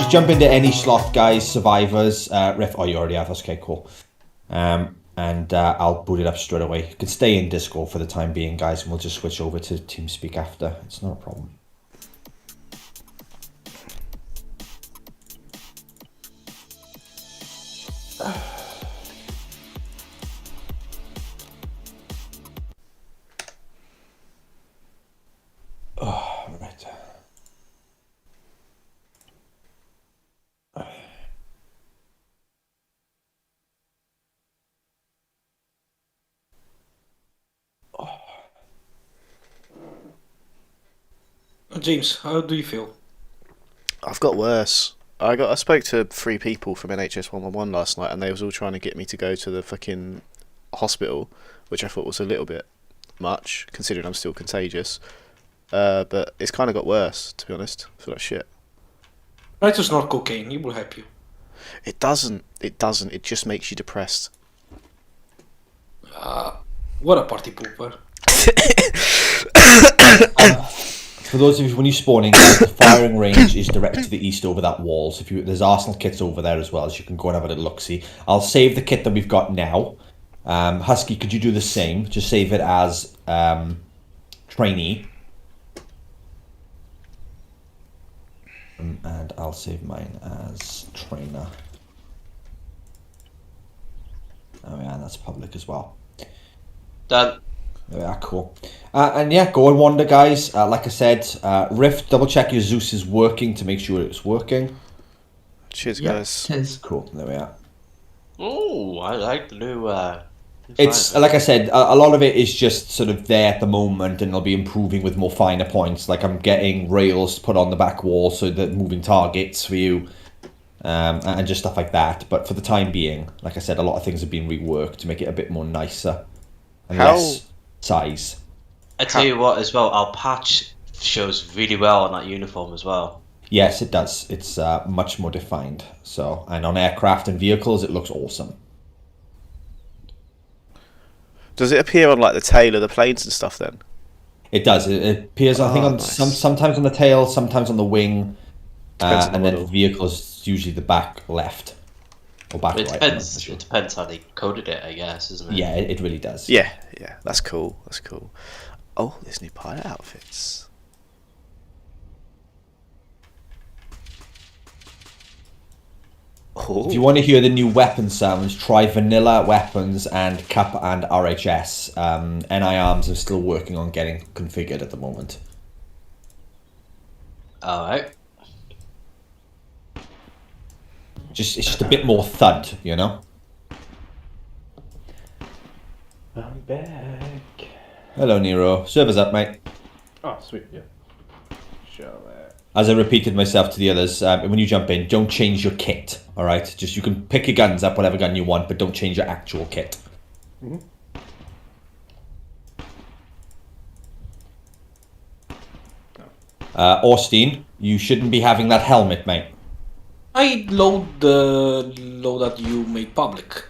just jump into any slot, guys. Survivors, ref. Oh, you already have. That's okay, cool. And I'll boot it up straight away. You can stay in Discord for the time being, guys, and we'll just switch over to TeamSpeak after. It's not a problem. Oh, right. James, how do you feel? I've got worse. I spoke to 3 people from NHS 111 last night, and they was all trying to get me to go to the fucking hospital, which I thought was a little bit much, considering I'm still contagious. But it's kind of got worse, to be honest. I feel like shit. Try to snort cocaine, it will help you. It doesn't. It doesn't. It just makes you depressed. What a party pooper. For those of you, when you spawn in, guys, the firing range is directly to the east over that wall. So if you, there's Arsenal kits over there as well, as you can go and have a little look-see. I'll save the kit that we've got now. Husky, could you do the same? Just save it as trainee. And I'll save mine as trainer. Oh yeah, that's public as well. Done. There we are, cool. And yeah, go and wander, guys. Like I said, Rift, double check your Zeus is working to make sure it's working. Cheers, guys. Cheers. Cool, there we are. Oh, I like the new. It's like I said, a lot of it is just sort of there at the moment, and it'll be improving with more finer points. Like I'm getting rails put on the back wall so that moving targets for you, and just stuff like that. But for the time being, like I said, a lot of things have been reworked to make it a bit more nicer and less size. I tell you what, as well, our patch shows really well on that uniform as well. Yes, it does. It's much more defined. So, and on aircraft and vehicles, it looks awesome. Does it appear on like the tail of the planes and stuff then? It does. It appears, I think, on nice. sometimes on the tail, sometimes on the wing, Depends on the and then model. the vehicle's usually the back left or back It right. depends. I'm not sure. It depends how they coded it, I guess, isn't it? Yeah, it really does. Yeah, that's cool. That's cool. Oh, there's new pilot outfits. Oh, If you want to hear the new weapon sounds, try vanilla weapons and Kappa and RHS. NI Arms are still working on getting configured at the moment. Alright. It's just a bit more thud, you know. I'm back. Hello, Nero. Server's up, mate. Oh, sweet, yeah. Show that. As I repeated myself to the others, when you jump in, don't change your kit, alright? Just, you can pick your guns up, whatever gun you want, but don't change your actual kit. Mm-hmm. Austin, you shouldn't be having that helmet, mate. I load the loadout you made public.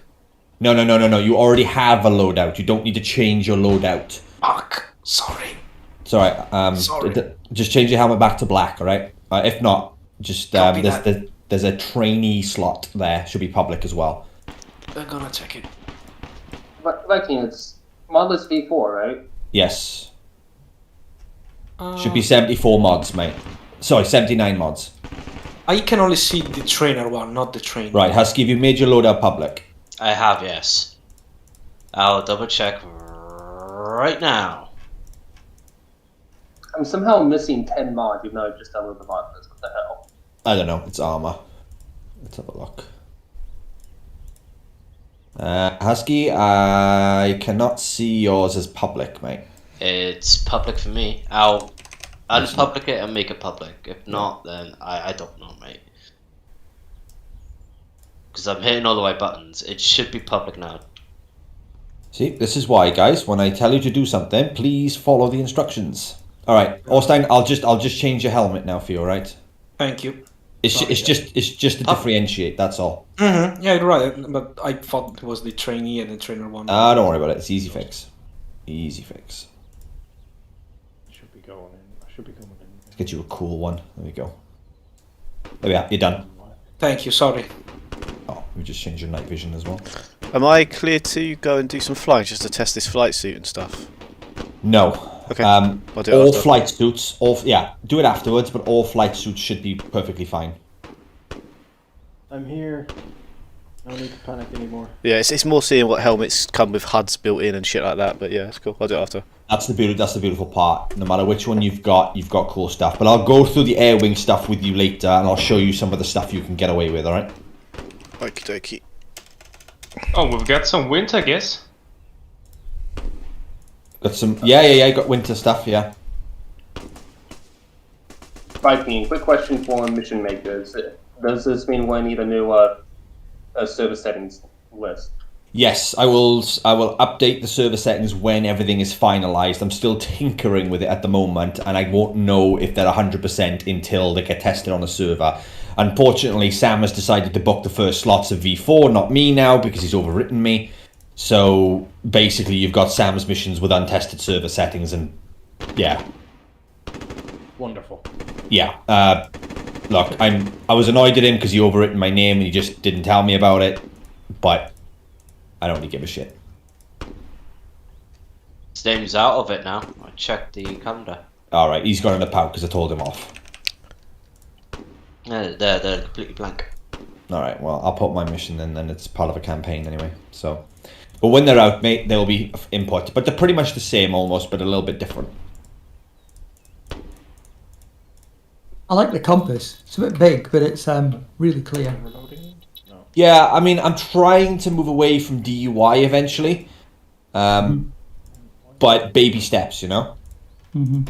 No. You already have a loadout. You don't need to change your loadout. Fuck. Sorry. It's alright. Sorry. Just change your helmet back to black, alright? If not, just Copy that. there's a trainee slot there. Should be public as well. I'm gonna check it. Viking, it's modless V4, right? Yes. Should be 74 mods, mate. Sorry, 79 mods. I can only see the trainer one, not the train. Right, Husky, have you made your loadout public? I have, yes. I'll double check right now. I'm somehow missing 10 mods, even though I just downloaded the mod list. What the hell? I don't know. It's Arma. Let's have a look. Husky, I cannot see yours as public, mate. It's public for me. I'll unpublic it and make it public. If not, then I don't know, mate. Because I'm hitting all the right buttons. It should be public now. See, this is why, guys. When I tell you to do something, please follow the instructions. All right, Orstein, I'll just change your helmet now for you. All right? Thank you. It's just to differentiate. That's all. Mm-hmm. Yeah, you're right. But I thought it was the trainee and the trainer one. Don't worry about it. It's easy fix. Easy fix. Should be going in. I should be going in. Let's get you a cool one. There we go. There we are. You're done. Thank you. Sorry. Oh, we just changed your night vision as well. Am I clear to go and do some flying just to test this flight suit and stuff? No. Okay. I'll do it All after. flight suits. Do it afterwards. But all flight suits should be perfectly fine. I'm here. No need to panic anymore. Yeah, it's more seeing what helmets come with HUDs built in and shit like that. But yeah, it's cool. I'll do it after. That's the beautiful part. No matter which one you've got cool stuff. But I'll go through the air wing stuff with you later, and I'll show you some of the stuff you can get away with. All right. Okie dokie. Oh, we've got some wind, I guess. Got some. Yeah. Got winter stuff. Yeah. Viking, quick question for mission makers. Does this mean we need a new server settings list? Yes, I will update the server settings when everything is finalized. I'm still tinkering with it at the moment, and I won't know if they're 100% until they get tested on the server. Unfortunately, Sam has decided to book the first slots of V4, not me now, because he's overwritten me. So basically, you've got Sam's missions with untested server settings, and yeah. Wonderful. Yeah. Look, I was annoyed at him because he overwritten my name and he just didn't tell me about it, but I don't really give a shit. His name's out of it now. I checked the calendar. Alright, he's gone in the pout because I told him off. They're completely blank. Alright, well, I'll put my mission in, then it's part of a campaign anyway, so. But when they're out, mate, they'll be input. But they're pretty much the same almost, but a little bit different. I like the compass. It's a bit big, but it's really clear. Yeah, I mean, I'm trying to move away from DUI eventually. But baby steps, you know? Mm-hmm.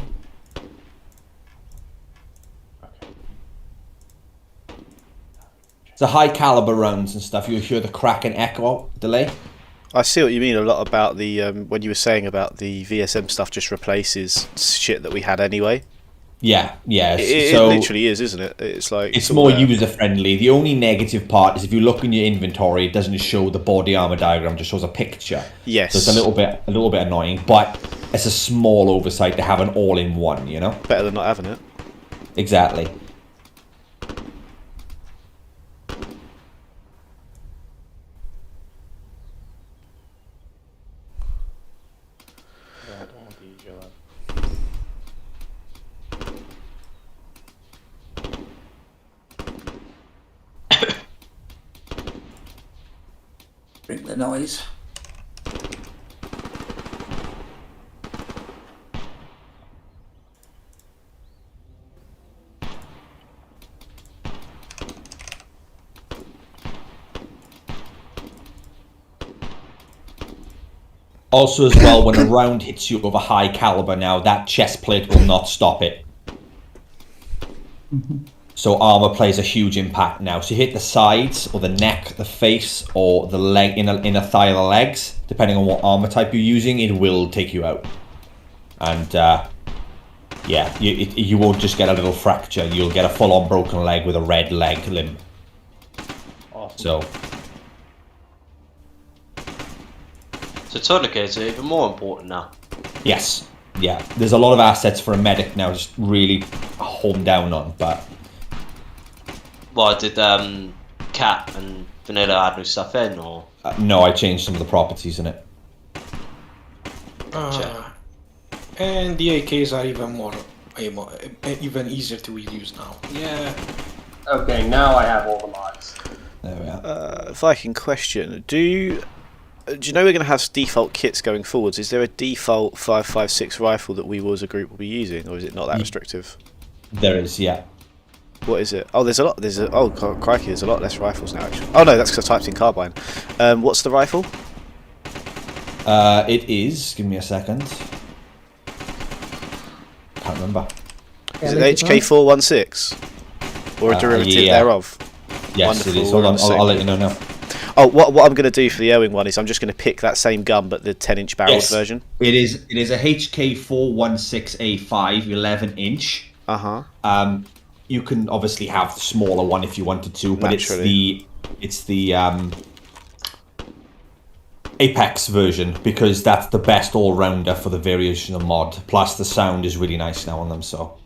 The high caliber rounds and stuff, you hear the crack and echo delay. I see what you mean a lot about the when you were saying about the VSM stuff just replaces shit that we had anyway. Yeah. It So literally is, isn't it? It's like it's all more there. user friendly. The only negative part is if you look in your inventory, it doesn't show the body armor diagram; just shows a picture. Yes. So it's a little bit annoying, but it's a small oversight to have an all-in-one. You know. Better than not having it. Exactly. Bring the noise. Also, as well, when a round hits you of a high caliber, now that chest plate will not stop it. So armor plays a huge impact now. So you hit the sides, or the neck, the face, or the leg, inner thigh, or the legs, depending on what armor type you're using, it will take you out. And yeah, you won't just get a little fracture. You'll get a full-on broken leg with a red leg limb. Awesome. So. So tourniquets are even more important now. Yes, yeah. There's a lot of assets for a medic now, just really hone down on. But Well, did Cat and Vanilla add new stuff in, or? no, I changed some of the properties in it. And the AKs are even easier to use now. Yeah. Okay, now I have all the mods. There we are. Viking question: Do you know we're going to have default kits going forwards? Is there a default 5.56 rifle that we as a group will be using, or is it not that restrictive? There is, yeah. What is it? Oh, there's a lot. Oh, crikey, there's a lot less rifles now. Actually. Oh no, that's because I typed in carbine. What's the rifle? It is. Give me a second. Can't remember. Is it HK416 or a derivative yeah. thereof? Yes, Wonderful, it is. we're Hold on on, the same I'll let page. you know now. Oh, what I'm going to do for the Airwing one is I'm just going to pick that same gun, but the 10-inch barreled version. It is. It is a HK416A5 11-inch. You can obviously have the smaller one if you wanted to, but Naturally. it's the Apex version because that's the best all-rounder for the variation of mod. Plus, the sound is really nice now on them. So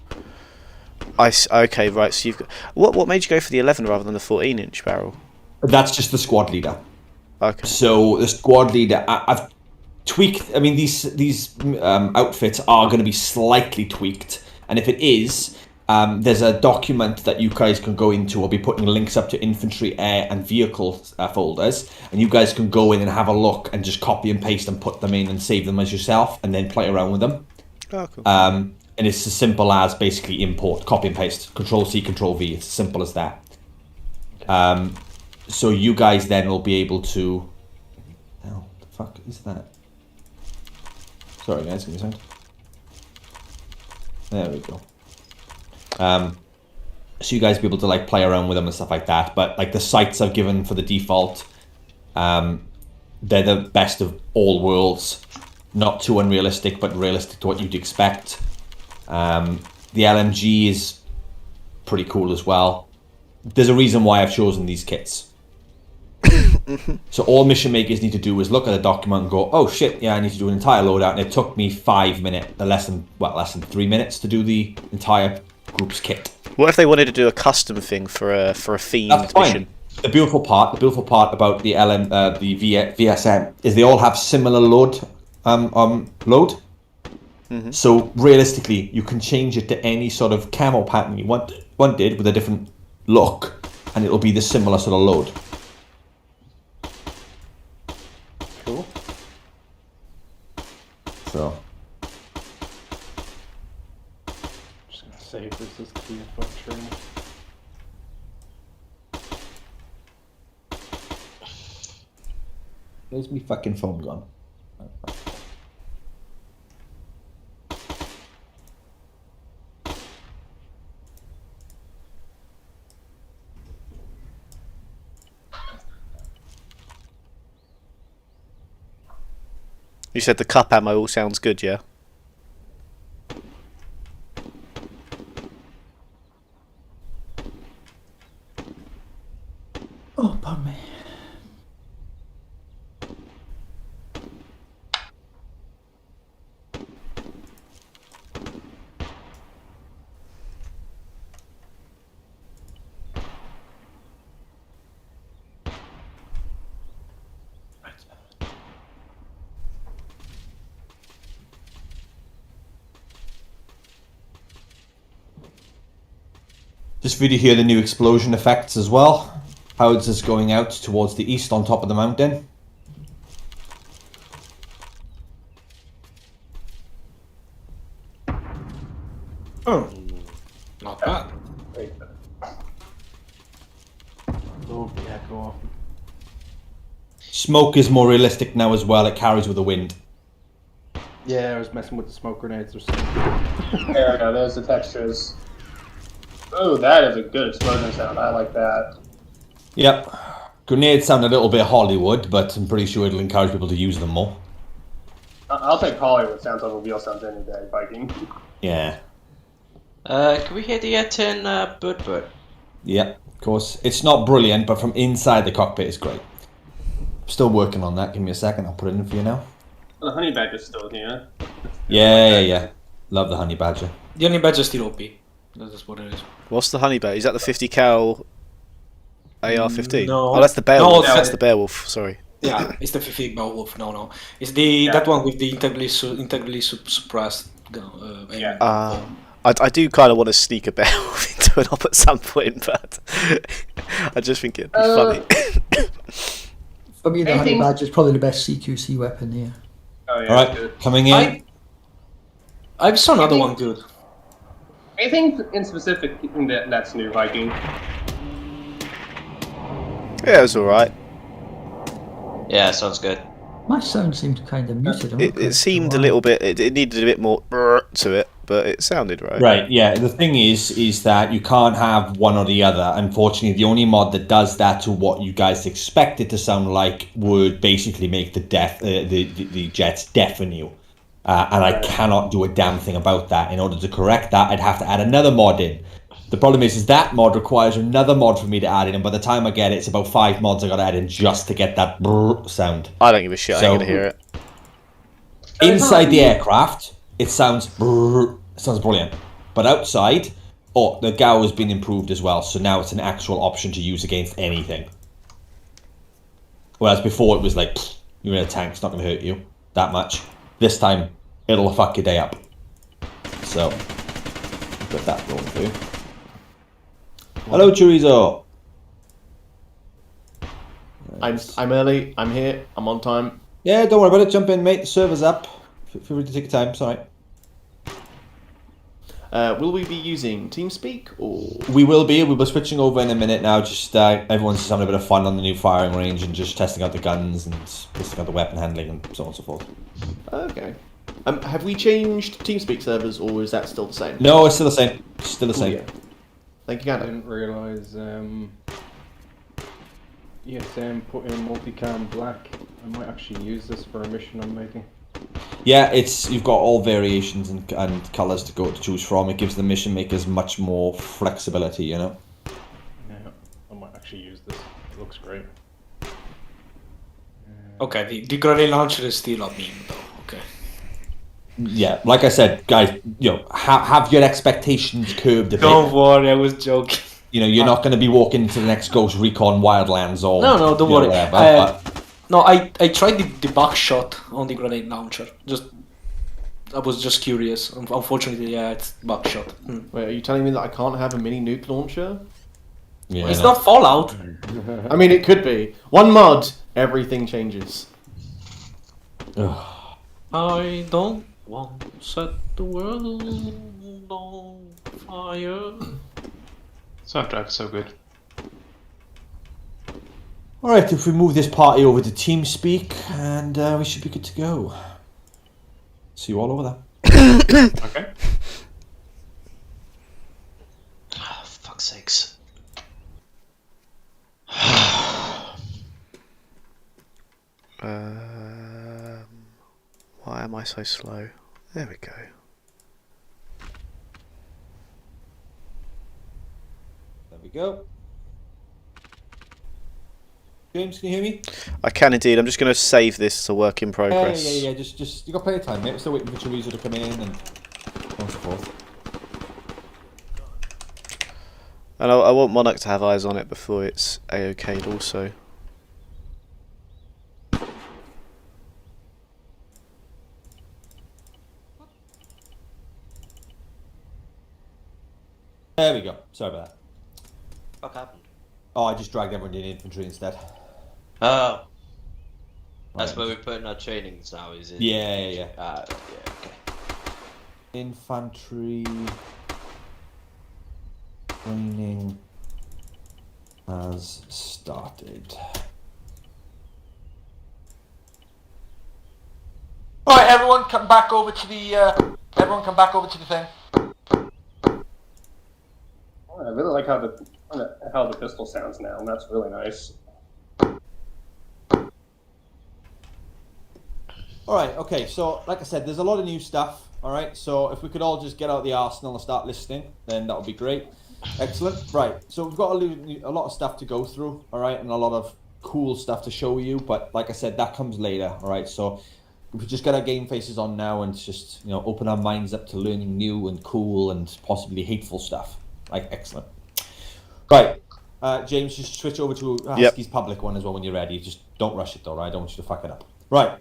Okay, right. So you've got what made you go for the 11 rather than the 14-inch barrel? That's just the squad leader. Okay. So the squad leader, I've tweaked. I mean, these outfits are going to be slightly tweaked, and if it is, there's a document that you guys can go into. I'll be putting links up to infantry, air, and vehicle folders, and you guys can go in and have a look and just copy and paste and put them in and save them as yourself, and then play around with them. Oh, cool. And it's as simple as basically import, copy and paste, Control C, Control V. It's as simple as that. So you guys then will be able to. Oh, the fuck is that? Sorry, guys, give me a second. There we go. So you guys will be able to like play around with them and stuff like that. But like the sights I've given for the default, they're the best of all worlds. Not too unrealistic, but realistic to what you'd expect. The LMG is pretty cool as well. There's a reason why I've chosen these kits. So all mission makers need to do is look at the document and go, oh shit, yeah, I need to do an entire loadout, and it took me 5 minutes, less than 3 minutes to do the entire group's kit. What if they wanted to do a custom thing for a themed That's fine. mission? The beautiful part about the VSM is they all have similar load. So realistically, you can change it to any sort of camo pattern you wanted with a different look, and it'll be the similar sort of load. Cool. So Just gonna save this as key infantry. where's my fucking phone gone? You said the cup ammo all sounds good, yeah? Oh, pardon me. Just for you to hear the new explosion effects as well. Howitzers going out towards the east on top of the mountain. Oh, not bad. Oh, yeah, go on. Smoke is more realistic now as well. It carries with the wind. Yeah, I was messing with the smoke grenades or something. There we go, there's the textures. Oh, that is a good explosion sound. I like that. Yep. Grenades sound a little bit Hollywood, but I'm pretty sure it'll encourage people to use them more. I'll take Hollywood sounds over real sounds any day, Viking. Yeah. Can we hear the tin bird? Yep, of course. It's not brilliant, but from inside the cockpit is great. I'm still working on that. Give me a second. I'll put it in for you now. The honey badger's still here. Yeah. Love the honey badger. The only badge is still OP. That's what it is. What's the honey bear? Is that the 50 cal AR-15? No. Oh, that's the Beowulf. No, That's the Beowulf. Sorry. Yeah, it's the 50 Beowulf. No. It's the that one with the integrally suppressed gun. I do kind of want to sneak a Beowulf into an op at some point, but I just think it'd be funny. For me, the honey badger is probably the best CQC weapon here. Oh yeah. Alright, Good. coming in. I saw another one good. Anything in specific that's new, Viking? Yeah, it was alright. Yeah, sounds good. My sound seemed kind of muted. It seemed a little bit. It needed a bit more to it, but it sounded right. Right, yeah. The thing is that you can't have one or the other. Unfortunately, the only mod that does that to what you guys expect it to sound like would basically make the jets deafen you. And I cannot do a damn thing about that. In order to correct that, I'd have to add another mod in. The problem is that mod requires another mod for me to add in, and by the time I get it, it's about 5 mods I got to add in just to get that brrr sound. I don't give a shit. I ain't gonna hear it. Inside the aircraft, it sounds brrr, it sounds brilliant. But outside, Oh, the GAU has been improved as well, so now it's an actual option to use against anything. Whereas before it was like, you're in a tank, it's not going to hurt you that much. This time, it'll fuck your day up. So, got that going for you. Hello, Chorizo. I'm early. I'm here. I'm on time. Yeah, don't worry about it. Jump in, mate. The server's up. Feel free to take your time. It's alright. Will we be using TeamSpeak or? We will be. We'll be switching over in a minute now. Just everyone's just having a bit of fun on the new firing range and just testing out the guns and testing out the weapon handling and so on and so forth. Okay. Have we changed TeamSpeak servers or is that still the same? No, it's still the same. Still the same. Yeah. Thank you, I Gandalf. didn't realise. Put in multicam black. I might actually use this for a mission I'm making. Yeah, you've got all variations and colours to choose from. It gives the mission makers much more flexibility, you know. Yeah, I might actually use this. It looks great. Okay, the grenade launcher is still a meme though. Okay. Yeah, like I said, guys, have your expectations curbed a bit. Don't worry, I was joking. You're not going to be walking into the next Ghost Recon Wildlands or No, don't worry. whatever, No, I tried the buckshot on the grenade launcher. I was just curious. Unfortunately, yeah, it's buckshot. Wait, are you telling me that I can't have a mini nuke launcher? yeah, It's not Fallout. I mean, it could be. One mod, everything changes. I don't want to set the world on fire. Soundtrack's so good. Alright, if we move this party over to TeamSpeak, and we should be good to go. See you all over there. Okay. Oh, fuck's sakes. Why am I so slow? There we go. There we go. James, can you hear me? I can indeed. I'm just going to save this as a work in progress. Yeah. Just you got plenty of time, mate. We're still waiting for Chorizo to come in and so on and so forth. And I want Monarch to have eyes on it before it's AOK'd also. There we go. Sorry about that. What happened? Oh, I just dragged everyone in infantry instead. Oh. That's Right. where we're putting our trainings now, is it? Yeah. Yeah, okay. Infantry training has started. All right, everyone, come back over to the. Everyone, come back over to the thing. I really like how the pistol sounds now. That's really nice. All right, okay. So, like I said, there's a lot of new stuff. All right, so if we could all just get out the arsenal and start listening, then that would be great. Excellent. Right, so we've got a lot of stuff to go through. All right, and a lot of cool stuff to show you. But like I said, that comes later. All right, so if we just get our game faces on now and just open our minds up to learning new and cool and possibly hateful stuff. Like, excellent. Right, James, just switch over to Husky's public one as well when you're ready. Just don't rush it though, right? I don't want you to fuck it up. Right.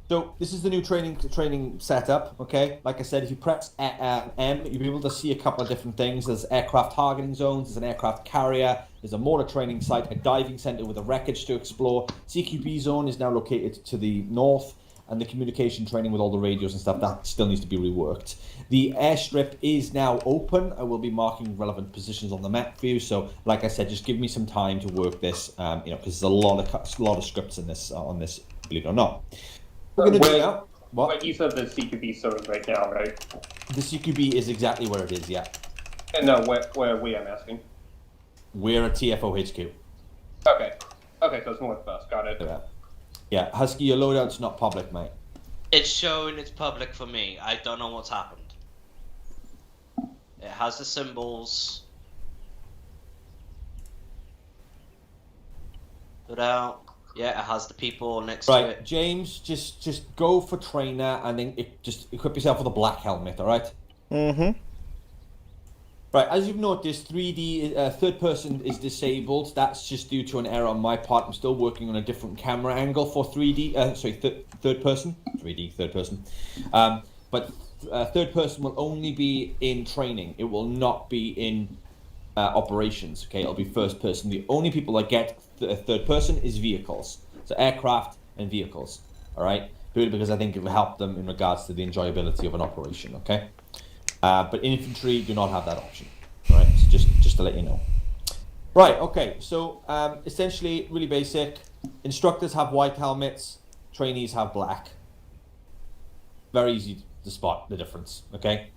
So this is the new training setup, okay? Like I said, if you press M, you'll be able to see a couple of different things. There's aircraft targeting zones, there's an aircraft carrier, there's a mortar training site, a diving center with a wreckage to explore. Cqb Zone is now located to the north, and the communication training with all the radios and stuff, that still needs to be reworked. The airstrip is now open. I will be marking relevant positions on the map for you. So, like I said, just give me some time to work this, because there's a lot of scripts in this on this, believe it or not. We're going to do now. What? But you said the Cqb Zone right now, right? The Cqb is exactly where it is, yeah. And no, where we, I'm asking. We're at TFO HQ. Okay, so it's north of us. Got it. Yeah, Husky, your loadout's not public, mate. It's showing it's public for me. I don't know what's happened. It has the symbols. Put out. Yeah, it has the people next to Right, it. James, just go for trainer and then just equip yourself with a black helmet, alright? Mm-hmm. Right, as you've noticed, 3D third person is disabled. That's just due to an error on my part. I'm still working on a different camera angle for 3D. Third person. 3D, third person. But third person will only be in training. It will not be in operations. Okay, it'll be first person. The only people that get third person is vehicles, so aircraft and vehicles. All right, purely because I think it will help them in regards to the enjoyability of an operation. Okay. But infantry do not have that option, right? So just to let you know. Right, okay, so essentially really basic. Instructors have white helmets, trainees have black. Very easy to spot the difference, okay?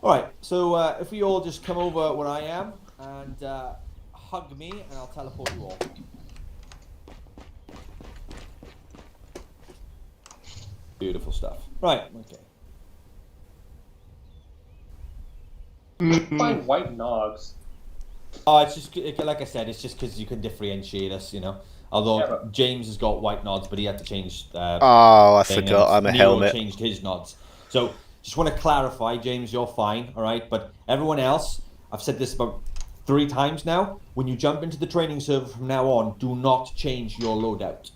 All right, so if we all just come over where I am and hug me, and I'll teleport you all. Beautiful stuff. Right, okay. Find white nogs. Oh, it's just like I said. It's just because you can differentiate us, you know. Although Yeah, but- James has got white nods, but he had to change. Oh, I thing, forgot. and I'm a Nero helmet. changed his nods. So just want to clarify, James, you're fine, all right. But everyone else, I've said this about 3 times now. When you jump into the training server from now on, do not change your loadout.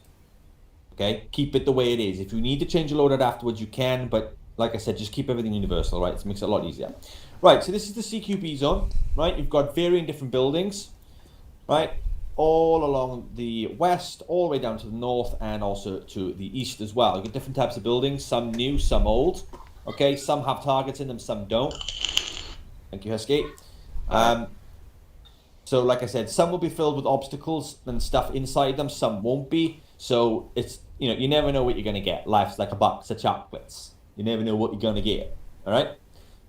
Okay, keep it the way it is. If you need to change your loadout afterwards, you can. But like I said, just keep everything universal, right? It makes it a lot easier. Right, so this is the Cqb zone, right? You've got varying different buildings, right? All along the west, all the way down to the north, and also to the east as well. You've got different types of buildings, some new, some old. Okay, some have targets in them, some don't. Thank you, Husky. So like I said, some will be filled with obstacles and stuff inside them, some won't be. So it's, you know, you never know what you're going to get. Life's like a box of chocolates. You never know what you're going to get, all right?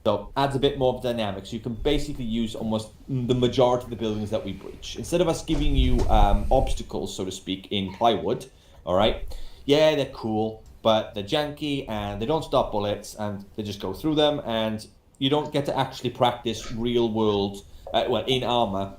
So adds a bit more of dynamics. You can basically use almost the majority of the buildings that we breach. Instead of us giving you obstacles, so to speak, in plywood, all right? Yeah, they're cool, but they're janky and they don't stop bullets and they just go through them, and you don't get to actually practice real world, well, in Arma,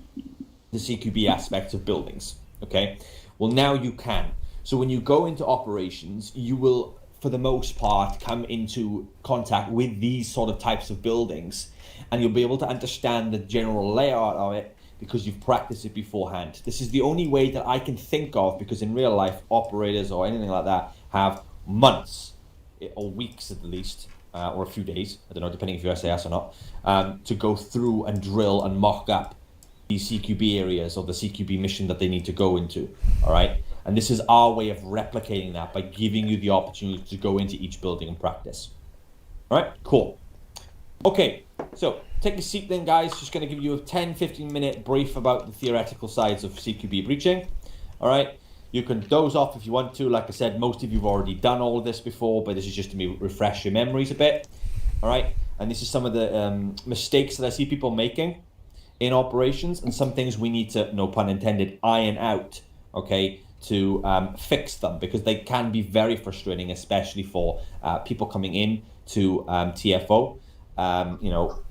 the CQB aspects of buildings, okay? Well, now you can. So when you go into operations, you will, for the most part, come into contact with these sort of types of buildings, and you'll be able to understand the general layout of it because you've practiced it beforehand. This is the only way that I can think of, because in real life, operators or anything like that have months or weeks at least, or a few days, I don't know, depending if you're SAS or not, to go through and drill and mock up these CQB areas or the CQB mission that they need to go into, all right? And this is our way of replicating that by giving you the opportunity to go into each building and practice. All right, cool. Okay, so take a seat then, guys. Just going to give you a 10-15 minute brief about the theoretical sides of CQB breaching. All right, you can doze off if you want to. Like I said, most of you have already done all of this before, but this is just to refresh your memories a bit. All right, and this is some of the mistakes that I see people making in operations, and some things we need to, no pun intended, iron out, okay, to fix them, because they can be very frustrating, especially for people coming in to TFO. You know,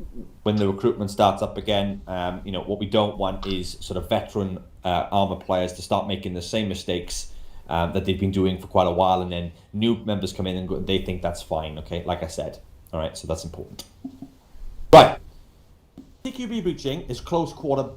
when the recruitment starts up again, you know, what we don't want is sort of veteran Arma players to start making the same mistakes that they've been doing for quite a while, and then new members come in and they think that's fine, okay, like I said. All right, so that's important. Right. CQB breaching is close quarter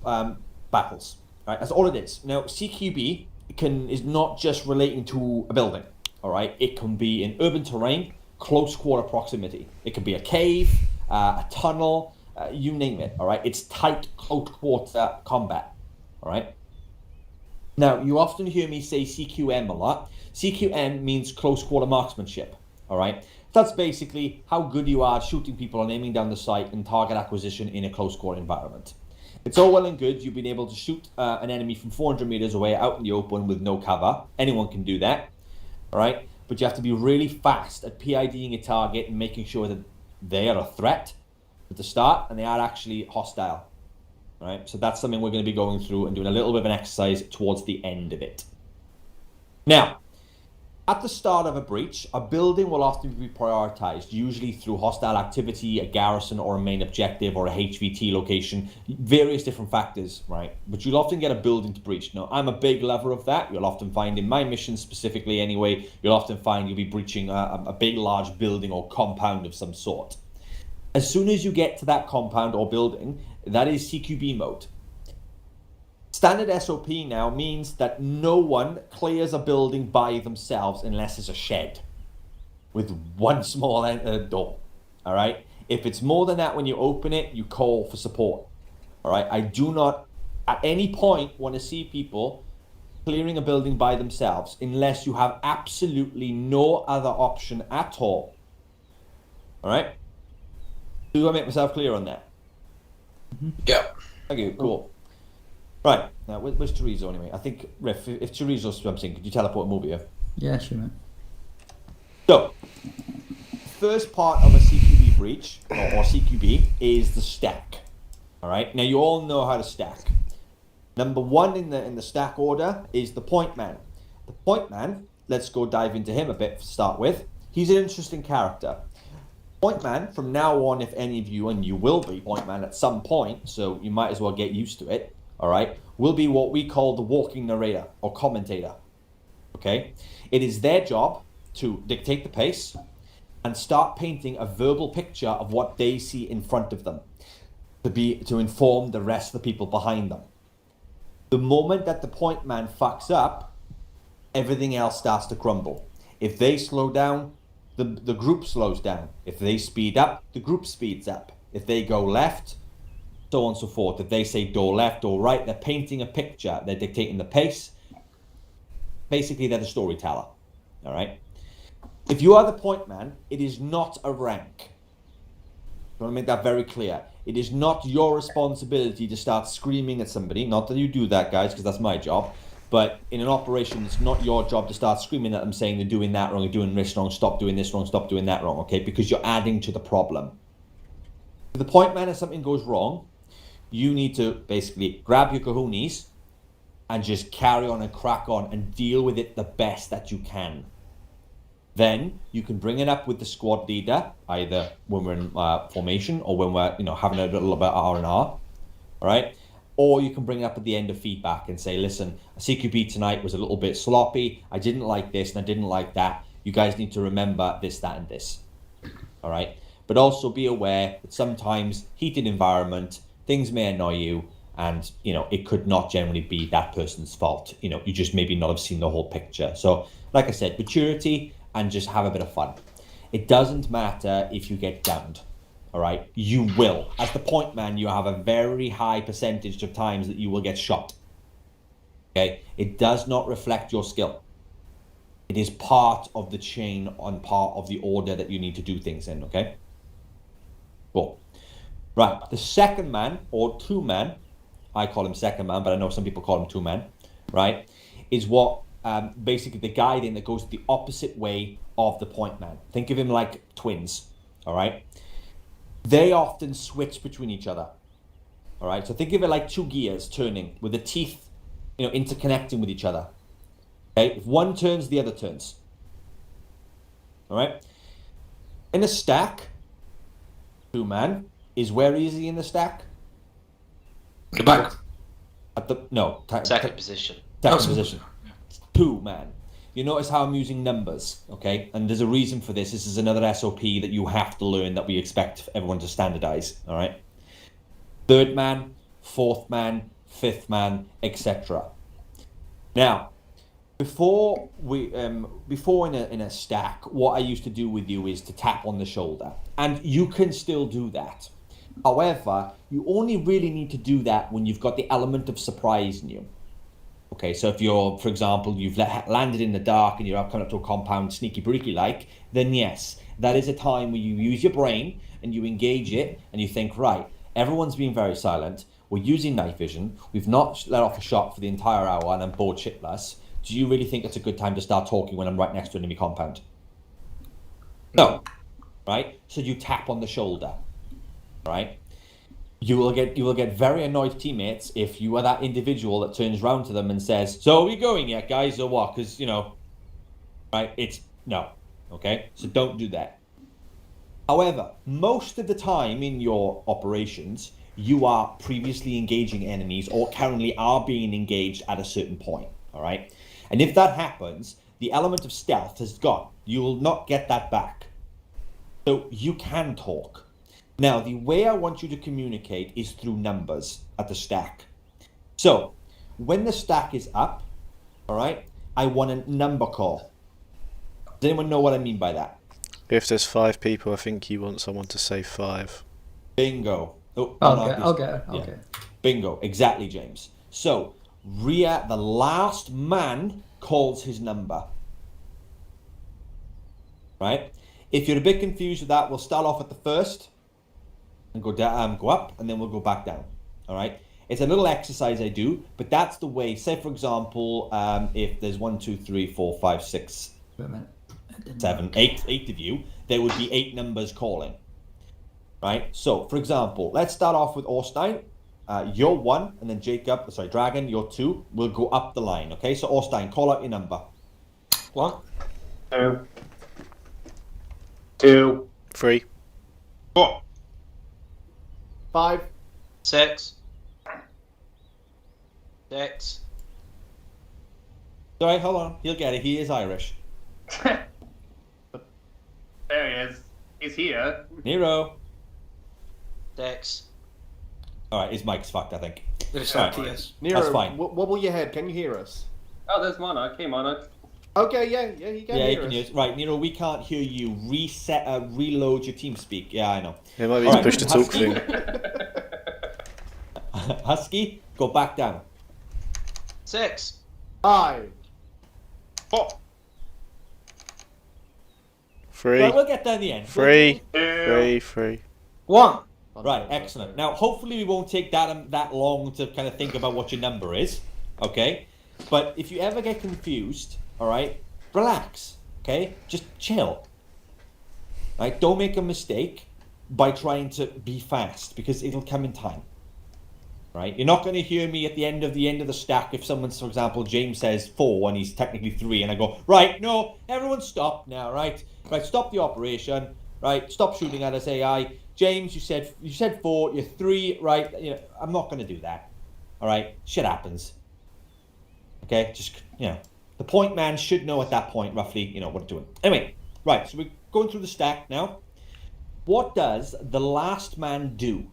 battles. Right, that's all it is. Now, CQB is not just relating to a building. All right, it can be in urban terrain, close quarter proximity. It can be a cave, a tunnel, you name it. All right, it's tight, close quarter combat. All right. Now, you often hear me say CQM a lot. CQM means close quarter marksmanship. All right. That's basically how good you are shooting people and aiming down the sight and target acquisition in a close quarter environment. It's all well and good you've been able to shoot an enemy from 400 meters away out in the open with no cover. Anyone can do that, all right? But you have to be really fast at PIDing a target and making sure that they are a threat at the start and they are actually hostile, all right? So that's something we're going to be going through and doing a little bit of an exercise towards the end of it. Now, at the start of a breach, a building will often be prioritized, usually through hostile activity, a garrison, or a main objective, or a HVT location, various different factors, right? But you'll often get a building to breach. Now, I'm a big lover of that. You'll often find in my mission specifically anyway, you'll often find you'll be breaching a big, large building or compound of some sort. As soon as you get to that compound or building, that is CQB mode. Standard SOP now means that no one clears a building by themselves unless it's a shed with one small door. All right? If it's more than that when you open it, you call for support. All right? I do not at any point want to see people clearing a building by themselves unless you have absolutely no other option at all. All right? Do I make myself clear on that? Yeah. Thank you. Cool. Right. Now, where's Chorizo anyway? I think, Riff, if Chorizo's something, could you teleport him over here? Yeah, sure, mate. So, first part of a CQB breach, or CQB, is the stack. All right. Now, you all know how to stack. Number one in the stack order is the point man. The point man, let's go dive into him a bit to start with. He's an interesting character. Point man, from now on, if any of you, and you will be point man at some point, so you might as well get used to it, all right, will be what we call the walking narrator or commentator. Okay? It is their job to dictate the pace and start painting a verbal picture of what they see in front of them to inform the rest of the people behind them. The moment that the point man fucks up, everything else starts to crumble. If they slow down, the group slows down. If they speed up, the group speeds up. If they go left, so on and so forth. If they say door left or right, they're painting a picture. They're dictating the pace. Basically, they're the storyteller. All right? If you are the point man, it is not a rank. I want to make that very clear. It is not your responsibility to start screaming at somebody. Not that you do that, guys, because that's my job. But in an operation, it's not your job to start screaming at them saying they're doing that wrong, you're doing this wrong, stop doing this wrong, stop doing that wrong, okay? Because you're adding to the problem. If the point man, if something goes wrong, you need to basically grab your cojones and just carry on and crack on and deal with it the best that you can. Then you can bring it up with the squad leader, either when we're in formation or when we're having a little bit of R&R, all right? Or you can bring it up at the end of feedback and say, listen, CQB tonight was a little bit sloppy. I didn't like this and I didn't like that. You guys need to remember this, that, and this, all right? But also be aware that sometimes heated environment, things may annoy you, and it could not generally be that person's fault. You just maybe not have seen the whole picture. So, like I said, maturity and just have a bit of fun. It doesn't matter if you get downed, all right? You will. As the point man, you have a very high percentage of times that you will get shot, okay? It does not reflect your skill. It is part of the chain and part of the order that you need to do things in, okay? Cool. Right, the second man, or two man, I call him second man, but I know some people call him two man, right, is what basically the guy then that goes the opposite way of the point man. Think of him like twins, all right? They often switch between each other, all right? So think of it like two gears turning with the teeth, interconnecting with each other, okay? If one turns, the other turns, all right? In a stack, two man is where is he in the stack? The back. At the no Second position. Second position. Two man. You notice how I'm using numbers, okay? And there's a reason for this. This is another SOP that you have to learn that we expect everyone to standardize, all right? Third man, fourth man, fifth man, etc. Now, before in a stack, what I used to do with you is to tap on the shoulder, and you can still do that. However, you only really need to do that when you've got the element of surprise in you. Okay, so if you're, for example, you've landed in the dark and you're coming up to a compound sneaky breaky like, then yes, that is a time where you use your brain and you engage it and you think, right, everyone's being very silent, we're using night vision, we've not let off a shot for the entire hour and I'm bored shitless. Do you really think it's a good time to start talking when I'm right next to an enemy compound? No, right? So you tap on the shoulder, right? You will get very annoyed teammates if you are that individual that turns round to them and says, so are we going yet, guys, or what? Because, right, it's no, okay? So don't do that. However, most of the time in your operations, you are previously engaging enemies or currently are being engaged at a certain point, all right? And if that happens, the element of stealth has gone. You will not get that back. So you can talk. Now, the way I want you to communicate is through numbers at the stack. So, when the stack is up, all right, I want a number call. Does anyone know what I mean by that? If there's 5 people, I think you want someone to say 5. Bingo. Oh, I'll get it. Yeah. Bingo. Exactly, James. So, rear, the last man calls his number. Right? If you're a bit confused with that, we'll start off at the first and go down, go up, and then we'll go back down. All right? It's a little exercise I do, but that's the way. Say, for example, if there's 1, 2, 3, 4, 5, 6, 7, 8 of you, there would be 8 numbers calling. Right? So, for example, let's start off with Orstein. You're 1, and then Dragon, you're 2. We'll go up the line, okay? So, Orstein, call out your number. 1, 2, 2, 3. 4. 5. 6. 6. Sorry, hold on. He'll get it. He is Irish. There he is. He's here. Nero. 6. All right, his mic's fucked, I think. There's Alright. yes. Nero, That's fine. wobble your head. Can you hear us? Oh, there's Monarch. Hey, Monarch. Okay, yeah, he can Yeah, hear you can us. use. Right, Nero, we can't hear you. Reload your TeamSpeak. Yeah, I know. It might be Alright, the push to talk Husky. thing. Husky, go back down. 6. 5. 4. 3. Right, we'll get down the end. 3. 2. 3. 1. Right, excellent. Now, hopefully we won't take that long to kind of think about what your number is, okay? But if you ever get confused, all right, relax, okay? Just chill, right? Don't make a mistake by trying to be fast, because it'll come in time, right? You're not going to hear me at the end of the stack if someone, for example, James says 4 and he's technically 3, and I go, right, no, everyone stop now, right? Right, stop the operation, right? Stop shooting at us, AI. James, you said 4, you're 3, right? You know, I'm not going to do that. All right, shit happens. Okay, just the point man should know at that point roughly, what to do. Anyway, right. So we're going through the stack now. What does the last man do?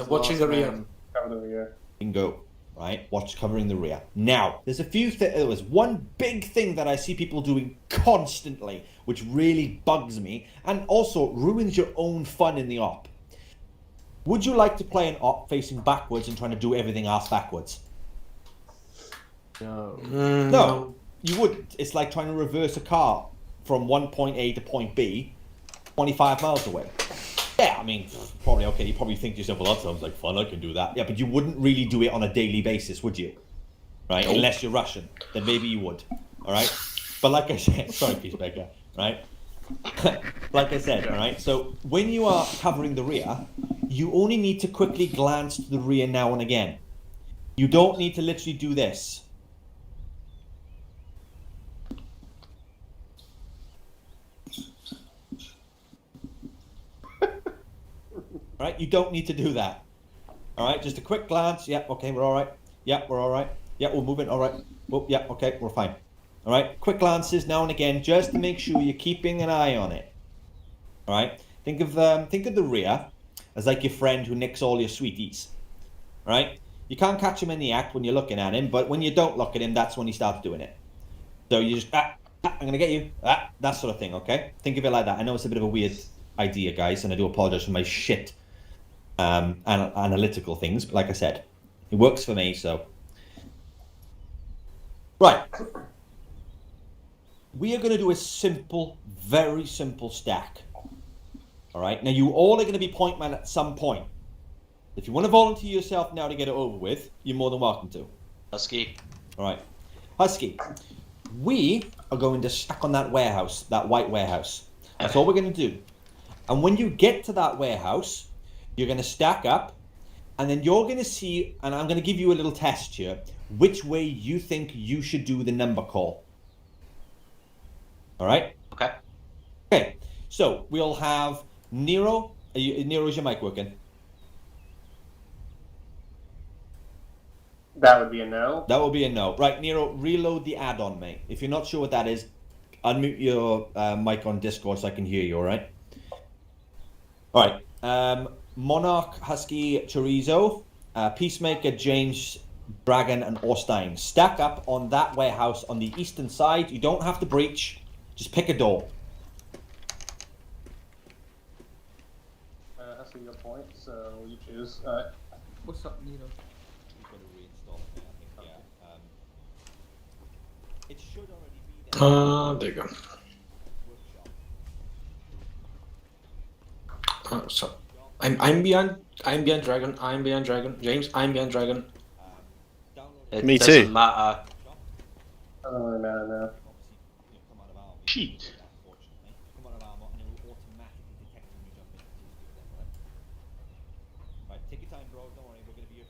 Watching the rear. Cover the rear. Bingo. Right, covering the rear. Now, there's a few things. There was one big thing that I see people doing constantly, which really bugs me, and also ruins your own fun in the op. Would you like to play an op facing backwards and trying to do everything ass backwards? No. No, you wouldn't. It's like trying to reverse a car from one point A to point B, 25 miles away. Yeah, I mean, probably okay. You probably think to yourself, well, that sounds like fun. I can do that. Yeah, but you wouldn't really do it on a daily basis, would you? Right? Nope. Unless you're Russian, then maybe you would. All right. But like I said, sorry, Peacemaker. Right? Like I said, all right. So when you are covering the rear, you only need to quickly glance to the rear now and again. You don't need to literally do this. Right, you don't need to do that. All right, just a quick glance. Yeah, okay, we're all right. Yeah, we're all right. Yeah, we're moving. All right. Oh, yeah, okay, we're fine. All right, quick glances now and again, just to make sure you're keeping an eye on it. All right, think of the rear as like your friend who nicks all your sweeties. All right, you can't catch him in the act when you're looking at him, but when you don't look at him, that's when he starts doing it. So you just I'm gonna get you. That sort of thing. Okay, think of it like that. I know it's a bit of a weird idea, guys, and I do apologize for my shit. Analytical things, but like I said, it works for me, so. Right. We are going to do a simple, very simple stack. All right. Now, you all are going to be point man at some point. If you want to volunteer yourself now to get it over with, you're more than welcome to. Husky. All right. Husky, we are going to stack on that warehouse, that white warehouse. That's all we're going to do. And when you get to that warehouse, you're going to stack up, and then you're going to see, and I'm going to give you a little test here, which way you think you should do the number call. All right? Okay. Okay, so we'll have Nero. Nero, is your mic working? That would be a no. That will be a no. Right, Nero, reload the add-on, mate. If you're not sure what that is, unmute your mic on Discord so I can hear you, all right? All right. Monarch, Husky, Chorizo, Peacemaker, James, Dragon, and Orstein. Stack up on that warehouse on the eastern side. You don't have to breach. Just pick a door. I see your point, so you choose. What's up, Nino? It should already be there. There you go. So I'm beyond Dragon. James, I'm beyond Dragon. It Me doesn't too. matter. I don't really matter now. Cheat. Take your time, bro. Don't worry, we're gonna be here.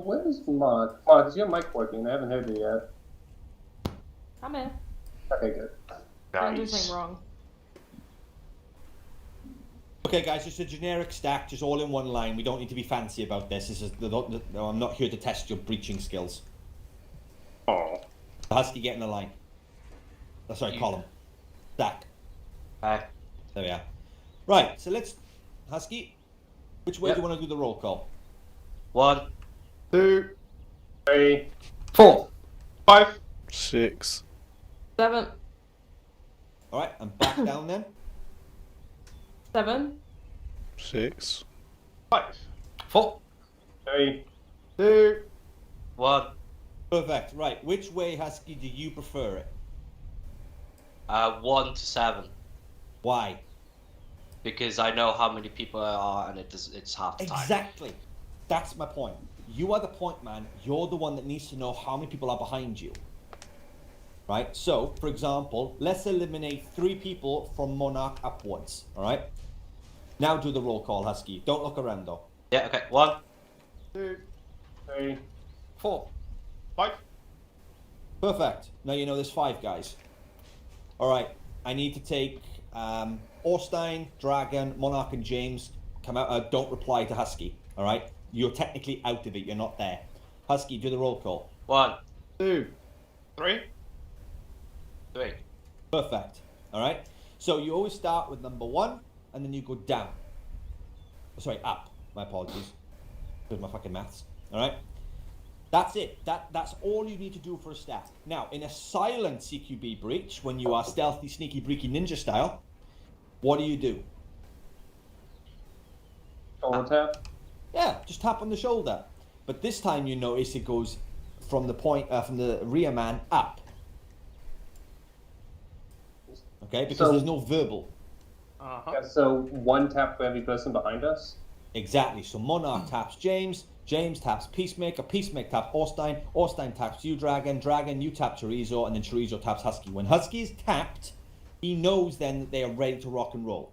Where's Mark? Mark, is your mic working? I haven't heard you yet. I'm in. Okay, good. I didn't do Nice. anything wrong. Okay, guys, just a generic stack, just all in one line. We don't need to be fancy about this. This is I'm not here to test your breaching skills. Oh. The Husky, get in the line. Oh, sorry, column. Stack. Back. There we are. Right, so let's... Husky, which way Yep. do you want to do the roll call? 1, 2, 3, 4. 5. 6. 7, Alright, and back down then. 7, 6. 5. 4. 3. 2. 1. Perfect. Right, which way, Husky, do you prefer it? 1 to 7. Why? Because I know how many people there are, and it's half the time. Exactly. That's my point. You are the point man. You're the one that needs to know how many people are behind you. Right? So, for example, let's eliminate 3 people from Monarch upwards. Alright? Now do the roll call, Husky. Don't look around though. Yeah, okay. 1. 2. 3. 4. 5. Perfect. Now you know there's 5 guys. Alright. I need to take Orstein, Dragon, Monarch, and James. Come out. Don't reply to Husky. Alright? You're technically out of it. You're not there. Husky, do the roll call. 1, 2. 3. 3. Perfect. Alright? So you always start with number 1, and then you go down. Oh, sorry, up. My apologies. With my fucking maths. Alright? That's it. That's all you need to do for a stack. Now, in a silent Cqb breach, when you are stealthy, sneaky, breaky, ninja style, what do? Shoulder tap. Yeah, just tap on the shoulder. But this time you notice it goes from the point, from the rear man up. Okay, because So- there's no verbal. Yeah, so 1 tap for every person behind us. Exactly. So Monarch taps James, James taps Peacemaker, Peacemaker taps Orstein, Orstein taps you, Dragon, Dragon, you tap Chorizo, and then Chorizo taps Husky. When Husky is tapped, he knows then that they are ready to rock and roll.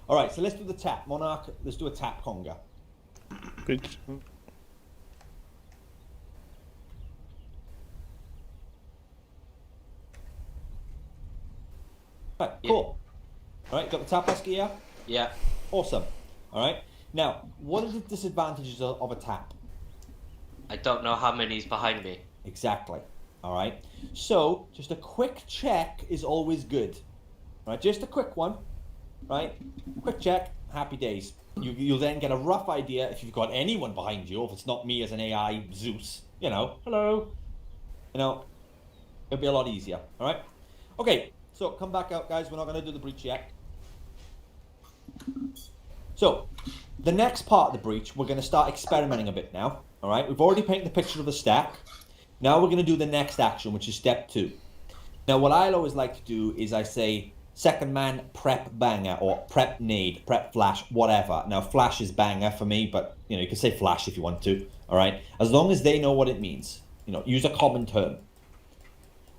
Alright, so let's do the tap. Monarch, let's do a tap conga. Good. Right, cool. Alright, got the tap, Husky, yeah? Yeah. Awesome. Alright, now, what are the disadvantages of a tap? I don't know how many is behind me. Exactly. Alright, so just a quick check is always good. Right, just a quick one. Right, quick check, happy days. You'll then get a rough idea if you've got anyone behind you, or if it's not me as an AI Zeus, you know, hello. You know, it'll be a lot easier. Alright? Okay, so come back out, guys. We're not going to do the breach yet. So, the next part of the breach, we're going to start experimenting a bit now. Alright, we've already painted the picture of the stack. Now we're going to do the next action, which is step 2. Now, what I'll always like to do is I say, second man, prep banger, or prep nade, prep flash, whatever. Now, flash is banger for me, but, you know, you can say flash if you want to, alright? As long as they know what it means. You know, use a common term.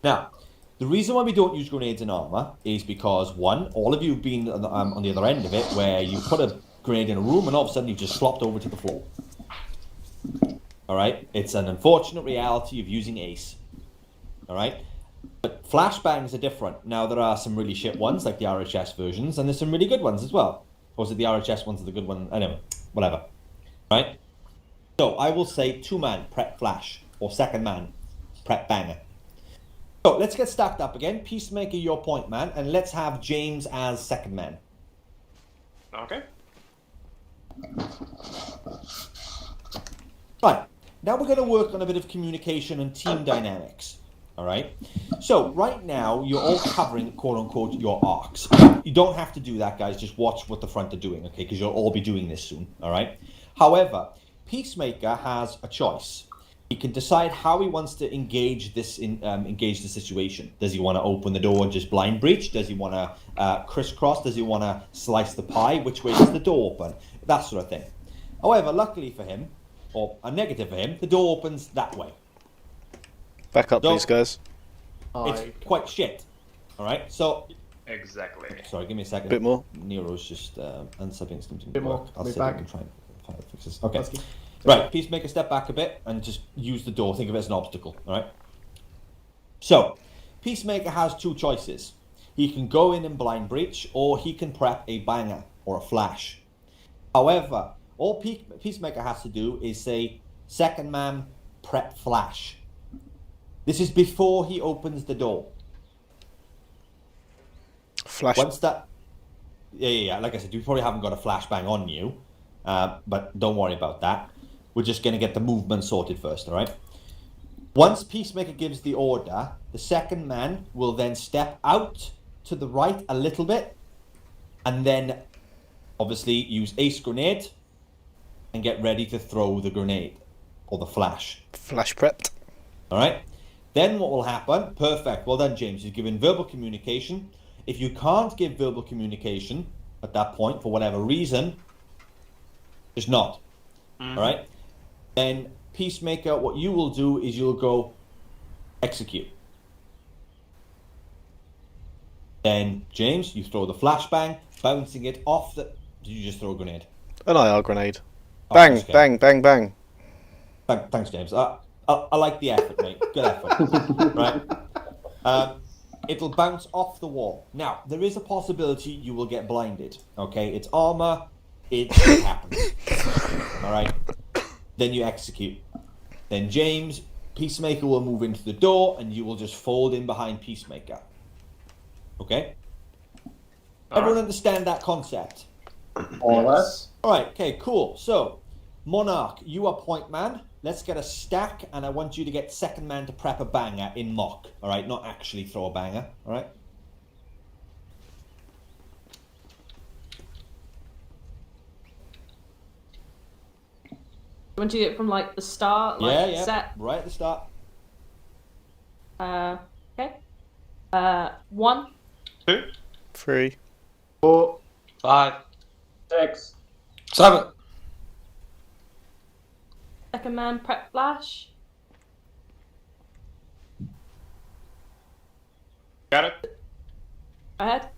Now, the reason why we don't use grenades in Arma is because, 1, all of you have been on the other end of it, where you put a grenade in a room and all of a sudden you've just flopped over to the floor. Alright? It's an unfortunate reality of using Ace. Alright? But flashbangs are different. Now, there are some really shit ones, like the RHS versions, and there's some really good ones as well. Or is it the RHS ones are the good one? Anyway, whatever. Right? So, I will say 2-man, prep flash, or second man, prep banger. So, let's get stacked up again. Peacemaker, your point man, and let's have James as second man. Okay. Right, now we're going to work on a bit of communication and team dynamics. All right. So right now you're all covering quote unquote your arcs. You don't have to do that, guys. Just watch what the front are doing, okay? Because you'll all be doing this soon. All right. However, Peacemaker has a choice. He can decide how he wants to engage the situation. Does he want to open the door and just blind breach? Does he want to crisscross? Does he want to slice the pie? Which way does the door open? That sort of thing. However, luckily for him, or a negative for him, the door opens that way. Back up, please, guys. It's quite shit. All right, so Exactly. sorry, give me a second. Bit more. Nero's just unsubbing something. Bit more. I'll Move see if I back. can try and fix this. Okay. Husky. Right, Peacemaker, step back a bit and just use the door. Think of it as an obstacle. All right. So, Peacemaker has two choices. He can go in and blind breach, or he can prep a banger or a flash. However, all Peacemaker has to do is say, second man, prep flash. This is before he opens the door. Flash. Once that... Yeah. Like I said, you probably haven't got a flashbang on you. But don't worry about that. We're just going to get the movement sorted first, all right? Once Peacemaker gives the order, the second man will then step out to the right a little bit. And then, obviously, use Ace Grenade. And get ready to throw the grenade. Or the flash. Flash prepped. All right? Then what will happen? Perfect. Well done, James. You've given verbal communication. If you can't give verbal communication at that point, for whatever reason, just not. All right? Then, Peacemaker, what you will do is you'll go execute. Then, James, you throw the flashbang, bouncing it off the... Did you just throw a grenade? An IR grenade. Oh, Bang, okay. bang, bang, bang. Thanks, James. I like the effort, mate. Good effort. Right? It'll bounce off the wall. Now, there is a possibility you will get blinded. Okay? It's Arma. It happens. Alright? Then you execute. Then James, Peacemaker will move into the door, and you will just fold in behind Peacemaker. Okay? Everyone understand that concept? More or less. Alright, okay, cool. So, Monarch, you are point man. Let's get a stack, and I want you to get second man to prep a banger in mock. Alright, not actually throw a banger. Alright? You want to do it from like the start, like Yeah. set? Right at the start. Okay. 1, 2, 3. 4, 5. 6. 7. second man prep flash. got it. Go ahead.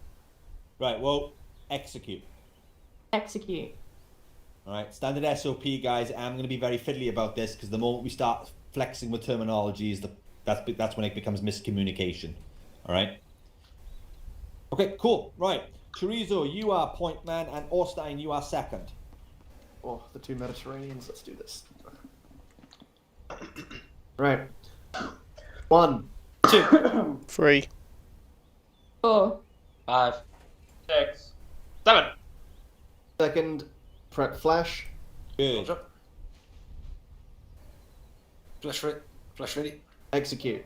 Right, well, execute. Execute. Alright, standard SOP, guys. I'm going to be very fiddly about this, because the moment we start flexing with terminologies, that's when it becomes miscommunication. Alright? Okay, cool. Right. Chorizo, you are point man, and Orstein, you are second. Oh, the two Mediterraneans. Let's do this. Right. 1, 2, 3. 4, 5. 6. 7. second, prep flash. Good. Flash ready. Execute.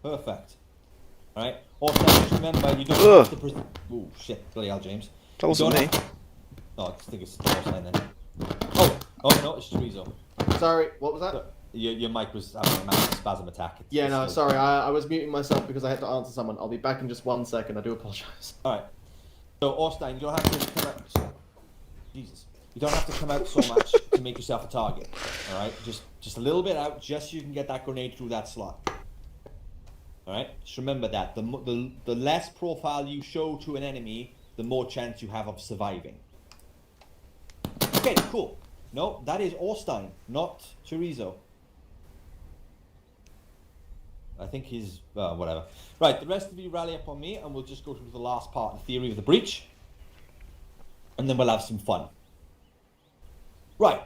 Perfect. Alright? Orstein, just remember, you don't have to... Oh, shit. Bloody hell, James. That wasn't me. Oh, I think it's Orstein then. Oh, no, it's Chorizo. Sorry, what was that? Your mic was having a massive spasm attack. Yeah, no, sorry. I was muting myself because I had to answer someone. I'll be back in just 1 second. I do apologise. Alright. So, Orstein, you don't have to come out... Jesus. You don't have to come out so much to make yourself a target. Alright? Just a little bit out, just so you can get that grenade through that slot. Alright? Just remember that. The less profile you show to an enemy, the more chance you have of surviving. Okay, cool. No, that is Orstein, not Chorizo. I think he's... whatever. Right, the rest of you rally up on me, and we'll just go through the last part, the theory of the breach. And then we'll have some fun. Right.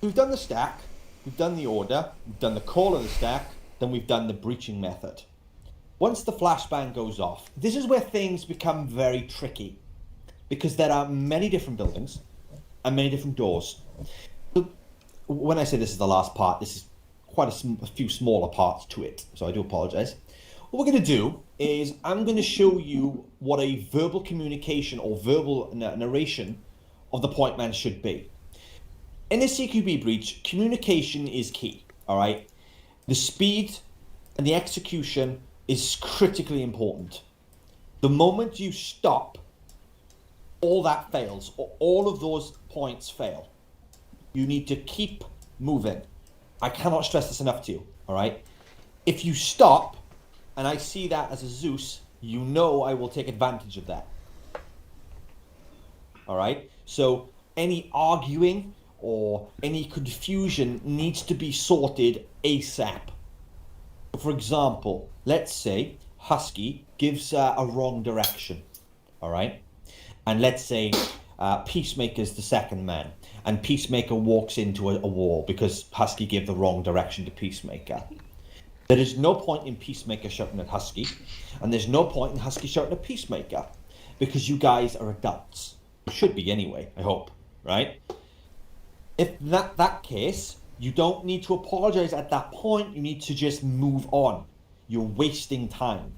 We've done the stack, we've done the order, we've done the call of the stack, then we've done the breaching method. Once the flashbang goes off, this is where things become very tricky. because there are many different buildings and many different doors. So when I say this is the last part, this is quite a few smaller parts to it, so I do apologise. What we're going to do is I'm going to show you what a verbal communication or verbal narration of the point man should be. In a Cqb breach, communication is key, all right? The speed and the execution is critically important. The moment you stop, all that fails, or all of those points fail. You need to keep moving. I cannot stress this enough to you, all right? If you stop, and I see that as a Zeus, you know I will take advantage of that. All right? So any arguing or any confusion needs to be sorted ASAP. For example, let's say Husky gives a wrong direction, all right? And let's say Peacemaker's the second man, and Peacemaker walks into a wall because Husky gave the wrong direction to Peacemaker. There is no point in Peacemaker shouting at Husky, and there's no point in Husky shouting at Peacemaker, because you guys are adults. You should be anyway, I hope, right? If that case, you don't need to apologise at that point, you need to just move on. You're wasting time.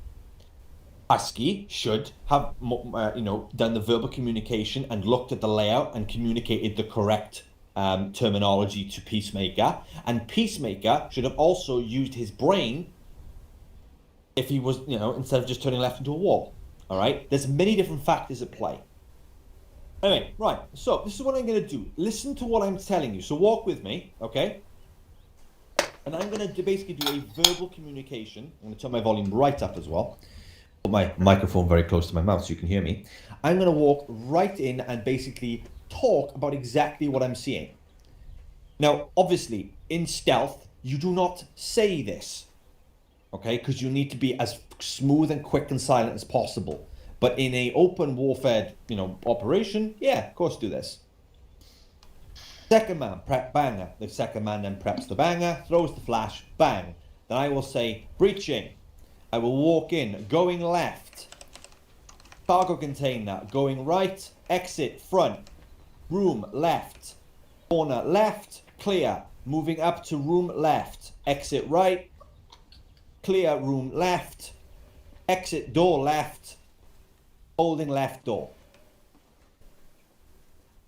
Husky should have, done the verbal communication and looked at the layout and communicated the correct terminology to Peacemaker, and Peacemaker should have also used his brain if he was, instead of just turning left into a wall. All right, there's many different factors at play. Anyway, right, so this is what I'm going to do. Listen to what I'm telling you. So walk with me, okay? And I'm going to basically do a verbal communication. I'm going to turn my volume right up as well. Put my microphone very close to my mouth so you can hear me. I'm going to walk right in and basically talk about exactly what I'm seeing. Now, obviously, in stealth, you do not say this, okay? Because you need to be as smooth and quick and silent as possible. But in a open warfare, operation, yeah, of course do this. Second man, prep banger. The second man then preps the banger, throws the flash, bang. Then I will say, breaching. I will walk in, going left. Cargo container, going right, exit, front. Room, left. Corner, left, clear. Moving up to room, left. Exit, right. Clear, room, left. Exit, door, left. Holding left door.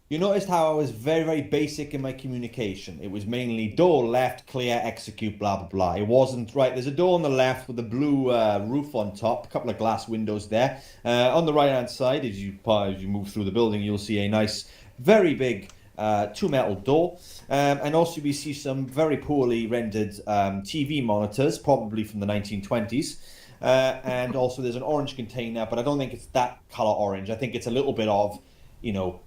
You noticed how I was very, very basic in my communication. It was mainly door, left, clear, execute, blah, blah, blah. It wasn't, right, there's a door on the left with a blue roof on top, a couple of glass windows there. On the right-hand side, as you move through the building, you'll see a nice, very big two metal door. And also we see some very poorly rendered TV monitors, probably from the 1920s. And also there's an orange container, but I don't think it's that color orange. I think it's a little bit of,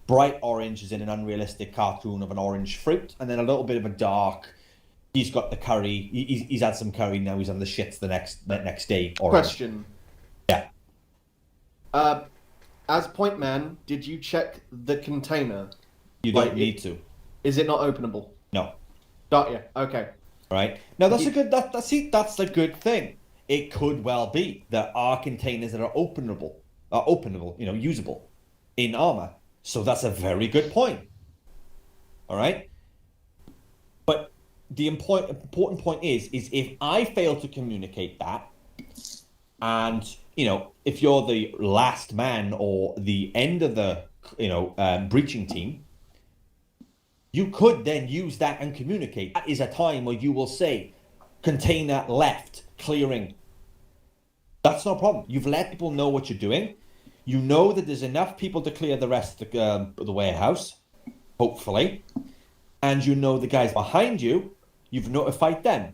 bright orange is in an unrealistic cartoon of an orange fruit, and then a little bit of a dark. He's got the curry. He's had some curry now. He's on the shits the next day. Orange. Question. Yeah. As point man, did you check the container? You don't need to. Is it not openable? No. Got you. Okay. Right. Now that's a good. That's a good thing. It could well be there are containers that are openable, usable in Arma. So that's a very good point. All right. But the important point is if I fail to communicate that, and if you're the last man or the end of the breaching team, you could then use that and communicate. That is a time where you will say, container left, clearing. That's no problem. You've let people know what you're doing. You know that there's enough people to clear the rest of the warehouse, hopefully. And you know the guys behind you, you've notified them.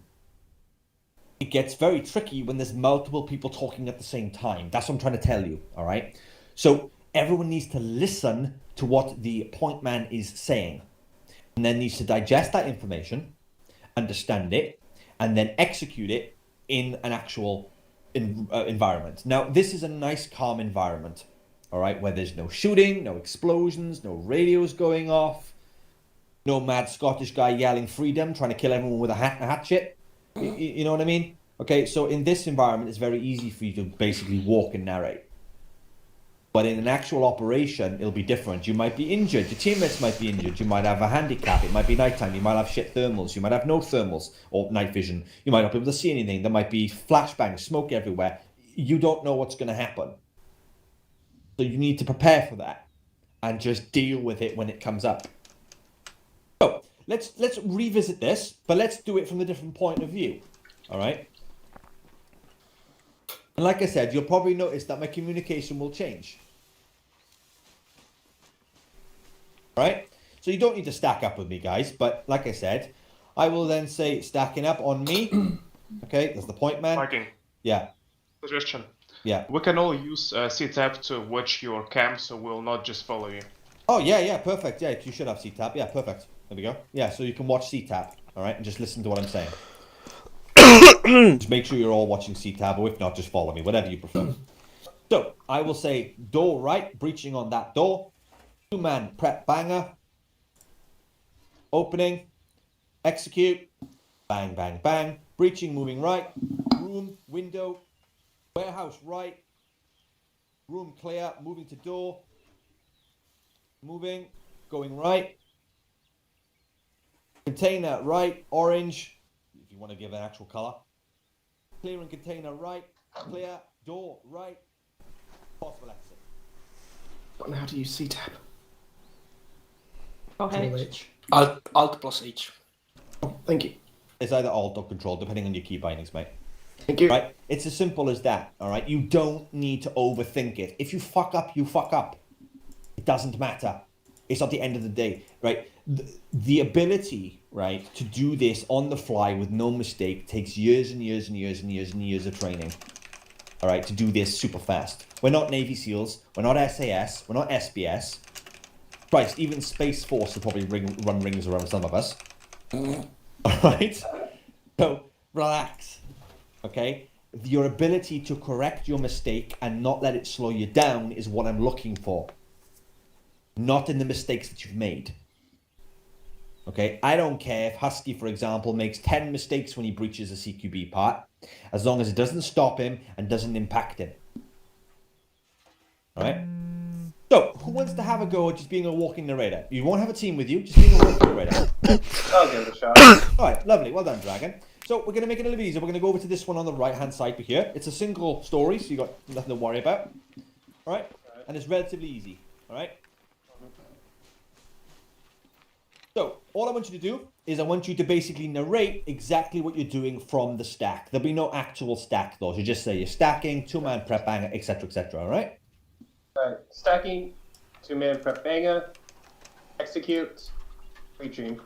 It gets very tricky when there's multiple people talking at the same time. That's what I'm trying to tell you, all right? So everyone needs to listen to what the point man is saying, and then needs to digest that information, understand it, and then execute it in an actual environment. Now, this is a nice, calm environment, all right, where there's no shooting, no explosions, no radios going off, no mad Scottish guy yelling freedom, trying to kill everyone with a hatchet. You know what I mean? Okay, so in this environment, it's very easy for you to basically walk and narrate. But in an actual operation, it'll be different. You might be injured. Your teammates might be injured. You might have a handicap. It might be nighttime. You might have shit thermals. You might have no thermals or night vision. You might not be able to see anything. There might be flashbangs, smoke everywhere. You don't know what's going to happen. So you need to prepare for that and just deal with it when it comes up. So let's revisit this, but let's do it from a different point of view. All right? And like I said, you'll probably notice that my communication will change. Right? So you don't need to stack up with me, guys. But like I said, I will then say stacking up on me. Okay, that's the point, man. Marking. Yeah. Suggestion. Yeah. We can all use C-Tab to watch your cam, so we'll not just follow you. Oh, yeah, perfect. Yeah, you should have C-Tab. Yeah, perfect. There we go. Yeah, so you can watch C-Tab, all right, and just listen to what I'm saying. Just make sure you're all watching C-Tab, or if not, just follow me, whatever you prefer. So, I will say door right, breaching on that door. 2-man prep banger. Opening. Execute. Bang, bang, bang. Breaching, moving right. Room, window. Warehouse right. Room clear, moving to door. Moving, going right. Container right, orange. If you want to give an actual color. Clearing container right, clear, door right. Possible exit. I don't know how to use C-Tab. Okay. H. Alt plus H. Oh, thank you. It's either Alt or Control, depending on your key bindings, mate. Thank you. Right? It's as simple as that, all right? You don't need to overthink it. If you fuck up, you fuck up. It doesn't matter. It's not the end of the day, right? The ability, right, to do this on the fly with no mistake takes years and years and years and years and years of training, all right, to do this super fast. We're not Navy SEALs. We're not SAS. We're not SBS. Christ, even Space Force will probably run rings around some of us. All right? So, relax, okay? Your ability to correct your mistake and not let it slow you down is what I'm looking for. Not in the mistakes that you've made. Okay, I don't care if Husky, for example, makes 10 mistakes when he breaches a CQB part, as long as it doesn't stop him and doesn't impact him. Alright? So, who wants to have a go at just being a walking narrator? You won't have a team with you, just being a walking narrator. I'll give it a shot. Alright, lovely, well done, Dragon. So, we're going to make it a little easier. We're going to go over to this one on the right-hand side here. It's a single story, so you got nothing to worry about. Alright? And it's relatively easy. Alright? So, all I want you to do is I want you to basically narrate exactly what you're doing from the stack. There'll be no actual stack, though. So just say you're stacking, 2-man prep banger, etc., all right? Alright, stacking, 2-man prep banger, execute, breaching.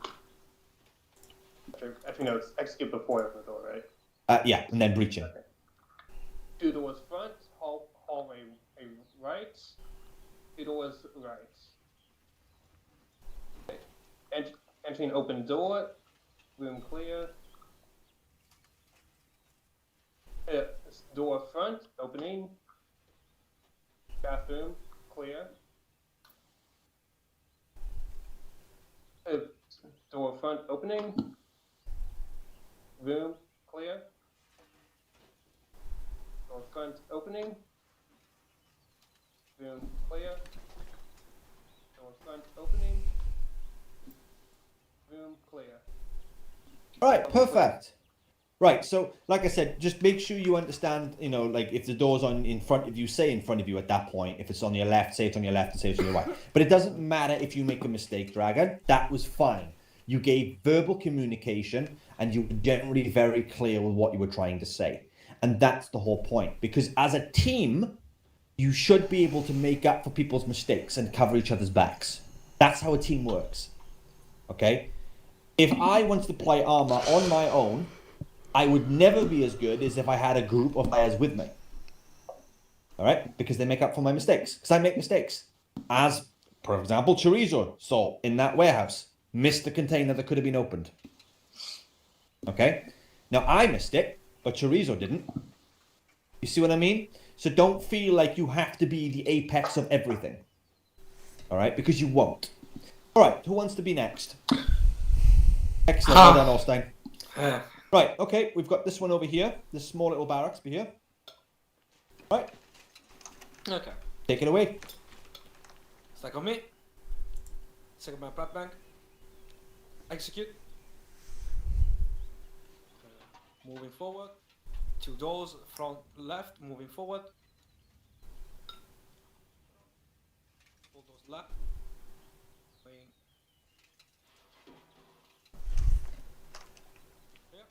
Actually, no, it's execute before open the door, right? Yeah, and then breaching. Okay. 2 doors front, hallway right, 2 doors right. Entering open door, room clear. Door front, opening. Bathroom, clear. Door front, opening. Room, clear. Door front, opening. Room, clear. Door front, opening. Room clear. Right, perfect. Right, so like I said, just make sure you understand, you know, like if the door's on in front of you, say in front of you at that point. If it's on your left, say it's on your left and say it's on your right. But it doesn't matter if you make a mistake, Dragon. That was fine. You gave verbal communication and you were generally very clear with what you were trying to say. And that's the whole point. Because as a team, you should be able to make up for people's mistakes and cover each other's backs. That's how a team works. Okay? If I wanted to play Arma on my own, I would never be as good as if I had a group of players with me. Alright? Because they make up for my mistakes. Because I make mistakes. As, for example, Chorizo saw in that warehouse. Missed the container that could have been opened. Okay? Now, I missed it, but Chorizo didn't. You see what I mean? So don't feel like you have to be the apex of everything. Alright? Because you won't. Alright, who wants to be next? Excellent, well done, Allstein. Right, okay, we've got this one over here. This small little barracks over here. Right. Okay. Take it away. Stack on me. Second man prep bank. Execute. Moving forward. 2 doors, front left, moving forward. 4 doors left. Going. Here.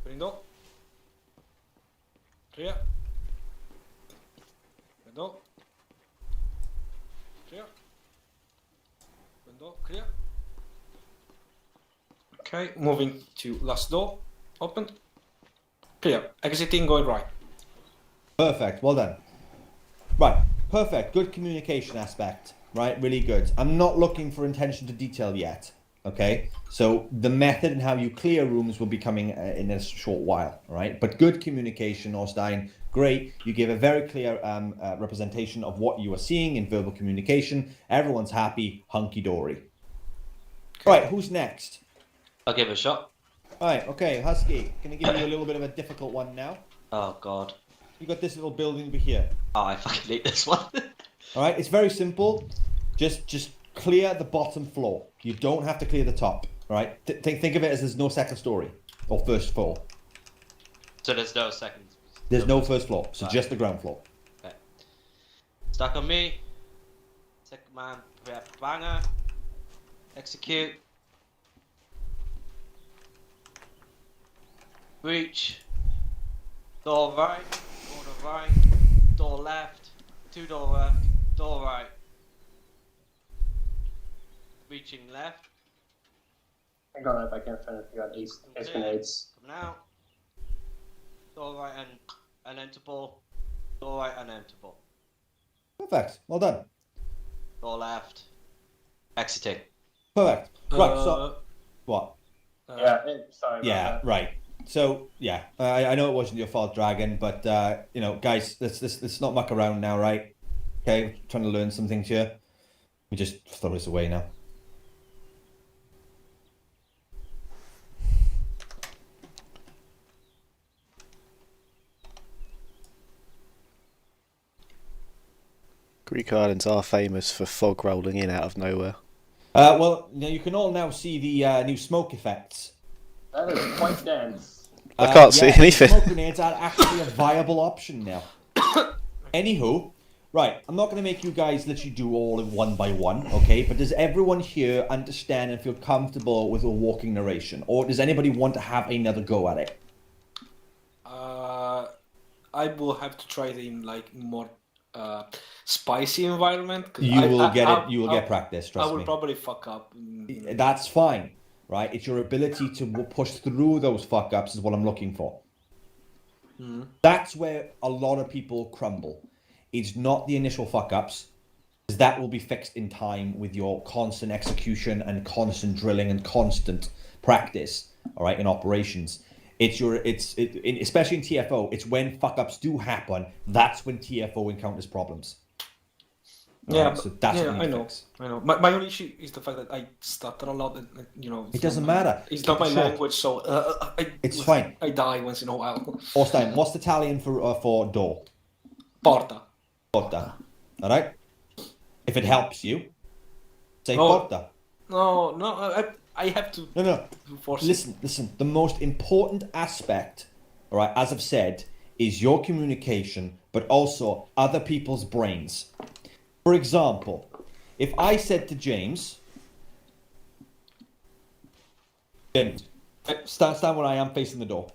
Opening door. Clear. Window. Clear. Window clear. Okay, moving to last door. Open. Clear. Exiting, going right. Perfect. Well done. Right. Perfect. Good communication aspect. Right. Really good. I'm not looking for attention to detail yet. Okay. So the method and how you clear rooms will be coming in a short while. Right. But good communication, Orstein. Great. You gave a very clear representation of what you are seeing in verbal communication. Everyone's happy. Hunky dory. Right. Who's next? I'll give it a shot. Right. Okay. Husky. Can I give you a little bit of a difficult one now? Oh god. You got this little building over here. Oh, I fucking hate this one. All right, it's very simple. Just clear the bottom floor. You don't have to clear the top. All right, think of it as there's no second story or first floor. So there's no second. There's no first floor, so Right. just the ground floor. Okay. Stuck on me. Second man, prep banger. Execute. Breach. Door right. Door right. Door left. 2 door left. Door right. Reaching left. Hang on, if I can't try to figure out ace grenades. Coming out. Door right and enter ball. Door right and enter ball. Perfect. Well done. Door left. Exiting. Perfect. Right. So what? Yeah, sorry. Yeah. About that. Right. So yeah, I know it wasn't your fault, Dragon, but you know, guys, let's not muck around now, right? Okay, we're trying to learn some things here. We just throw this away now. Greek islands are famous for fog rolling in out of nowhere. Well, you know, you can all now see the new smoke effects. That is quite dense. I can't see anything. Smoke grenades are actually a viable option now. Anywho, right, I'm not going to make you guys literally do all in one by one, okay? But does everyone here understand and feel comfortable with a walking narration? Or does anybody want to have another go at it? I will have to try it in like more spicy environment. You will get practice, trust I will me. probably fuck up. That's fine, right? It's your ability to push through those fuck-ups is what I'm looking for. That's where a lot of people crumble. It's not the initial fuck-ups, because that will be fixed in time with your constant execution and constant drilling and constant practice, all right, in operations. Especially in TFO, it's when fuck-ups do happen, that's when TFO encounters problems. Yeah, right? So that's what we I need to know. fix. I know. My only issue is the fact that I stutter a lot. And, you know, It doesn't matter. It's not my Sure. language, so It's fine. I die once in a while. Orstein, what's the Italian for door? Porta. Porta. All right? If it helps you, say Oh. porta. No, I have to. No. Force Listen. The most important aspect, all right, as I've said, is your communication, but also other people's brains. For example, if I said to James, stand where I am facing the door.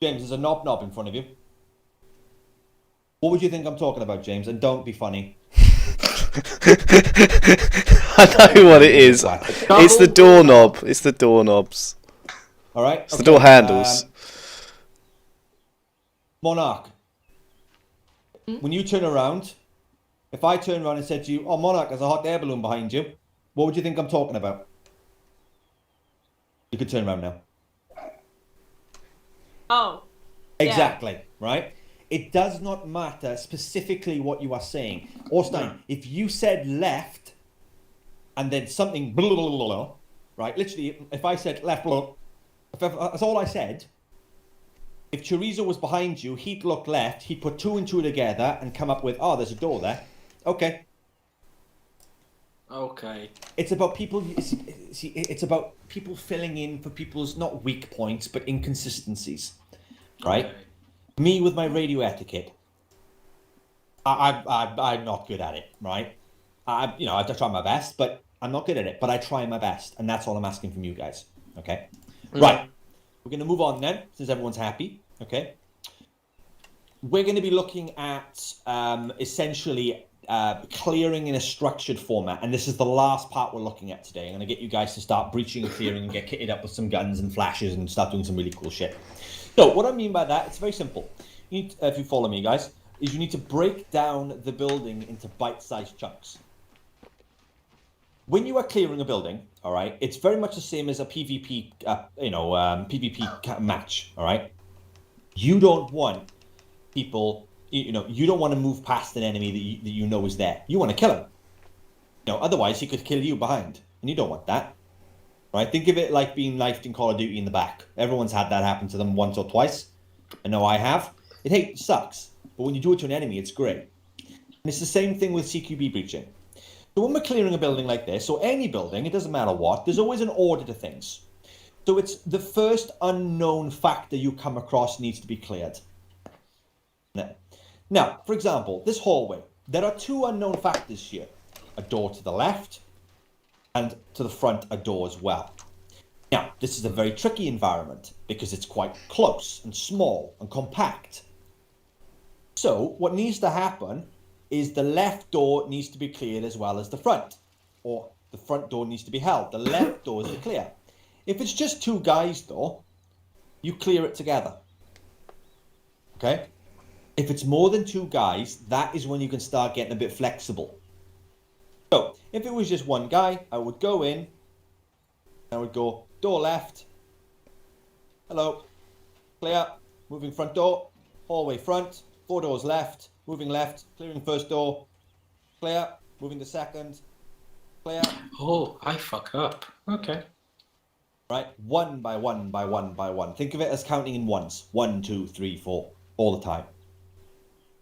James, there's a knob in front of you. What would you think I'm talking about, James? And don't be funny. I know what it is. It's the doorknob. It's the doorknobs. All right? It's the door handles. Monarch. When you turn around, if I turn around and said to you, "Oh, Monarch, there's a hot air balloon behind you," what would you think I'm talking about? You could turn around now. Oh. Exactly, right? It does not matter specifically what you are saying. Orstein, if you said left and then something blah, blah, blah, blah, right? Literally, if I said left, blah, That's all I said. If Chorizo was behind you, he'd look left, he'd put 2 and 2 together and come up with, oh, there's a door there. Okay. Okay. It's about people. See, it's about people filling in for people's not weak points, but inconsistencies, right? Okay. Me with my radio etiquette, I'm not good at it, right? I try my best, but I'm not good at it. But I try my best, and that's all I'm asking from you guys. Okay, right. We're gonna move on then, since everyone's happy. Okay, we're gonna be looking at essentially. Clearing in a structured format, and this is the last part we're looking at today. I'm going to get you guys to start breaching and clearing and get kitted up with some guns and flashes and start doing some really cool shit. So what I mean by that, it's very simple. You need, if you follow me, guys, is you need to break down the building into bite-sized chunks. When you are clearing a building, all right, it's very much the same as a PvP, PvP match, all right. You don't want people. You don't want to move past an enemy that you know is there. You want to kill him. Otherwise he could kill you behind, and you don't want that. Right? Think of it like being knifed in Call of Duty in the back. Everyone's had that happen to them once or twice. I know I have. It sucks, but when you do it to an enemy, it's great. And it's the same thing with Cqb breaching. So when we're clearing a building like this, or any building, it doesn't matter what, there's always an order to things. So it's the first unknown factor you come across needs to be cleared. Now, for example, this hallway, there are 2 unknown factors here. A door to the left, and to the front, a door as well. Now, this is a very tricky environment, because it's quite close, and small, and compact. So, what needs to happen is the left door needs to be cleared as well as the front. Or, the front door needs to be held. The left door is to clear. If it's just 2 guys, though, you clear it together. Okay? If it's more than 2 guys, that is when you can start getting a bit flexible. So, if it was just 1 guy, I would go in, I would go door left, hello, clear, moving front door, hallway front, 4 doors left, moving left, clearing first door, clear, moving the second, clear. Oh, I fuck up. Okay. Right, 1 by 1 by 1 by 1. Think of it as counting in ones. 1, 2, 3, 4, all the time.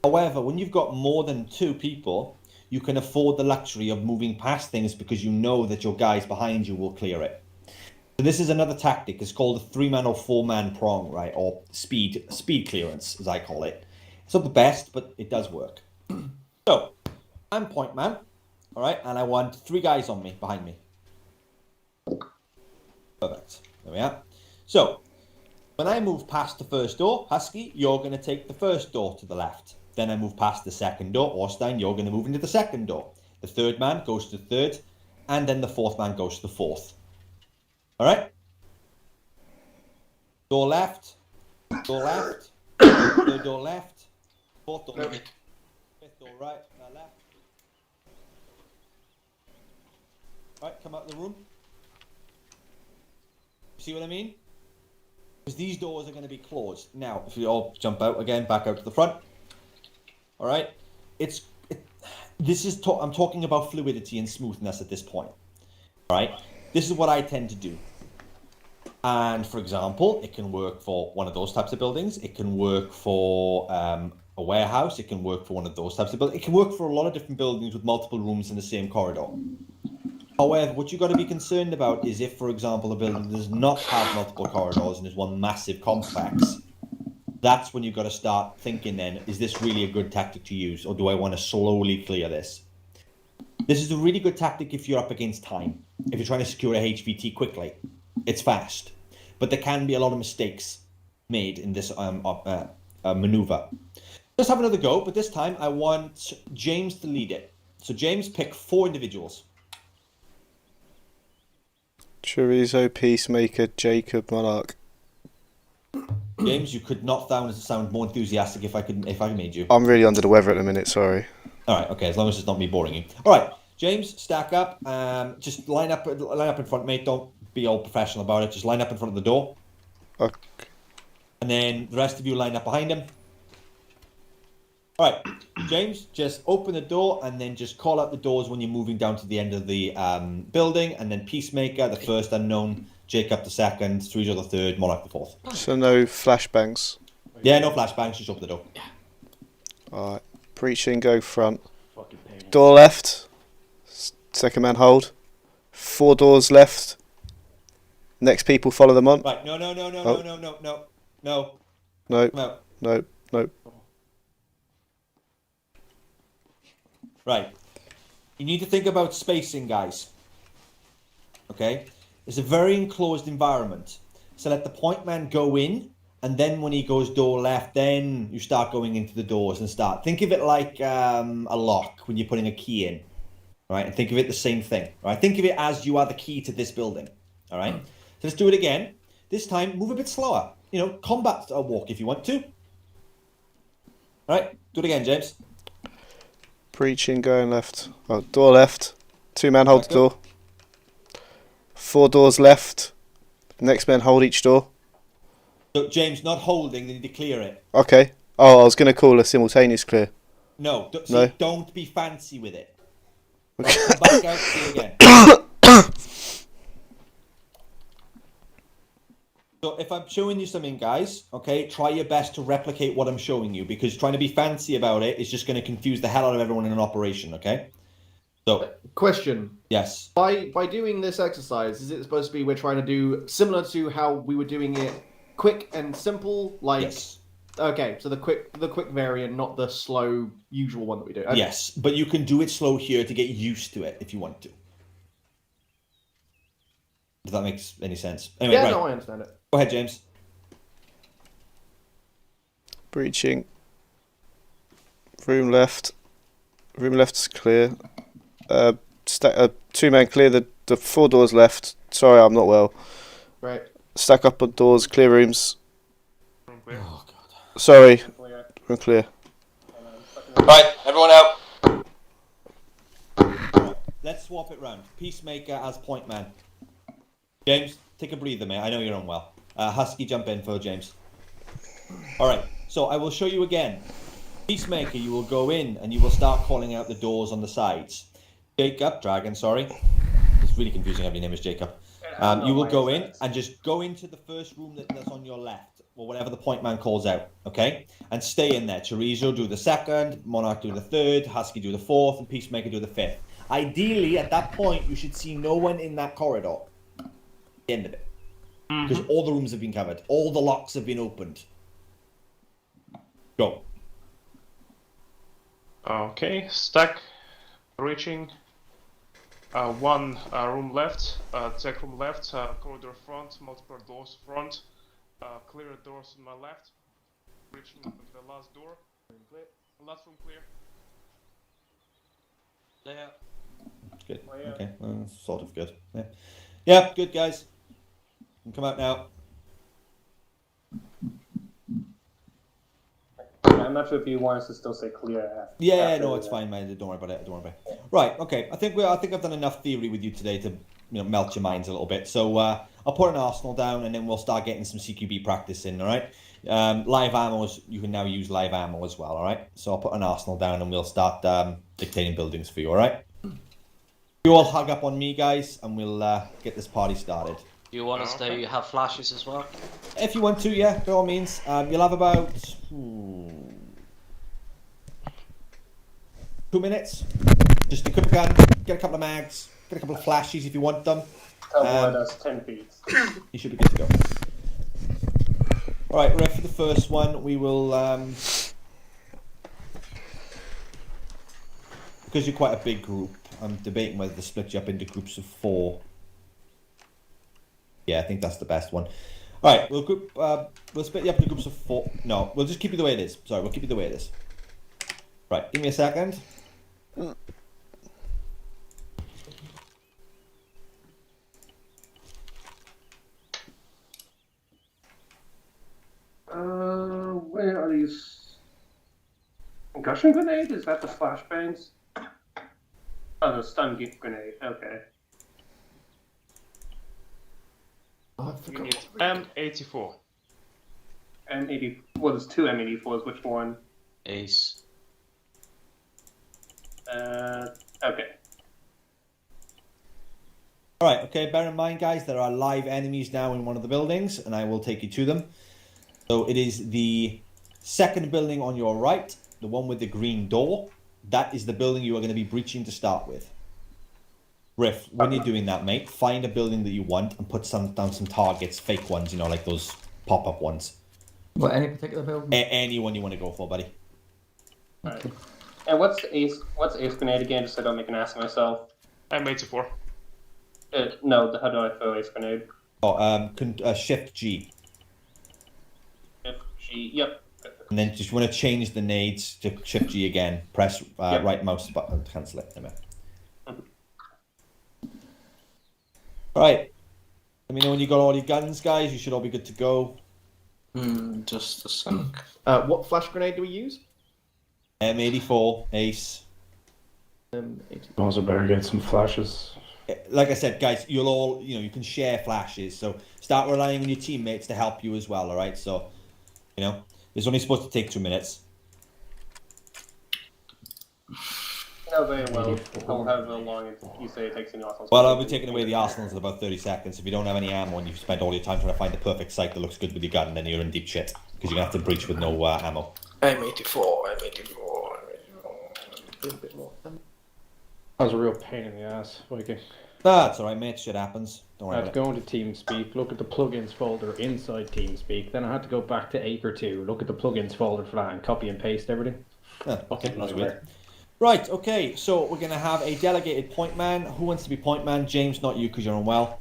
However, when you've got more than 2 people, you can afford the luxury of moving past things because you know that your guys behind you will clear it. So this is another tactic. It's called a 3-man or 4-man prong, right? Or speed clearance, as I call it. It's not the best, but it does work. So, I'm point man, all right? And I want 3 guys on me, behind me. Perfect. There we are. So, when I move past the first door, Husky, you're going to take the first door to the left. Then I move past the second door. Orstein, you're going to move into the second door. The 3rd man goes to the 3rd, and then the 4th man goes to the 4th. All right? Door left, 3rd door left, 4th door right, 5th door right, left. All right, come out of the room. See what I mean? Because these doors are going to be closed. Now, if you all jump out again, back out to the front. All right, I'm talking about fluidity and smoothness at this point. All right, this is what I tend to do. And for example, it can work for one of those types of buildings. It can work for a warehouse. It can work for one of those types of buildings. It can work for a lot of different buildings with multiple rooms in the same corridor. However, what you've got to be concerned about is if, for example, a building does not have multiple corridors and is one massive complex. That's when you've got to start thinking then, is this really a good tactic to use, or do I want to slowly clear this? This is a really good tactic if you're up against time. If you're trying to secure a HVT quickly, it's fast. But there can be a lot of mistakes made in this maneuver. Let's have another go, but this time I want James to lead it. So James, pick 4 individuals. Chorizo, Peacemaker, Jacob, Monarch. James, you could not sound more enthusiastic if I made you. I'm really under the weather at the minute, sorry. Alright, okay, as long as it's not me boring you. Alright, James, stack up. Just line up in front, mate. Don't be all professional about it. Just line up in front of the door. Okay. And then the rest of you line up behind him. Alright, James, just open the door and then just call out the doors when you're moving down to the end of the building. And then Peacemaker, the first unknown, Jacob the second, Threejo the third, Monarch the fourth. So no flashbangs. Yeah, no flashbangs, just open the door. Alright. Breaching, go front. Fucking pain. Door left. Second man hold. 4 doors left. Next people follow them on. Right, no. No. No. No. Right. You need to think about spacing, guys. Okay? It's a very enclosed environment. So let the point man go in, and then when he goes door left, then you start going into the doors and start. Think of it like a lock when you're putting a key in. Right? And think of it the same thing. Right? Think of it as you are the key to this building. All right? So let's do it again. This time, move a bit slower. You know, combat walk if you want to. All right? Do it again, James. Breaching, going left. Oh, door left. 2 man hold the door. 4 doors left. Next man hold each door. So, James, not holding, they need to clear it. Okay. Oh, I was going to call a simultaneous clear. No, No. Don't be fancy with it. Right, come back out, do it again. So if I'm showing you something, guys, okay, try your best to replicate what I'm showing you, because trying to be fancy about it is just going to confuse the hell out of everyone in an operation, okay? So, Question. yes. By doing this exercise, is it supposed to be we're trying to do similar to how we were doing it, quick and simple? Like, Yes. Okay, so the quick variant, not the slow usual one that we do. Okay. Yes, but you can do it slow here to get used to it if you want to. If that makes any sense. Anyway, Yeah, right. no, I understand it. Go ahead, James. Breaching. Room left. Room left's clear. 2 men clear the 4 doors left. Sorry, I'm not well. Right. Stack up on doors, clear rooms. Room clear. Oh, God. Sorry, room clear. Right, everyone out. Right, let's swap it round. Peacemaker as point man. James, take a breather, mate. I know you're unwell. Husky, jump in for James. Alright, so I will show you again. Peacemaker, you will go in and you will start calling out the doors on the sides. Jacob, Dragon, sorry. It's really confusing having your name is Jacob. You will go in and just go into the first room that's on your left, or whatever the point man calls out, okay? And stay in there. Chorizo do the second, Monarch do the third, Husky do the fourth, and Peacemaker do the fifth. Ideally, at that point, you should see no one in that corridor. The end of it. Because all the rooms have been covered. All the locks have been opened. Go. Okay, stack, reaching. 1 room left, tech room left, corridor front, multiple doors front, clear doors on my left, reaching the last door, last room clear. There. Good. Okay, sort of good. Yeah. Yeah, good, guys. You can come out now. I'm not sure if you want us to still say clear. Yeah, no, it's fine, man. Don't worry about it. Don't worry about it. Right. Okay. I think I've done enough theory with you today to melt your minds a little bit. So I'll put an arsenal down, and then we'll start getting some CQB practice in. All right. Live ammo, you can now use live ammo as well. All right. So I'll put an arsenal down, and we'll start dictating buildings for you. All right. You all hug up on me, guys, and we'll get this party started. You want us to have flashes as well? If you want to, yeah, by all means. You'll have about 2 minutes. Just equip a gun, get a couple of mags, get a couple of flashes if you want them. Tell us 10 feet. You should be good to go. Alright, we're ready for the first one. We will, because you're quite a big group, I'm debating whether to split you up into groups of 4. Yeah, I think that's the best one. Alright, we'll split you up into groups of 4. No, we'll just keep it the way it is. Sorry, we'll keep it the way it is. Right, give me a second. Where are these? Concussion grenade? Is that the flashbangs? Oh, the stun grenade. Okay. You need M84. M80. Well, there's 2 M84s. Which one? Ace. Okay. Alright, okay, bear in mind, guys, there are live enemies now in one of the buildings, and I will take you to them. So it is the second building on your right, the one with the green door. That is the building you are going to be breaching to start with. Riff, when you're doing that, mate, find a building that you want and put down some targets, fake ones, you know, like those pop-up ones. What, any particular building? Anyone you want to go for, buddy. Alright. And what's ace grenade again, just so I don't make an ass of myself? M84. No, how do I throw ace grenade? Oh, Shift G. Shift G, yep. And then just want to change the nades to Shift G again. Press right mouse button to cancel it. Right. Let me know when you got all your guns, guys. You should all be good to go. Just a sec. What flash grenade do we use? M84, Ace. Also better get some flashes. Like I said, guys, you'll all, you know, you can share flashes. So start relying on your teammates to help you as well, all right? So, you know, it's only supposed to take 2 minutes. No, very well. However long you say it takes in the arsenals. Well, I'll be taking away the arsenals in about 30 seconds. If you don't have any ammo and you've spent all your time trying to find the perfect site that looks good with your gun, then you're in deep shit. Because you're going to have to breach with no ammo. M84. That was a real pain in the ass, Viking. That's alright, mate. Shit happens. Don't I worry had to about it. go into TeamSpeak, look at the plugins folder inside TeamSpeak, then I had to go back to Acre 2, look at the plugins folder for that, and copy and paste everything. Okay, that's good. Right, okay, so we're going to have a delegated point man. Who wants to be point man? James, not you, because you're unwell.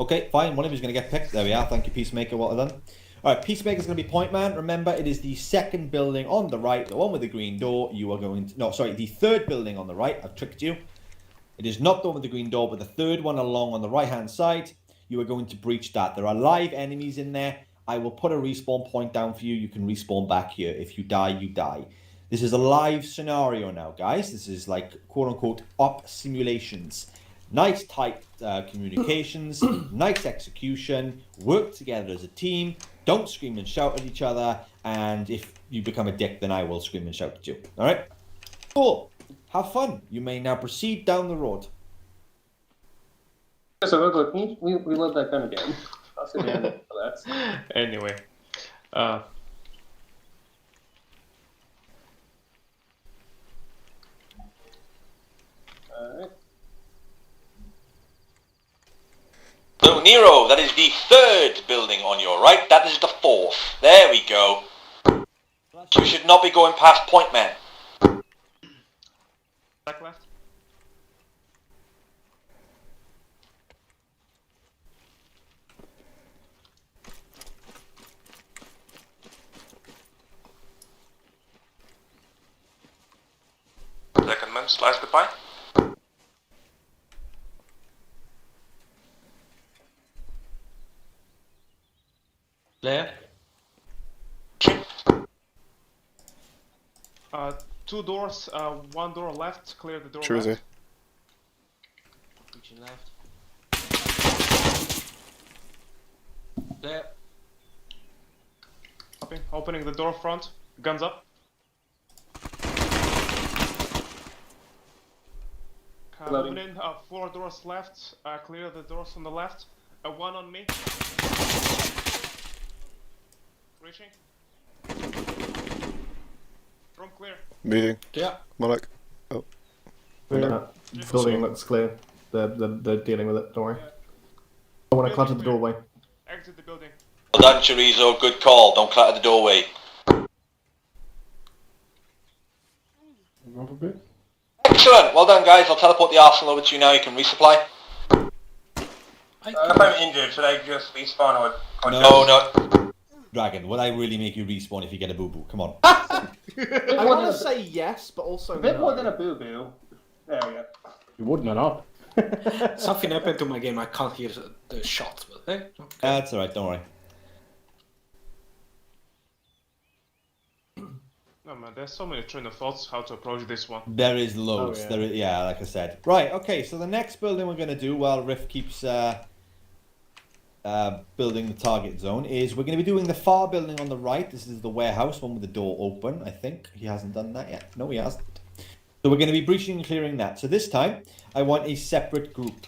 Okay, fine. One of you is going to get picked. There we are. Thank you, Peacemaker. Well done. All right, Peacemaker's going to be point man. Remember, it is the second building on the right, the one with the green door. You are going to... No, sorry, the third building on the right. I've tricked you. It is not the one with the green door, but the third one along on the right-hand side. You are going to breach that. There are live enemies in there. I will put a respawn point down for you. You can respawn back here. If you die, you die. This is a live scenario now, guys. This is like, quote-unquote, op simulations. Nice tight communications, nice execution, work together as a team, don't scream and shout at each other, and if you become a dick, then I will scream and shout at you. Alright? Cool. Have fun. You may now proceed down the road. So real quick, we love that gun again. I'll sit down for that. Anyway. Alright. So, Nero, that is the third building on your right. That is the fourth. There we go. You should not be going past point man. Back left. Second man, slice goodbye. There. Two doors, one door left, clear the door Truzy. left. Reaching left. There. Opening the door front, guns up. Loading. Moving in, 4 doors left, clear the doors on the left. One on me. Reaching. Room clear. Moving. Yeah. Monarch. Building looks clear. They're dealing with it, don't worry. I want to clutter the doorway. Exit the building. Well done, Chorizo. Good call. Don't clutter the doorway. Excellent. Well done, guys. I'll teleport the arsenal over to you now. You can resupply. If I'm injured, should I just respawn or... No. Dragon, will I really make you respawn if you get a boo-boo? Come on. I want to say yes, but also A bit no. more than a boo-boo. There we go. You wouldn't have not. Something happened to my game. I can't hear the shots, but hey. Okay. That's alright. Don't worry. No man, there's so many train of thoughts how to approach this one. There is loads. Oh, yeah. Yeah, like I said. Right, okay, so the next building we're going to do while Riff keeps building the target zone is we're going to be doing the far building on the right. This is the warehouse, one with the door open, I think. He hasn't done that yet. No, he hasn't. So we're going to be breaching and clearing that. So this time, I want a separate group.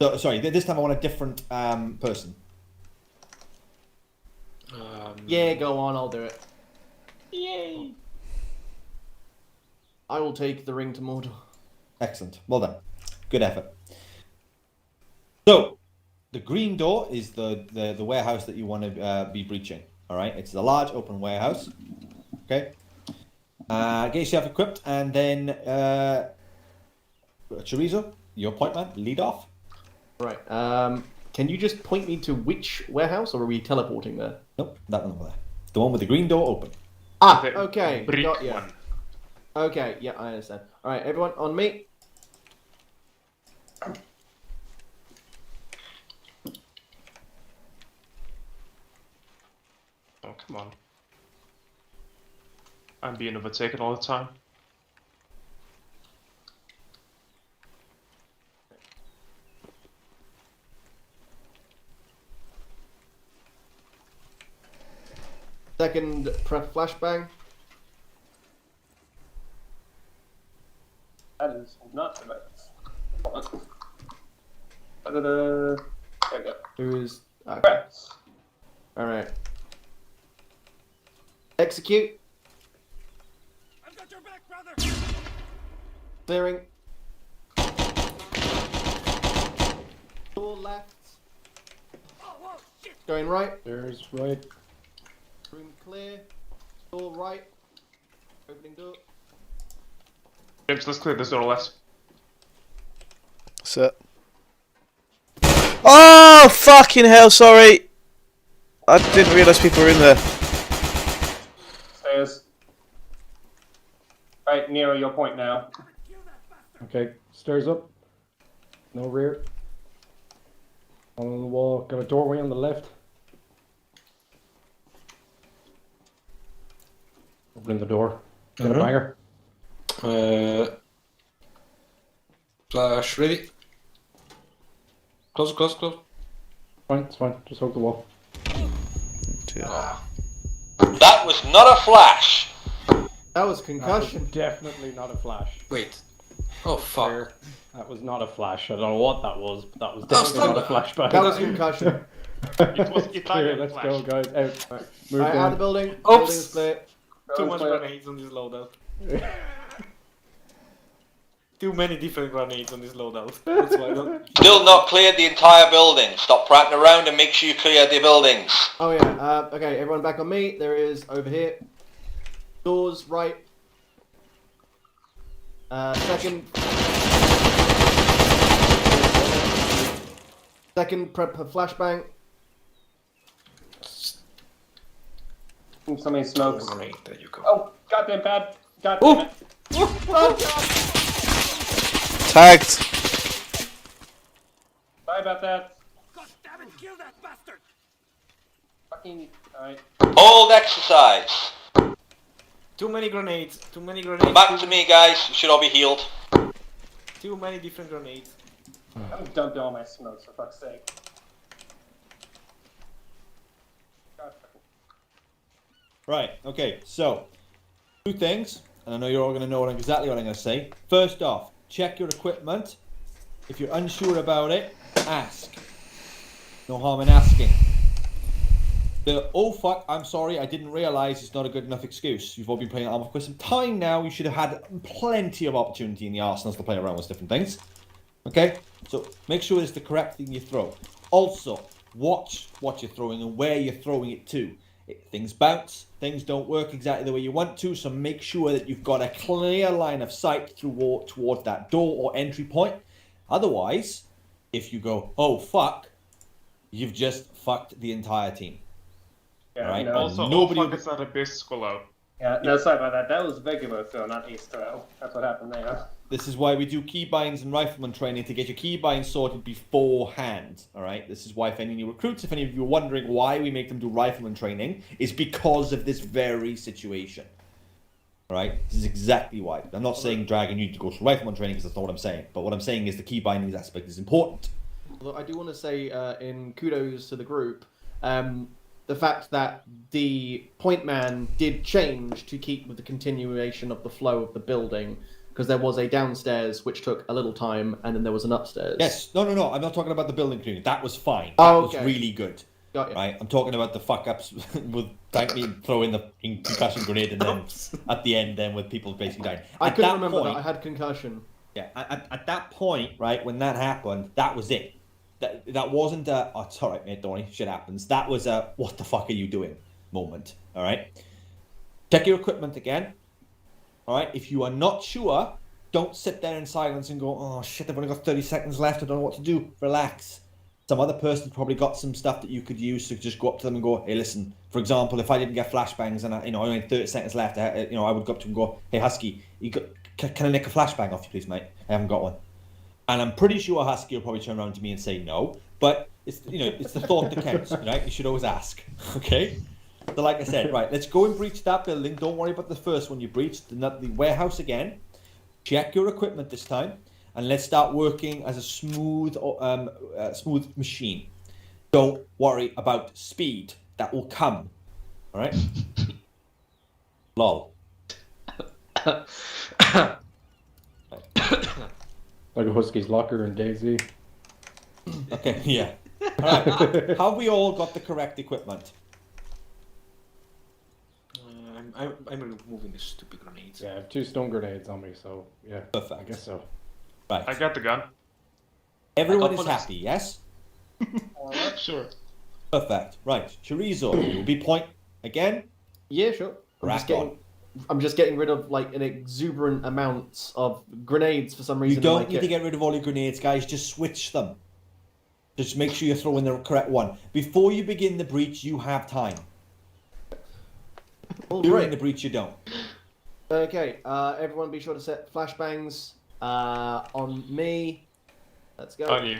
So, sorry, this time I want a different person. Yeah, go on, I'll do it. Yay! I will take the ring to Mordor. Excellent. Well done. Good effort. So, the green door is the warehouse that you want to be breaching. All right? It's a large open warehouse. Okay? Get yourself equipped, and then Chorizo, your point man, lead off. Right. Can you just point me to which warehouse, or are we teleporting there? Nope, that one over there. The one with the green door open. Ah, The okay. brick Got ya. one. Okay, yeah, I understand. All right, everyone, on me. Oh, come on. I'm being overtaken all the time. Second prep flashbang. That is not the right. There we go. Who is? Okay. Right. All right. Execute. I've got your back, brother. Clearing. Door left. Oh, whoa, shit. Going right. There's right. Room clear. Door right. Opening door. James, let's clear this door left. Set. Oh, fucking hell, sorry. I didn't realise people were in there. Stairs. Right, Nero, your point now. Okay, stairs up. No rear. On the wall. Got a doorway on the left. Opening the door. Get a banger. Flash ready. Close, close, close. Fine, it's fine. Just hold the wall. That was not a flash. That was That concussion. was definitely not a flash. Wait. Oh fuck. Clear. That was not a flash. I don't know what that was, but that was definitely not a flashback. That was concussion. It was Clear, Italian let's flash. go, guys. Out. Right, Move out of down. the building. Oops. Building's clear. Too much Clear. grenades on this loadout. Too many different grenades on this loadout. That's why I don't... Still not cleared the entire building. Stop prattling around and make sure you clear the buildings. Oh yeah. Okay, everyone back on me. There is over here. Doors right. Second prep flashbang. Somebody smokes. Grenade, there you go. Oh, goddamn bad. Goddamn it. Oh god. Tagged. Sorry about that. God damn it, kill that bastard. Fucking. Alright. Hold exercise. Too many grenades. Too many grenades. Back to me, guys. You should all be healed. Too many different grenades. I'm dumping all my smokes, for fuck's sake. God. Right, okay, so, two things, and I know you're all going to know exactly what I'm going to say. First off, check your equipment. If you're unsure about it, ask. No harm in asking. The, oh fuck, I'm sorry, I didn't realise it's not a good enough excuse. You've all been playing Arma for some time now, you should have had plenty of opportunity in the arsenals to play around with different things. Okay, so make sure it's the correct thing you throw. Also, watch what you're throwing and where you're throwing it to. Things bounce, things don't work exactly the way you want to, so make sure that you've got a clear line of sight towards that door or entry point. Otherwise, if you go, oh fuck, you've just fucked the entire team. Yeah, Right, no. Also, Nobody- oh fuck, it's not a base call out. Yeah, no, sorry about that. That was regular throw, not ace throw. That's what happened there. This is why we do keybinds and rifleman training, to get your keybinds sorted beforehand. Alright, this is why if any new recruits, if any of you are wondering why we make them do rifleman training, is because of this very situation. Alright, this is exactly why. I'm not saying Dragon, you need to go through rifleman training, because that's not what I'm saying. But what I'm saying is the keybinding aspect is important. Although I do want to say, in kudos to the group, the fact that the point man did change to keep with the continuation of the flow of the building, because there was a downstairs which took a little time, and then there was an upstairs. Yes. No. I'm not talking about the building cleaning. That was fine. Oh, That okay. was really good. Got you. Right. I'm talking about the fuck ups with me throwing the concussion grenade and then at the end, then with people basically dying. I At couldn't that remember point, that. I had concussion. Yeah. At that point, right, when that happened, that was it. That wasn't a, oh, it's all right, mate, don't worry, shit happens. That was a, what the fuck are you doing moment, all right? Check your equipment again, all right? If you are not sure, don't sit there in silence and go, oh, shit, I've only got 30 seconds left, I don't know what to do. Relax. Some other person's probably got some stuff that you could use, so just go up to them and go, hey, listen, for example, if I didn't get flashbangs and I only had 30 seconds left, I would go up to him and go, hey, Husky, can I nick a flashbang off you, please, mate? I haven't got one. And I'm pretty sure Husky will probably turn around to me and say no, but it's it's the thought that counts, right? You should always ask, okay? So like I said, right, let's go and breach that building. Don't worry about the first one you breached, the warehouse again. Check your equipment this time, and let's start working as a smooth machine. Don't worry about speed; that will come. All right? Lol. Like a Husky's locker in Daisy. Okay, yeah. Alright, have we all got the correct equipment? I'm removing the stupid grenades. Yeah, I have 2 stun grenades on me, so yeah. Perfect. I guess so. Right. I got the gun. Everyone is happy, yes? Sure. Perfect. Right. Chorizo, you will be point again? Yeah, sure. I'm just getting rid of like an exuberant amount of grenades for some reason. You don't need to get rid of all your grenades, guys. Just switch them. Just make sure you're throwing the correct one. Before you begin the breach, you have time. During the breach, you don't. Okay, everyone be sure to set flashbangs on me. Let's go. On you.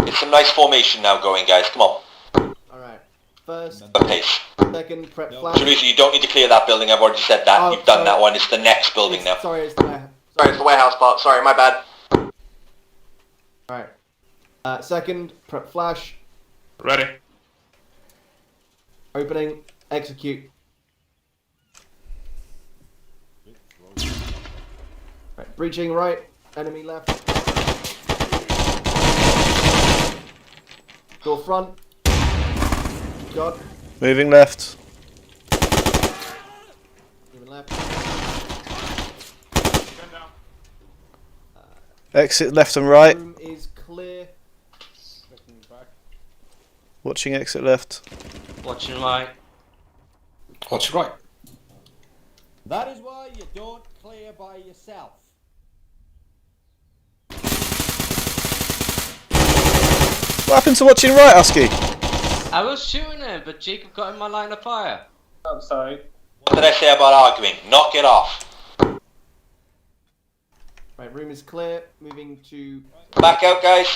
It's some nice formation now going, guys. Come on. Alright. First, Pace. second, prep flash. Teresa, you don't need to clear that building. I've already said that. Oh, You've done sorry. that one. It's the next building now. Sorry, it's the warehouse. Sorry, it's the warehouse part. Sorry, my bad. Alright. Second, prep flash. Ready. Opening, execute. Right, breaching right, enemy left. Door front. God. Moving left. Moving left. Stand down. Exit left and right. Room is clear. Watching exit left. Watching right. Watch right. That is why you don't clear by yourself. What happened to watching right, Husky? I was shooting him, but Jacob got in my line of fire. I'm sorry. What did I say about arguing? Knock it off. Right, room is clear. Moving to. Back out, guys.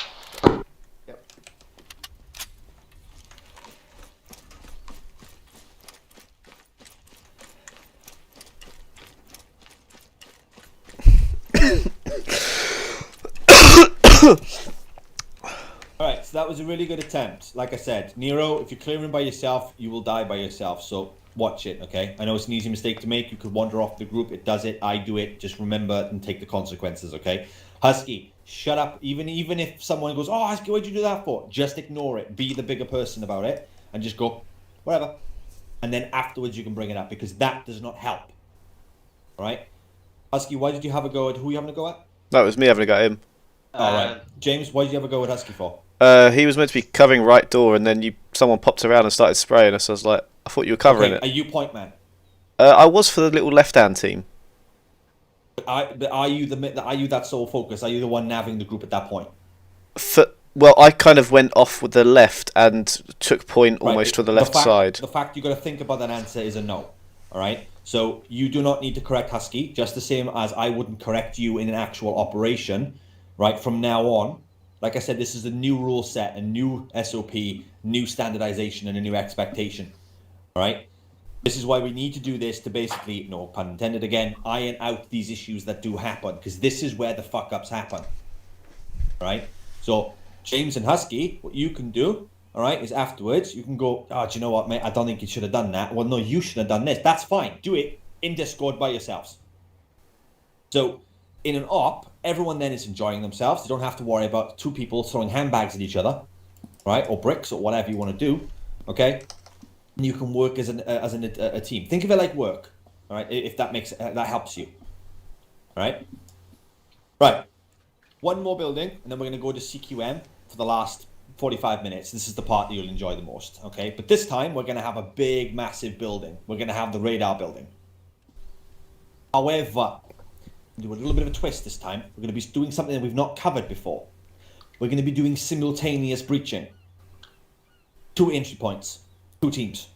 Yep. Alright, so that was a really good attempt. Like I said, Nero, if you're clearing by yourself, you will die by yourself. So watch it, okay? I know it's an easy mistake to make. You could wander off the group. It does it. I do it. Just remember and take the consequences, okay? Husky, shut up. Even if someone goes, oh, Husky, what'd you do that for? Just ignore it. Be the bigger person about it. And just go, whatever. And then afterwards you can bring it up, because that does not help. Alright? Husky, why did you have a go at who are you having a go at? That was me having a go at him. Alright. James, why did you have a go at Husky for? He was meant to be covering right door, and then someone popped around and started spraying us. I was like, I thought you were covering Okay, it. are you point man? I was for the little left-hand team. But are you that sole focus? Are you the one navving the group at that point? Well, I kind of went off with the left and took point almost Right, to the left side. The fact you got to think about that answer is a no. All right. So you do not need to correct Husky, just the same as I wouldn't correct you in an actual operation. Right from now on, like I said, this is a new rule set, a new SOP, new standardization, and a new expectation. All right. This is why we need to do this to basically, no pun intended again, iron out these issues that do happen, because this is where the fuck-ups happen. Right? So, James and Husky, what you can do, all right, is afterwards, you can go, oh, do you know what, mate, I don't think you should have done that. Well, no, you should have done this. That's fine. Do it in Discord by yourselves. So, in an op, everyone then is enjoying themselves. They don't have to worry about two people throwing handbags at each other, right, or bricks, or whatever you want to do, okay? And you can work as a team. Think of it like work, all right, if that makes that helps you, all right? Right. One more building, and then we're going to go to CQM for the last 45 minutes. This is the part that you'll enjoy the most, okay? But this time, we're going to have a big, massive building. We're going to have the radar building. However, do a little bit of a twist this time. We're going to be doing something that we've not covered before. We're going to be doing simultaneous breaching. 2 entry points, 2 teams.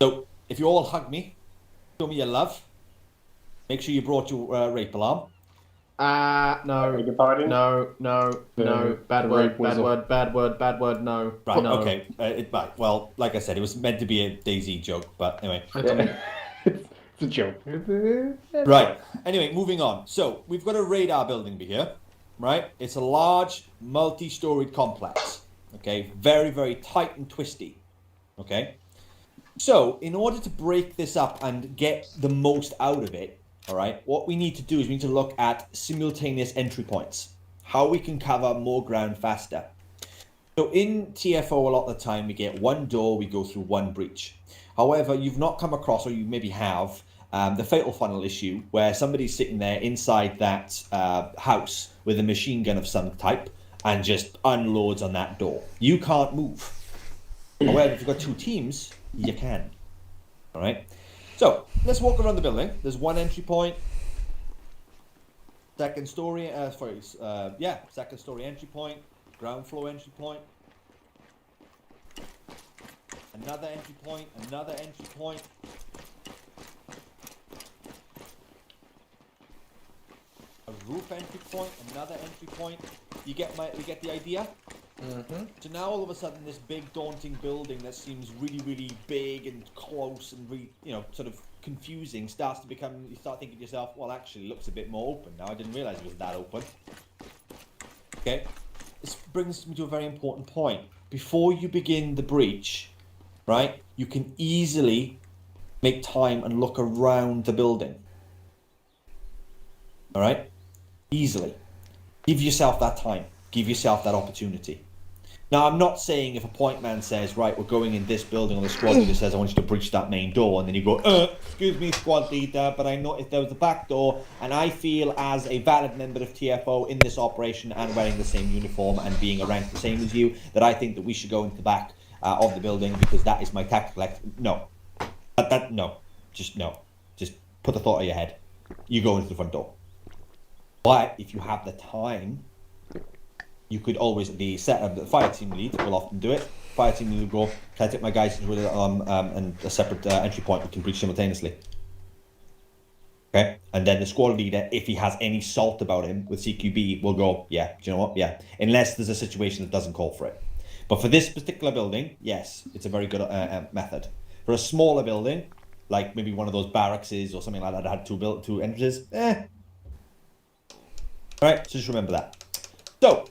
So, if you all hug me, show me your love. Make sure you brought your rape alarm. No. Bad word, no. Right, no. okay. Right, well, like I said, it was meant to be a DayZ joke, but anyway. It's a joke. Right, anyway, moving on. So, we've got a radar building here, right? It's a large, multi-storied complex, okay? Very, very tight and twisty, okay? So, in order to break this up and get the most out of it, all right, what we need to do is we need to look at simultaneous entry points, how we can cover more ground faster. So in TFO, a lot of the time, we get one door, we go through one breach. However, you've not come across, or you maybe have, the fatal funnel issue, where somebody's sitting there inside that house with a machine gun of some type and just unloads on that door. You can't move. However, if you've got 2 teams, you can. All right? So, let's walk around the building. There's 1 entry point. Second story entry point. Ground floor entry point. Another entry point. Another entry point. A roof entry point. Another entry point. You get the idea? Mm-hmm. So now all of a sudden this big daunting building that seems really, really big and close and really, sort of confusing starts to become, you start thinking to yourself, well, actually it looks a bit more open now. I didn't realize it was that open. Okay, this brings me to a very important point. Before you begin the breach, right, you can easily make time and look around the building. All right, easily. Give yourself that time. Give yourself that opportunity. Now, I'm not saying if a point man says, right, we're going in this building, or the squad leader says, I want you to breach that main door, and then you go, excuse me, squad leader, but I noticed there was a back door, and I feel as a valid member of TFO in this operation and wearing the same uniform and being a rank the same as you, that I think that we should go into the back of the building because that is my tactical No. No. Just no. Just put the thought in your head. You go into the front door. But if you have the time, you could always, the fire team lead will often do it. Fire team lead will go, can I take my guys into and a separate entry point we can breach simultaneously. Okay? And then the squad leader, if he has any salt about him with CQB, will go, yeah, do you know what? Yeah. Unless there's a situation that doesn't call for it. But for this particular building, yes, it's a very good method. For a smaller building, like maybe one of those barracks or something like that that had two entrances, Alright, so just remember that. So,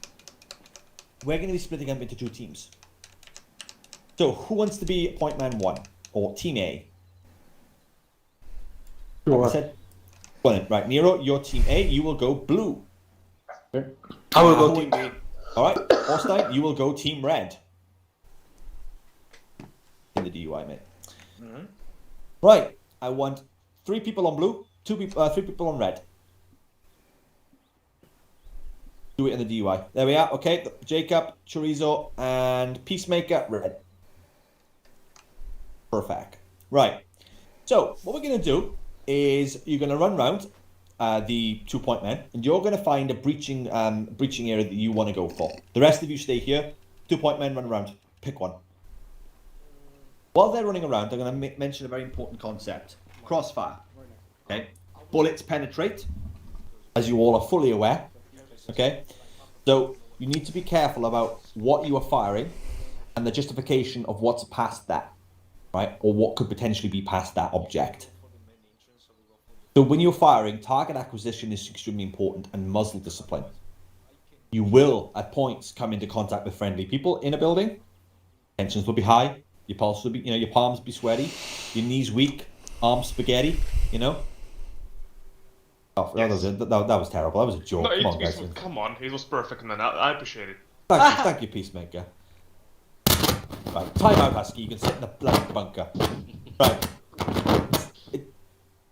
we're going to be splitting up into 2 teams. So, who wants to be point man 1 or team A? Sure. Like I said, well then, right, Nero, you're team A. You will go blue. Okay. I will go team B. All right, Orstein, you will go team red. In the DUI, mate. Mm-hmm. Right, I want 3 people on blue, 3 people on red. Do it in the DUI. There we are. Okay, Jacob, Chorizo, and Peacemaker, red. Perfect. Right. So, what we're going to do is you're going to run round the 2-point men, and you're going to find a breaching area that you want to go for. The rest of you stay here. 2-point men run around. Pick one. While they're running around, I'm going to mention a very important concept. Crossfire. Okay. Bullets penetrate, as you all are fully aware. Okay, so you need to be careful about what you are firing and the justification of what's past that. right? Or what could potentially be past that object. So when you're firing, target acquisition is extremely important, and muzzle discipline. You will, at points, come into contact with friendly people in a building. Tensions will be high. Your pulse will be, your palms will be sweaty. Your knees weak. Arms spaghetti. Oh, that was terrible. That was a joke. No, Come on, guys. come on, it was perfect, man. I appreciate it. Thank you, Peacemaker. Right, time out, Husky. You can sit in the bloody bunker. Right.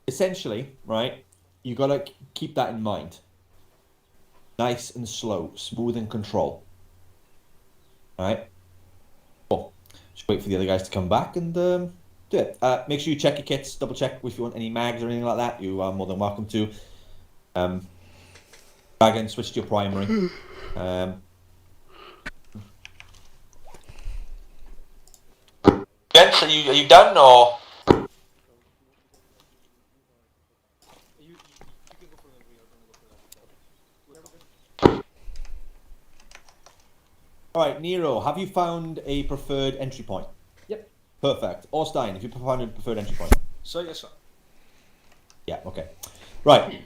Essentially, right, you gotta keep that in mind. Nice and slow, smooth and control. Alright? Cool. Just wait for the other guys to come back and do it. Make sure you check your kits, double check if you want any mags or anything like that. You are more than welcome to. Again, switch to your primary. Gents, are you done or? Alright, Nero, have you found a preferred entry point? Yep. Perfect. Orstein, have you found a preferred entry point? So yes, sir. Yeah, okay. Right.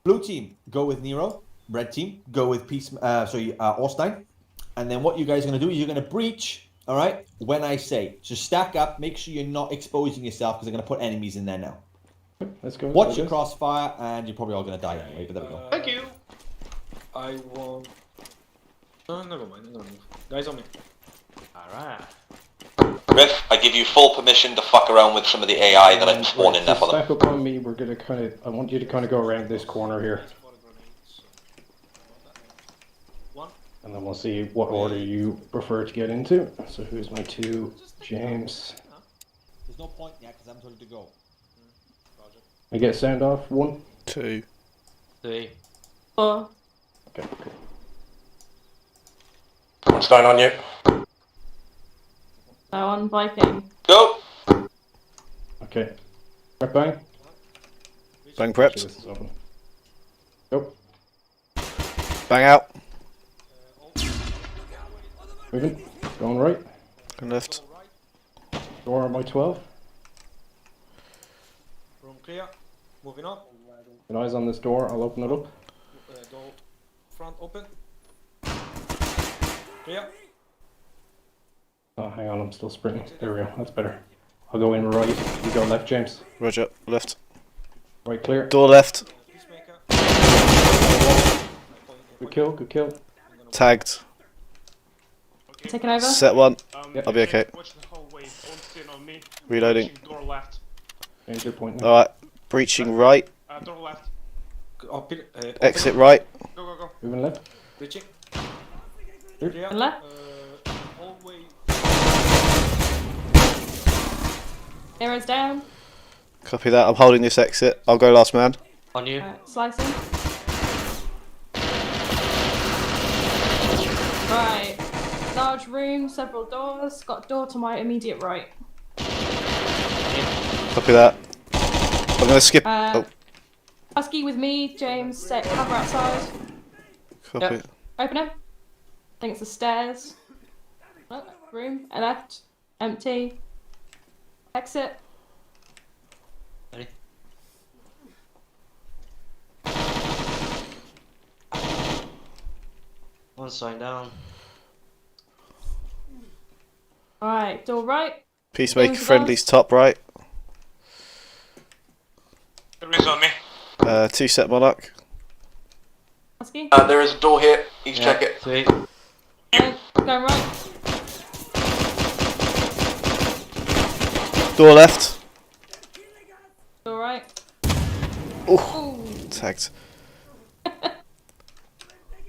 Blue team, go with Nero. Red team, go with Orstein. And then what you guys are going to do is you're going to breach, alright, when I say. So stack up, make sure you're not exposing yourself because they're going to put enemies in there now. Let's go. Watch your crossfire and you're probably all going to die anyway, but there we go. Thank you. I want. No, never mind. Guys on me. Alright. Riff, I give you full permission to fuck around with some of the AI that I've spawned in there for them. Stack up on me. We're gonna I want you to kind of go around this corner here. And then we'll see what order you prefer to get into. So who's my 2? James. There's no point yet because I'm told to go. I get sound off. 1, 2, 3, 4. Okay, cool. What's going on you? So on Viking. Go! Okay. Prep bang. Bang Actually, prepped. this is open. Go. Bang out. Moving. Going right. Going left. Door on my 12. Room clear. Moving up. An eyes on this door. I'll open it up. Door front open. Clear. Oh, hang on. I'm still sprinting. There we go. That's better. I'll go in right. You go left, James. Roger. Left. Right, clear. Door left. Peacemaker. Good kill. Good kill. Tagged. Taking over. Set 1. Yep. I'll be okay. Watch the hallway. Don't sit on me. Reloading. Door left. Danger point now. Alright. Breaching right. Door left. Open. Exit right. Go, go, go. Moving left. Breaching. Clear. Clear. And left. Hallway. Arrows down. Copy that. I'm holding this exit. I'll go last man. On you. Slicing. Right. Large room, several doors. Got door to my immediate right. Copy that. I'm going to skip. Oh, Husky with me. James, set cover outside. copy. Yep. Open it. I think it's the stairs. Oh, room. Left. Empty. Exit. Ready? One sign down. Alright, door right. Peacemaker Into friendly's top right. There is on me. 2 set monarch. Husky. There is a door here. Each Yeah, check it. sweet. Okay, going right. Door left. Door right. Ooh. Ooh. Tagged.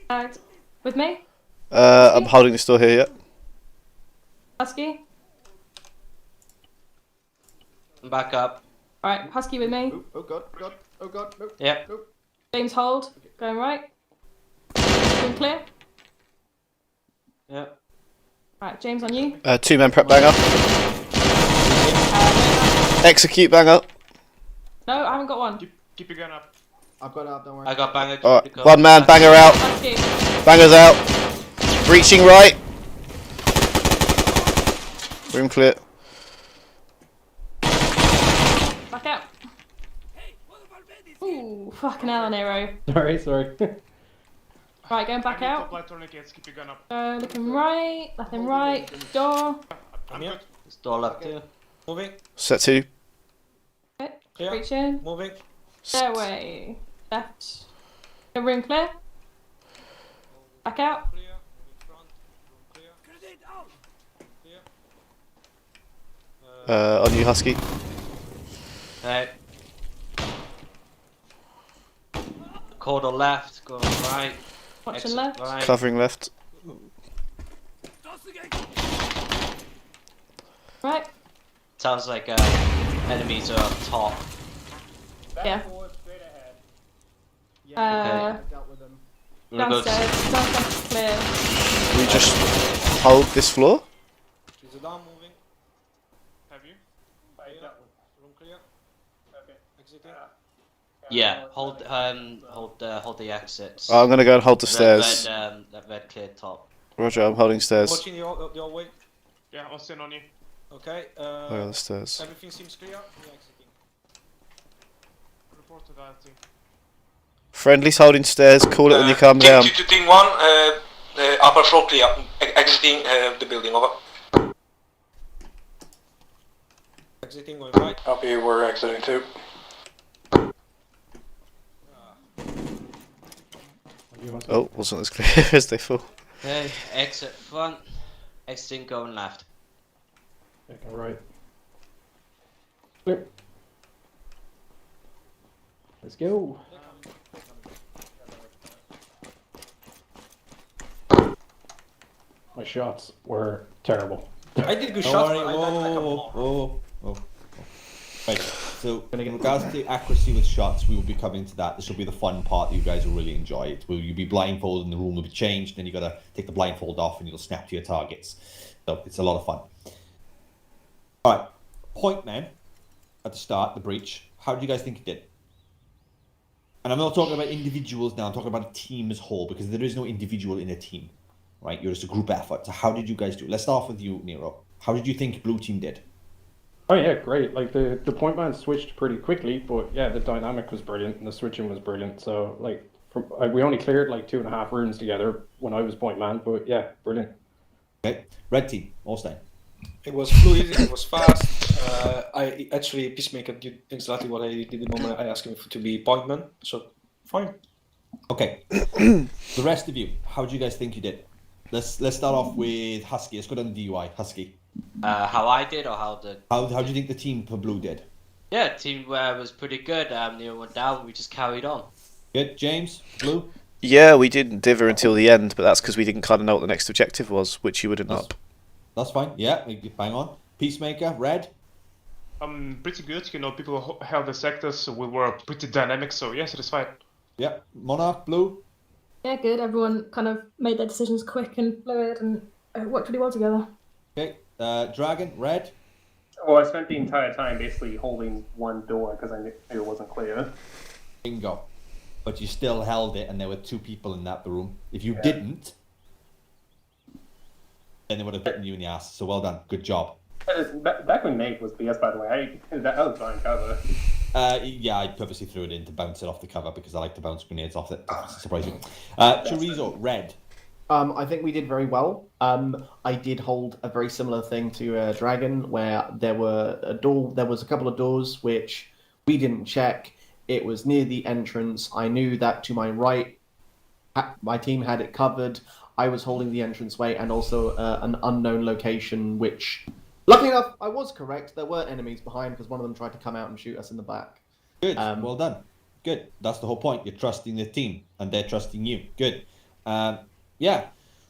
Tagged. With me. I'm holding this door here, yeah. Husky. Back up. Alright, Husky with me. Oh god, oh god, oh god, no. Yep. No. James hold. Going right. Been clear. Yep. Alright, James on you. 2 men prep banger. No, Execute banger. no, I haven't got one. Keep your gun up. I've got it out, don't worry. I got banger. Alright, 1 man, banger out. Husky. Banger's out. Breaching right. Room clear. back out. Ooh, fucking hell, Nero. Sorry. Right, going back out. Top light tourniquets, keep your gun up. Looking right, left and right. Door. I'm good. It's door left here. Moving. Set 2. Okay. Clear. Reach in. Moving. Stairway. Left. The room clear. Back out. Clear. In front. Room clear. Clear. On you, Husky. Hey. Corridor left, corridor right. Watching exit left. Right. Covering left. Right. Sounds like enemies are up top. Yeah. Yeah, I dealt with them. I'm gonna go Downstairs. Downstairs clear. We just hold this floor. She's down, moving. Have you? Room clear. Okay. Exiting. Yeah, hold the exits. I'm gonna go and hold the stairs. That red cleared top. Roger, I'm holding stairs. Watching your way. Yeah, I'll stand on you. Okay. Where are the stairs? Everything seems clear. We're exiting. Report to that team. Friendly's holding stairs. Call it when you come down. Team 2 to Team 1, upper floor clear. Exiting the building, over. Exiting, going right. Copy, we're exiting too. Oh, wasn't as clear as they thought. Okay, exit front. Exiting, going left. Okay, right. Clear. Let's go. My shots were terrible. I did good Don't shots, worry. but I died like a moron. Whoa. Right, so in regards to accuracy with shots, we will be coming to that. This will be the fun part that you guys will really enjoy. It will you be blindfolded and the room will be changed, then you gotta take the blindfold off and you'll snap to your targets. So it's a lot of fun. Alright, point man at the start, the breach. How do you guys think it did? And I'm not talking about individuals now, I'm talking about a team as a whole, because there is no individual in a team. Right, you're just a group effort. So how did you guys do? Let's start off with you, Nero. How did you think blue team did? Oh yeah, great. Like the point man switched pretty quickly, but yeah, the dynamic was brilliant and the switching was brilliant. So like, we only cleared like 2.5 rooms together when I was point man, but yeah, brilliant. Okay, red team, Allstein. It was fluid, it was fast. I actually, Peacemaker did exactly what I did the moment I asked him to be point man. So, fine. Okay, the rest of you, how do you guys think you did? Let's start off with Husky. Let's go down the DUI. Husky. How I did or how the... How do you think the team for blue did? Yeah, team was pretty good. Neo went down, we just carried on. Good. James, blue? Yeah, we didn't dither until the end, but that's because we didn't kind of know what the next objective was, which you wouldn't up. That's fine. Yeah, bang on. Peacemaker, red? Pretty good. You know, people held the sectors, so we were pretty dynamic, so yes, it is fine. Yep. Monarch, blue? Yeah, good. Everyone kind of made their decisions quick and fluid and worked really well together. Okay. Dragon, red? Well, I spent the entire time basically holding one door because I knew it wasn't clear. Bingo. But you still held it and there were 2 people in that room. If you didn't, then they would have bitten you in the ass. So well done. Good job. Back when Nate was BS, by the way, that was fine cover. Yeah, I purposely threw it in to bounce it off the cover because I like to bounce grenades off it. Surprising. Chorizo, red. I think we did very well. I did hold a very similar thing to Dragon, where there was a couple of doors which we didn't check. It was near the entrance. I knew that to my right, my team had it covered. I was holding the entranceway and also an unknown location, which, luckily enough, I was correct. There were enemies behind because one of them tried to come out and shoot us in the back. Good. Well done. Good. That's the whole point. You're trusting the team and they're trusting you. Good. Yeah.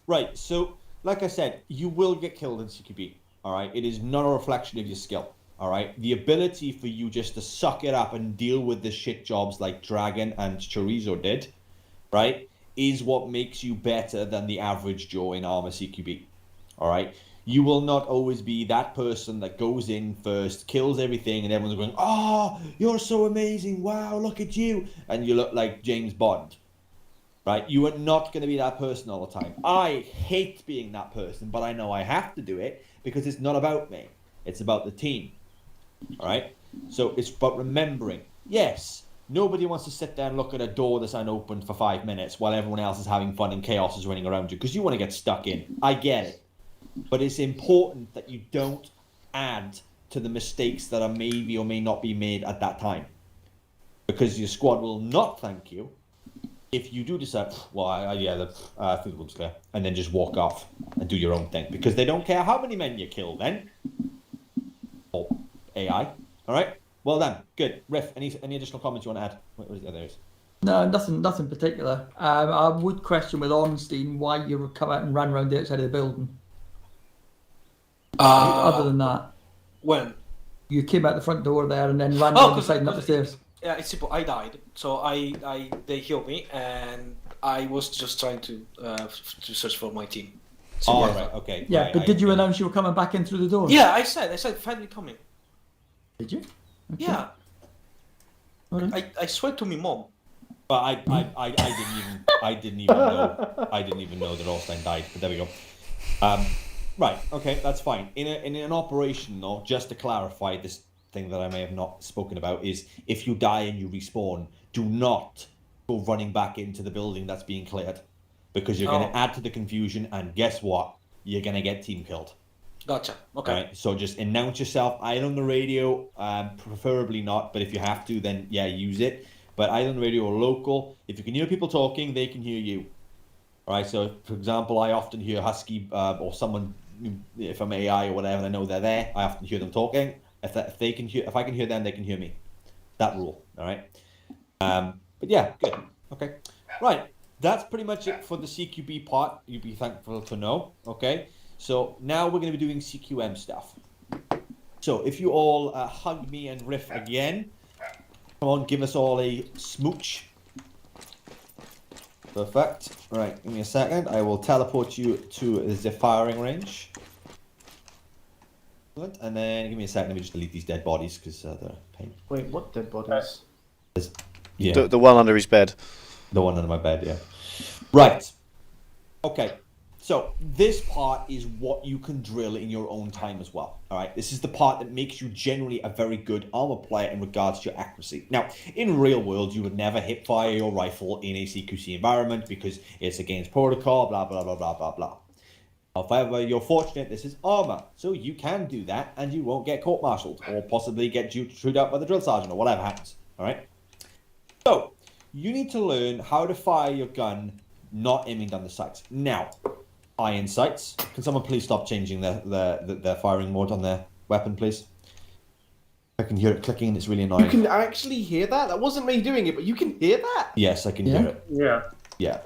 Right. So, like I said, you will get killed in Cqb. All right. It is not a reflection of your skill. All right. The ability for you just to suck it up and deal with the shit jobs like Dragon and Chorizo did, right, is what makes you better than the average Joe in Arma Cqb. All right. You will not always be that person that goes in first, kills everything, and everyone's going, "Oh, you're so amazing! Wow, look at you!" And you look like James Bond. Right? You are not going to be that person all the time. I hate being that person, but I know I have to do it because it's not about me. It's about the team. All right. So it's about remembering. Yes, nobody wants to sit there and look at a door that's unopened for 5 minutes while everyone else is having fun and chaos is running around you because you want to get stuck in. I get it. But it's important that you don't add to the mistakes that are maybe or may not be made at that time. Because your squad will not thank you if you do decide, well, I think the room's clear, and then just walk off and do your own thing. Because they don't care how many men you kill then. Or AI. All right? Well done. Good. Riff, any additional comments you want to add? Oh, there is. No, nothing particular. I would question with Ornstein why you come out and ran around the outside of the building. Other than that. When? You came out the front door there and then ran down the side and up the stairs. Yeah, it's simple. I died, so they healed me, and I was just trying to search for my team. Oh, right, okay. Yeah, right, but did you announce you were coming back in through the door? Yeah, I said, finally coming. Did you? Okay. Yeah. Right. I swear to me, mom. But I didn't even know that Ornstein died. But there we go. Right. Okay, that's fine. In an operation, though, just to clarify this thing that I may have not spoken about is if you die and you respawn, do not go running back into the building that's being cleared, because you're going to add to the confusion. And guess what? You're going to get team killed. Gotcha. Okay. Right, so just announce yourself either on the radio, preferably not, but if you have to, then yeah, use it. But either on the radio or local, if you can hear people talking, they can hear you. All right, so for example, I often hear Husky or someone, if I'm AI or whatever, and I know they're there, I often hear them talking. If I can hear them, they can hear me. That rule. All right. But yeah, good. Okay. Right. That's pretty much it for the CQB part. You'd be thankful to know. Okay. So now we're going to be doing CQM stuff. So if you all hug me and riff again, come on, give us all a smooch. Perfect. Right, give me a second. I will teleport you to the firing range. And then give me a second. Let me just delete these dead bodies because they're a pain. Wait, what dead bodies? Yeah. The one under his bed. The one under my bed, yeah. Right. Okay. So this part is what you can drill in your own time as well. All right. This is the part that makes you generally a very good armor player in regards to your accuracy. Now, in real world, you would never hip fire your rifle in a CQC environment because it's against protocol, blah, blah, blah, blah, blah, blah. However, you're fortunate this is Arma, so you can do that and you won't get court-martialed or possibly get chewed out by the drill sergeant or whatever happens. All right. So you need to learn how to fire your gun not aiming down the sights. Now, iron sights. Can someone please stop changing their firing mode on their weapon, please? I can hear it clicking and it's really annoying. You can actually hear that? That wasn't me doing it, but you can hear that? Yes, I can hear it. Yeah. Yeah.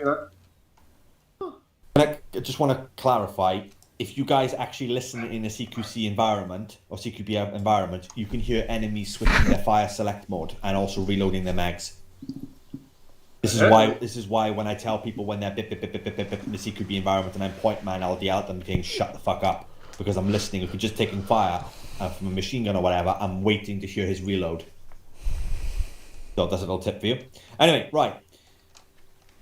And I just want to clarify, if you guys actually listen in a CQC environment or CQB environment, you can hear enemies switching their fire select mode and also reloading their mags. This is why when I tell people when they're bip, bip, bip, bip, bip, bip, bip in the CQB environment and I'm point man, I'll yell at them saying shut the fuck up, because I'm listening. If you're just taking fire from a machine gun or whatever, I'm waiting to hear his reload. So that's a little tip for you. Anyway, right.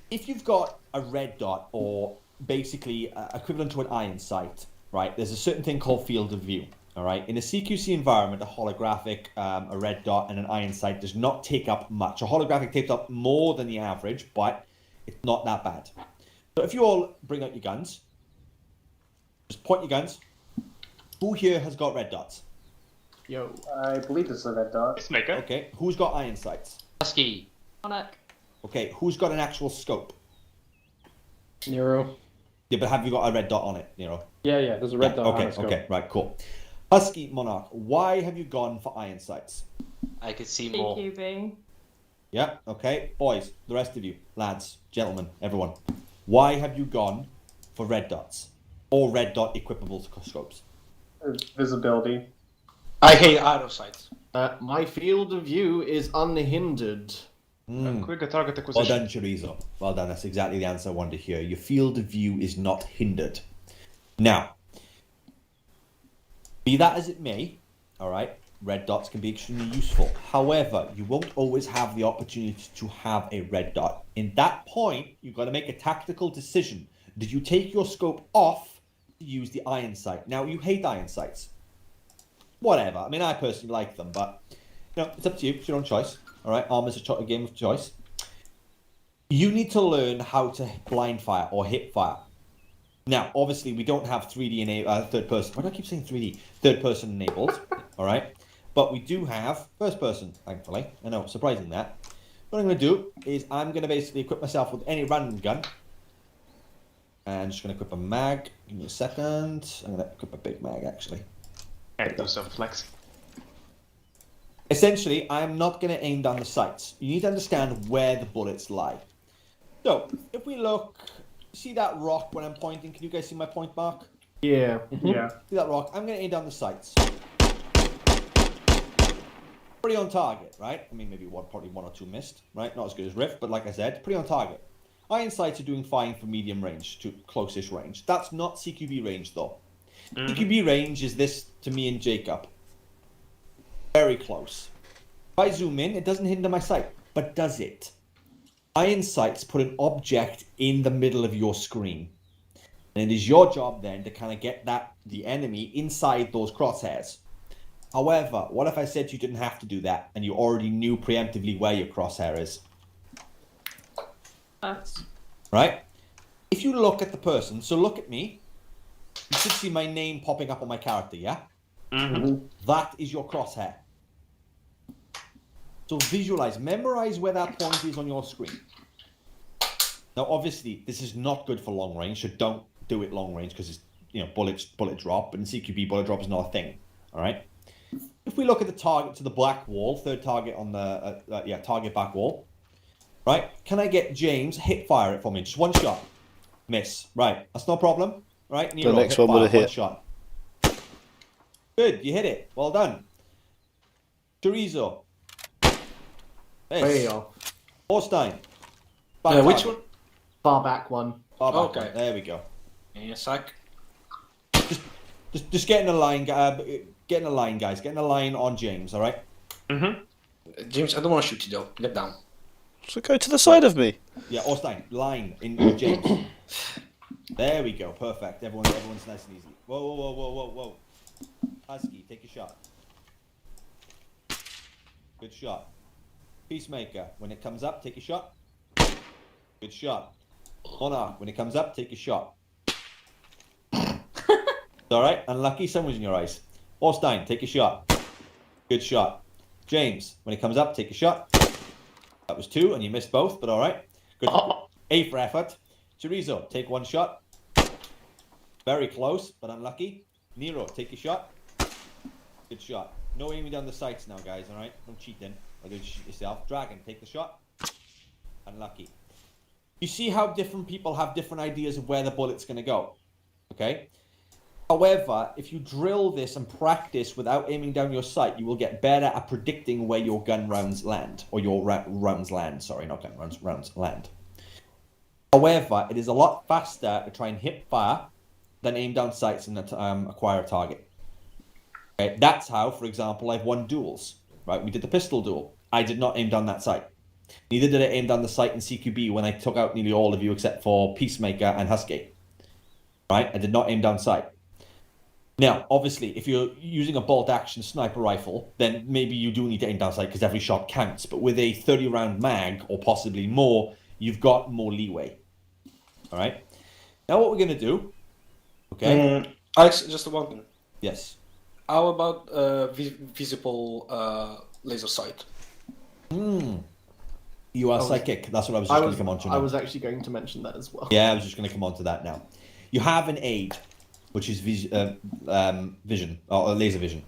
If you've got a red dot or basically equivalent to an iron sight, right, there's a certain thing called field of view. All right, in a CQC environment, a holographic, a red dot, and an iron sight does not take up much. A holographic takes up more than the average, but it's not that bad. So if you all bring out your guns, just point your guns. Who here has got red dots? Yo, I believe it's a red dot. Pacemaker. Okay, who's got iron sights? Husky. Monarch. Okay, who's got an actual scope? Nero. Yeah, but have you got a red dot on it, Nero? Yeah, there's a red dot on Okay, the scope. okay, right, cool. Husky, Monarch, why have you gone for iron sights? I could see more. Cqb. Yeah, okay. Boys, the rest of you, lads, gentlemen, everyone. Why have you gone for red dots? Or red dot equipable scopes? Visibility. I hate auto sights. my field of view is unhindered. Quick target acquisition. Well done, Chorizo. Well done. That's exactly the answer I wanted to hear. Your field of view is not hindered. Now, be that as it may, all right, red dots can be extremely useful. However, you won't always have the opportunity to have a red dot. In that point, you've got to make a tactical decision. Did you take your scope off to use the iron sight? Now, you hate iron sights. whatever. I mean, I personally like them, but it's up to you. It's your own choice. All right, Arma's a game of choice. You need to learn how to blind fire or hip fire. Now, obviously, we don't have 3D third person. Why do I keep saying 3D? Third person enabled. All right, but we do have first person. Thankfully, I know, surprising that. What I'm going to do is I'm going to basically equip myself with any random gun. And I'm just going to equip a mag. Give me a second. I'm going to equip a big mag, actually. And do some flexing. Essentially, I'm not going to aim down the sights. You need to understand where the bullets lie. So, if we look... See that rock when I'm pointing? Can you guys see my point mark? Yeah. Yeah. See that rock? I'm going to aim down the sights. Pretty on target, right? I mean, maybe probably one or two missed, right? Not as good as Rift, but like I said, pretty on target. Iron sights are doing fine for medium range to close-ish range. That's not Cqb range, though. Cqb range is this to me and Jacob. Very close. If I zoom in, it doesn't hinder my sight, but does it? Iron sights put an object in the middle of your screen. And it is your job then to kind of get the enemy inside those crosshairs. However, what if I said you didn't have to do that and you already knew preemptively where your crosshair is? Right? If you look at the person, so look at me, you should see my name popping up on my character, yeah? That is your crosshair. So visualize, memorize where that point is on your screen. Now, obviously, this is not good for long range, so don't do it long range because it's, bullet drop, and Cqb bullet drop is not a thing, all right? If we look at the target to the black wall, third target on the, target back wall, right? Can I get James hit fire it for me? Just one shot. Miss. Right. That's no problem. Right? Nero, the next one would have hit. One shot. Good. You hit it. Well done. Chorizo. Way off. Orstein. Which one? Far back one. Far back Okay. one. There we go. In a sec. Just get in a line, guys. Get in a line, guys. Get in a line on James, all right? James, I don't want to shoot you though. Get down. So go to the side of me. Yeah, Orstein, line in with James. There we go. Perfect. Everyone's nice and easy. Whoa. Husky, take a shot. Good shot. Peacemaker, when it comes up, take a shot. Good shot. Monarch, when it comes up, take a shot. Alright, unlucky, sun was in your eyes. Orstein, take a shot. Good shot. James, when it comes up, take a shot. That was 2, and you missed both, but alright. Good. A for effort. Chorizo, take 1 shot. Very close, but unlucky. Nero, take a shot. Good shot. No aiming down the sights now, guys, alright? No cheating. Or do it yourself. Dragon, take the shot. Unlucky. You see how different people have different ideas of where the bullet's going to go. Okay? However, if you drill this and practice without aiming down your sight, you will get better at predicting where your gun rounds land. Or your rounds land. Sorry, not gun rounds. Rounds land. However, it is a lot faster to try and hip fire than aim down sights and acquire a target. Okay? That's how, for example, I've won duels. Right? We did the pistol duel. I did not aim down that sight. Neither did I aim down the sight in Cqb when I took out nearly all of you except for Peacemaker and Husky. Right? I did not aim down sight. Now, obviously, if you're using a bolt-action sniper rifle, then maybe you do need to aim down sight because every shot counts. But with a 30-round mag, or possibly more, you've got more leeway. All right? Now what we're going to do... Okay? Alex, just one thing. Yes. How about visible laser sight? You are psychic. That's what I was just going to come on to now. I was actually going to mention that as well. Yeah, I was just going to come on to that now. You have an aid, which is vision, or laser vision.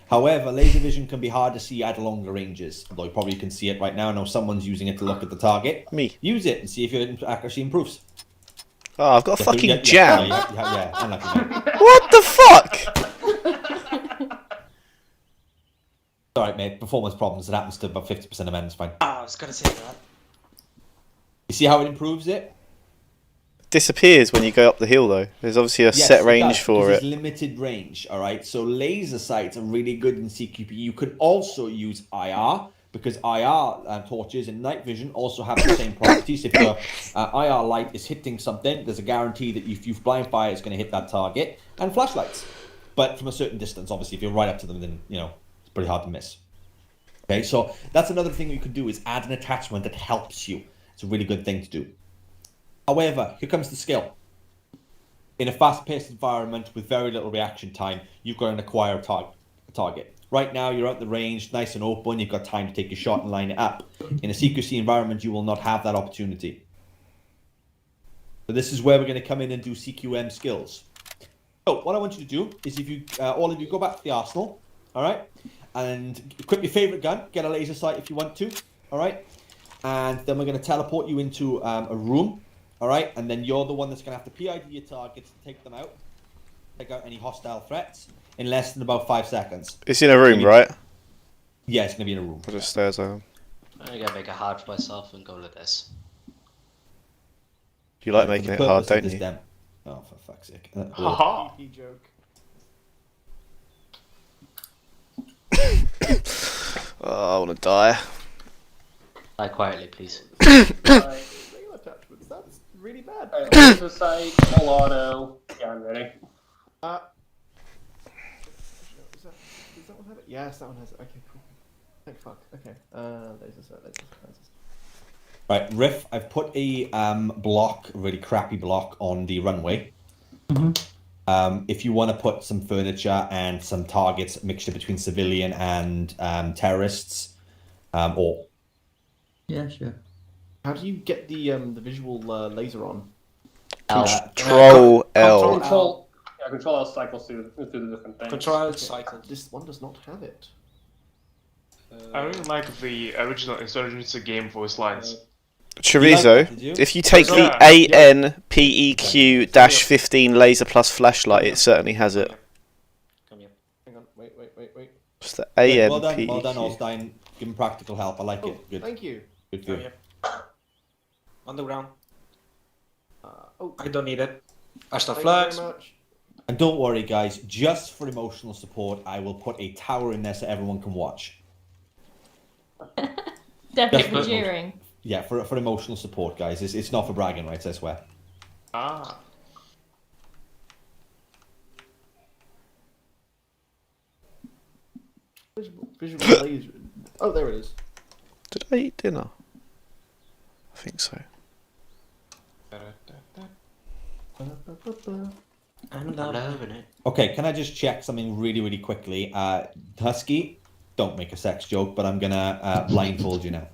However, laser vision can be hard to see at longer ranges, although you probably can see it right now. I know someo's using it to look at the target. Me. Use it and see if your accuracy improves. Oh, I've got a fucking jam. Yeah, unlucky. What the fuck? Alright, mate, performance problems. It happens to about 50% of men, it's fine. I was going to say that. You see how it improves it? Disappears when you go up the hill, though. There's obviously a set range for it. There's limited range, alright? So laser sights are really good in CQB. You could also use IR, because IR torches and night vision also have the same properties. If your IR light is hitting something, there's a guarantee that if you blind fire, it's going to hit that target. And flashlights. but from a certain distance, obviously, if you're right up to them, then, you know, it's pretty hard to miss. Okay, so that's another thing you can do is add an attachment that helps you. It's a really good thing to do. However, here comes the skill. In a fast-paced environment with very little reaction time, you've got to acquire a target. Right now, you're at the range, nice and open, you've got time to take a shot and line it up. In a CQC environment, you will not have that opportunity. So this is where we're going to come in and do Cqm Skills. So what I want you to do is, if you all of you go back to the arsenal, all right, and equip your favorite gun, get a laser sight if you want to, all right, and then we're going to teleport you into a room, all right, and then you're the one that's going to have to PID your targets and take them out, take out any hostile threats in less than about 5 seconds. It's in a room, right? Yeah, it's going to be in a room. I'll just stairs over. I'm gonna make it hard for myself and go like this. You like making it hard, don't you? Oh, for fuck's sake. Haha. joke. Oh, I want to die. Die quietly, please. Regular attachments, that's really bad. Laser sight, full auto. Yeah, I'm ready. Does that one have it? Yes, that one has it. Okay, cool. Thank fuck. Okay. Laser sight. Right, Riff, I've put a block, a really crappy block, on the runway. If you want to put some furniture and some targets, mixture between civilian and terrorists, or... Yeah, sure. How do you get the visual laser on? Control L. Control L cycles through the different things. Control L cycle. This one does not have it. I really like the original Insurgency game voice lines. Chorizo, if you take the ANPEQ-15 laser plus flashlight, it certainly has it. Come here. Hang on, wait. It's the Well done, ANPEQ. Olstein. Give him practical help. I like it. Good. Thank you. Good for you. On the ground. Oh, I don't need it. Ashton thank flags. you very much. And don't worry, guys. Just for emotional support, I will put a tower in there so everyone can watch. Definitely Just- for cheering. Yeah, for emotional support, guys. It's not for bragging rights, I swear. Ah. Visual laser. Oh, there it is. Did I eat dinner? I think so. I'm loving it. Okay, can I just check something really, really quickly? Husky, don't make a sex joke, but I'm gonna blindfold you now.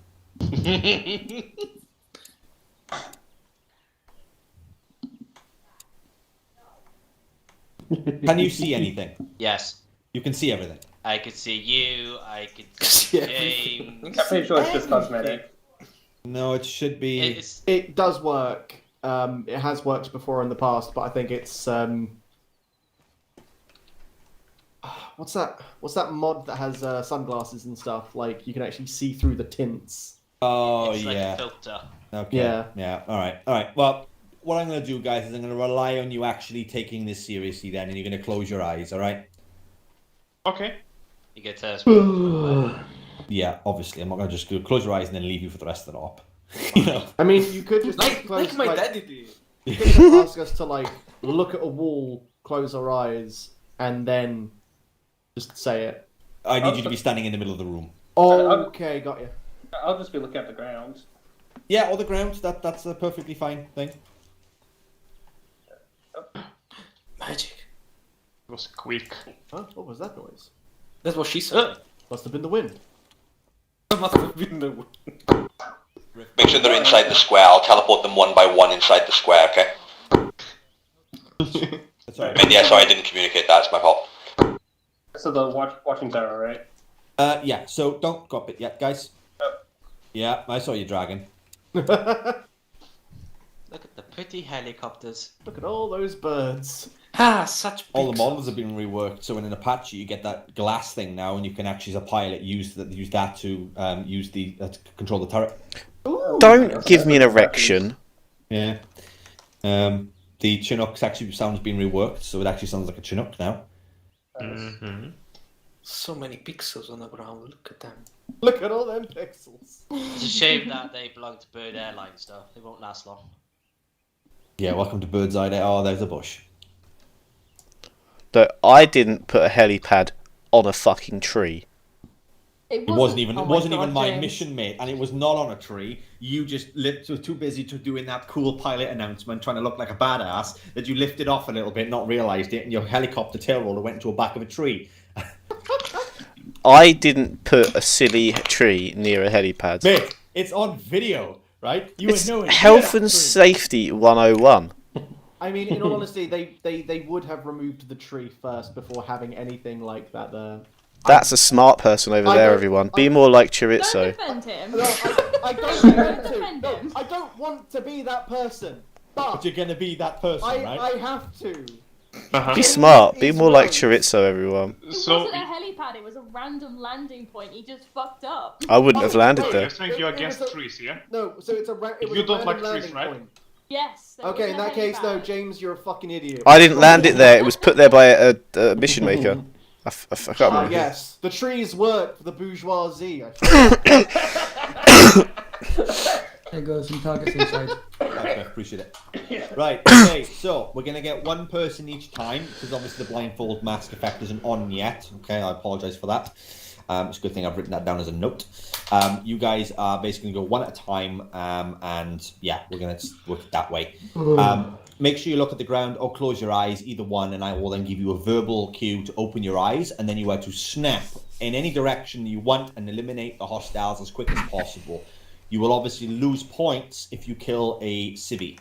Can you see anything? Yes. You can see everything. I could see you, I could see James. I'm pretty sure it's just cosmetic. No, it should be. It does work. It has worked before in the past, but I think it's what's that mod that has sunglasses and stuff? Like you can actually see through the tints. Oh, It's like yeah. a filter. Okay. Yeah. Yeah. All right. Well, what I'm going to do, guys, is I'm going to rely on you actually taking this seriously then, and you're going to close your eyes, all right? Okay. You get to Yeah, obviously. I'm not going to just go close your eyes and then leave you for the rest of the op. You know? I mean, you could just Like close, my like, daddy did. you could just ask us to like look at a wall, close our eyes, and then just say it. I need you to be standing in the middle of the room. Oh, okay, got you. I'll just be looking at the ground. Yeah, or the ground. That's a perfectly fine thing. Magic. It was quick. Huh? What was that noise? That's what she said. Must have been the wind. Must have been the wind. Make sure they're inside the square. I'll teleport them one by one inside the square, okay? Sorry. And yeah, sorry I didn't communicate that. It's my fault. So the watching tower, right? Yeah, so don't go up it yet, guys. Yeah, I saw you dragon. Look at the pretty helicopters. Look at all those birds. Ah, such All the big models have been reworked, so in an Apache you get that glass thing now, and you can actually, as a pilot, use that to to control the turret. Don't give me an erection. Yeah. The Chinook's actually sounds been reworked, so it actually sounds like a Chinook now. So many pixels on the ground. Look at them. Look at all them pixels. It's a shame that they belong to Bird Airlines though. They won't last long. Yeah, welcome to Bird's Eye Day. Oh, there's a bush. that I didn't put a helipad on a fucking tree. It wasn't even oh my James. mission, mate, and it was not on a tree. You just were too busy doing that cool pilot announcement, trying to look like a badass, that you lifted off a little bit, not realised it, and your helicopter tail roller went into the back of a tree. I didn't put a silly tree near a helipad. Mate, it's on video, right? It's health and safety 101. I mean, in all honesty, they would have removed the tree first before having anything like that there. That's a smart person over there, everyone. Be more like Chorizo. Don't defend him. No, I don't want to. No, I don't want to be that person. But you're going to be that person, right? I have to. Be smart. Be more like Chorizo, everyone. It wasn't a helipad, it was a random landing point. He just fucked up. I wouldn't have landed there. You're saying you're against trees, yeah? No, so it's a You don't like trees, right? point. Yes. Okay, in that case, no, James, you're a fucking idiot. I didn't land it there. It was put there by a mission maker. I can't remember. Yes, the trees work for the bourgeoisie. There goes some targets inside. Okay, appreciate it. Right, okay, so we're going to get one person each time, because obviously the blindfold mask effect isn't on yet. Okay, I apologise for that. It's a good thing I've written that down as a note. You guys are basically going to go one at a time, and yeah, we're going to work it that way. Make sure you look at the ground or close your eyes, either one, and I will then give you a verbal cue to open your eyes, and then you are to snap in any direction you want and eliminate the hostiles as quick as possible. You will obviously lose points if you kill a civvy.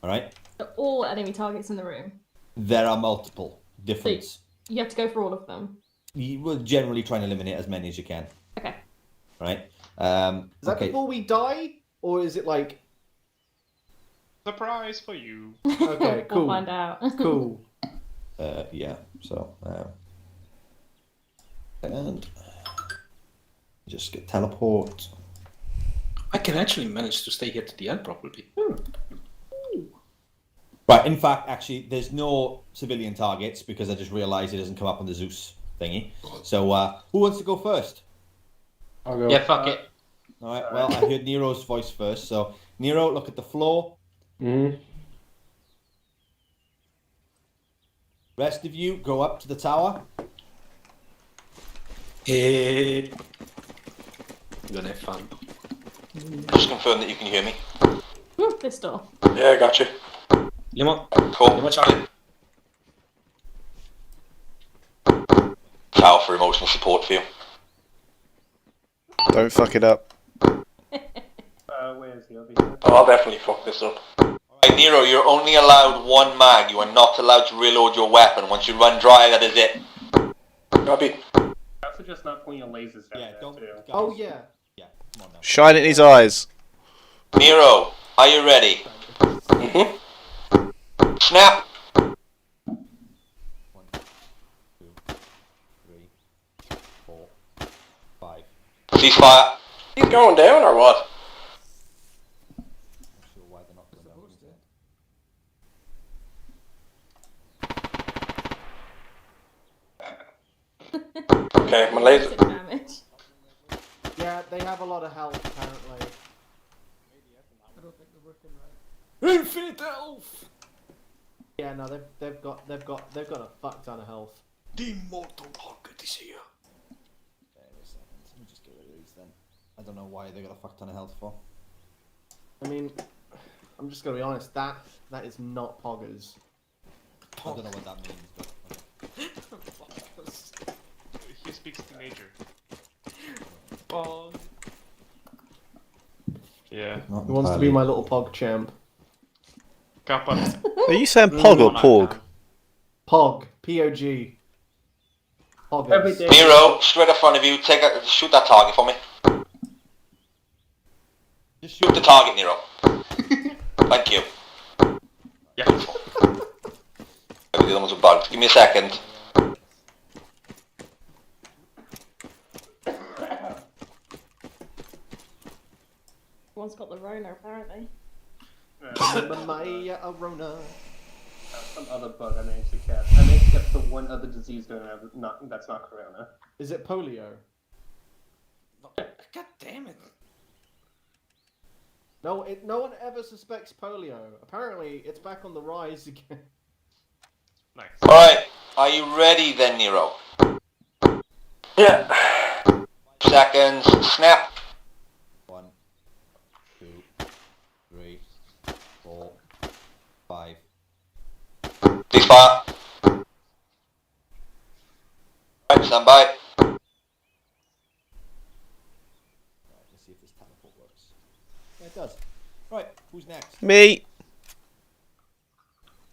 Alright? All enemy targets in the room. There are multiple different. So you have to go for all of them. You will generally try and eliminate as many as you can. Okay. Right? Is that okay. before we die? Or is it like... Surprise for you. Okay, cool. We'll find out. Cool. Yeah, so... and... just get teleport. I can actually manage to stay here to the end properly. Right, in fact, actually, there's no civilian targets because I just realised it doesn't come up on the Zeus thingy. So, who wants to go first? I'll go. Yeah, fuck it. Alright, well, I heard Nero's voice first. So, Nero, look at the floor. Rest of you, go up to the tower. I'm gonna have fun. Just confirm that you can hear me. Pistol. Yeah, I got you. Limo. Cool. Limo Charlie. Tower for emotional support for you. Don't fuck it up. Where is he? Over here. Oh, I'll definitely fuck this up. Right, Nero, you're only allowed one mag. You are not allowed to reload your weapon. Once you run dry, that is it. Copy. I also just not pointing lasers down there, too. Oh, yeah. Yeah, come on now. Shine it in his eyes. Nero, are you ready? Snap! 1, 2, 3, 4, 5. Ceasefire. He's going down or what? Not sure why they're not going down. Okay, my laser. Damage. Yeah, they have a lot of health, apparently. I don't think they're working right. Infinite health! Yeah, no, they've got a fuck ton of health. The mortal pocket is here. Wait a second. Let me just get rid of these then. I don't know why they got a fuck ton of health for. I mean, I'm just gonna be honest. That is not poggers. I don't know what that means, but okay. He speaks teenager. Oh. Yeah. Not Who wants to entirely. be my little pog champ? Kappa. Are you saying Pog or Porg? Pog. P-O-G. Poggers. Every day. Nero, straight in front of you. Shoot that target for me. Just Shoot the target, Nero. Thank you. Yeah. Maybe the other ones are bugged. Give me a second. One's got the Rona, apparently. Maya Arona. Some other bug I managed to catch. I managed to catch the one other disease going on that's not corona. Is it polio? God damn it. No, no one ever suspects polio. Apparently, it's back on the rise again. Nice. Alright, Are you ready then, Nero? Yeah. Seconds. Snap. 1, 2, 3, 4, 5. Ceasefire. Right, stand by. Right, let's see if this teleport works. Yeah, it does. Right, who's next? Me,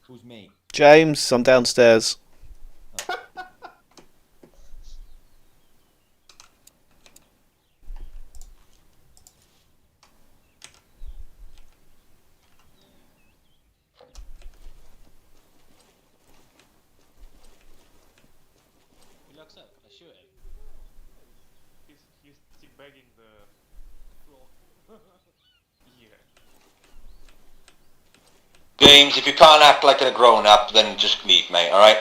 Who's me? James. I'm downstairs. He looks up. I shoot him. He's teabagging the floor. Yeah. James, if you can't act like a grown-up, then just leave, mate, alright?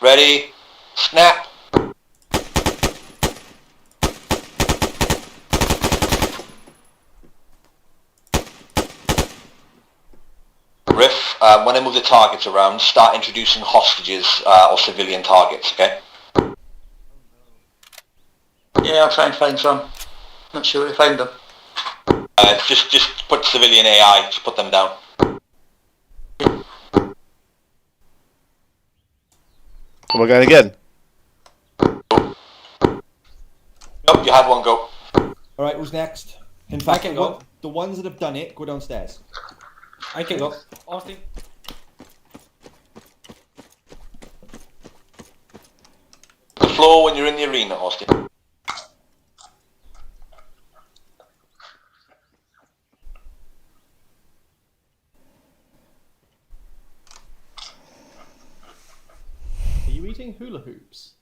Ready? Snap. Riff, when I move the targets around, start introducing hostages or civilian targets, okay? Yeah, I'll try and find some. Not sure where to find them. Just put civilian AI, just put them down. Am I going again? Nope, you had one go. Alright, who's next? In fact, can the, go. the ones that have done it, go downstairs. I can go. Austin. The floor when you're in the arena, Austin. Are you eating hula hoops?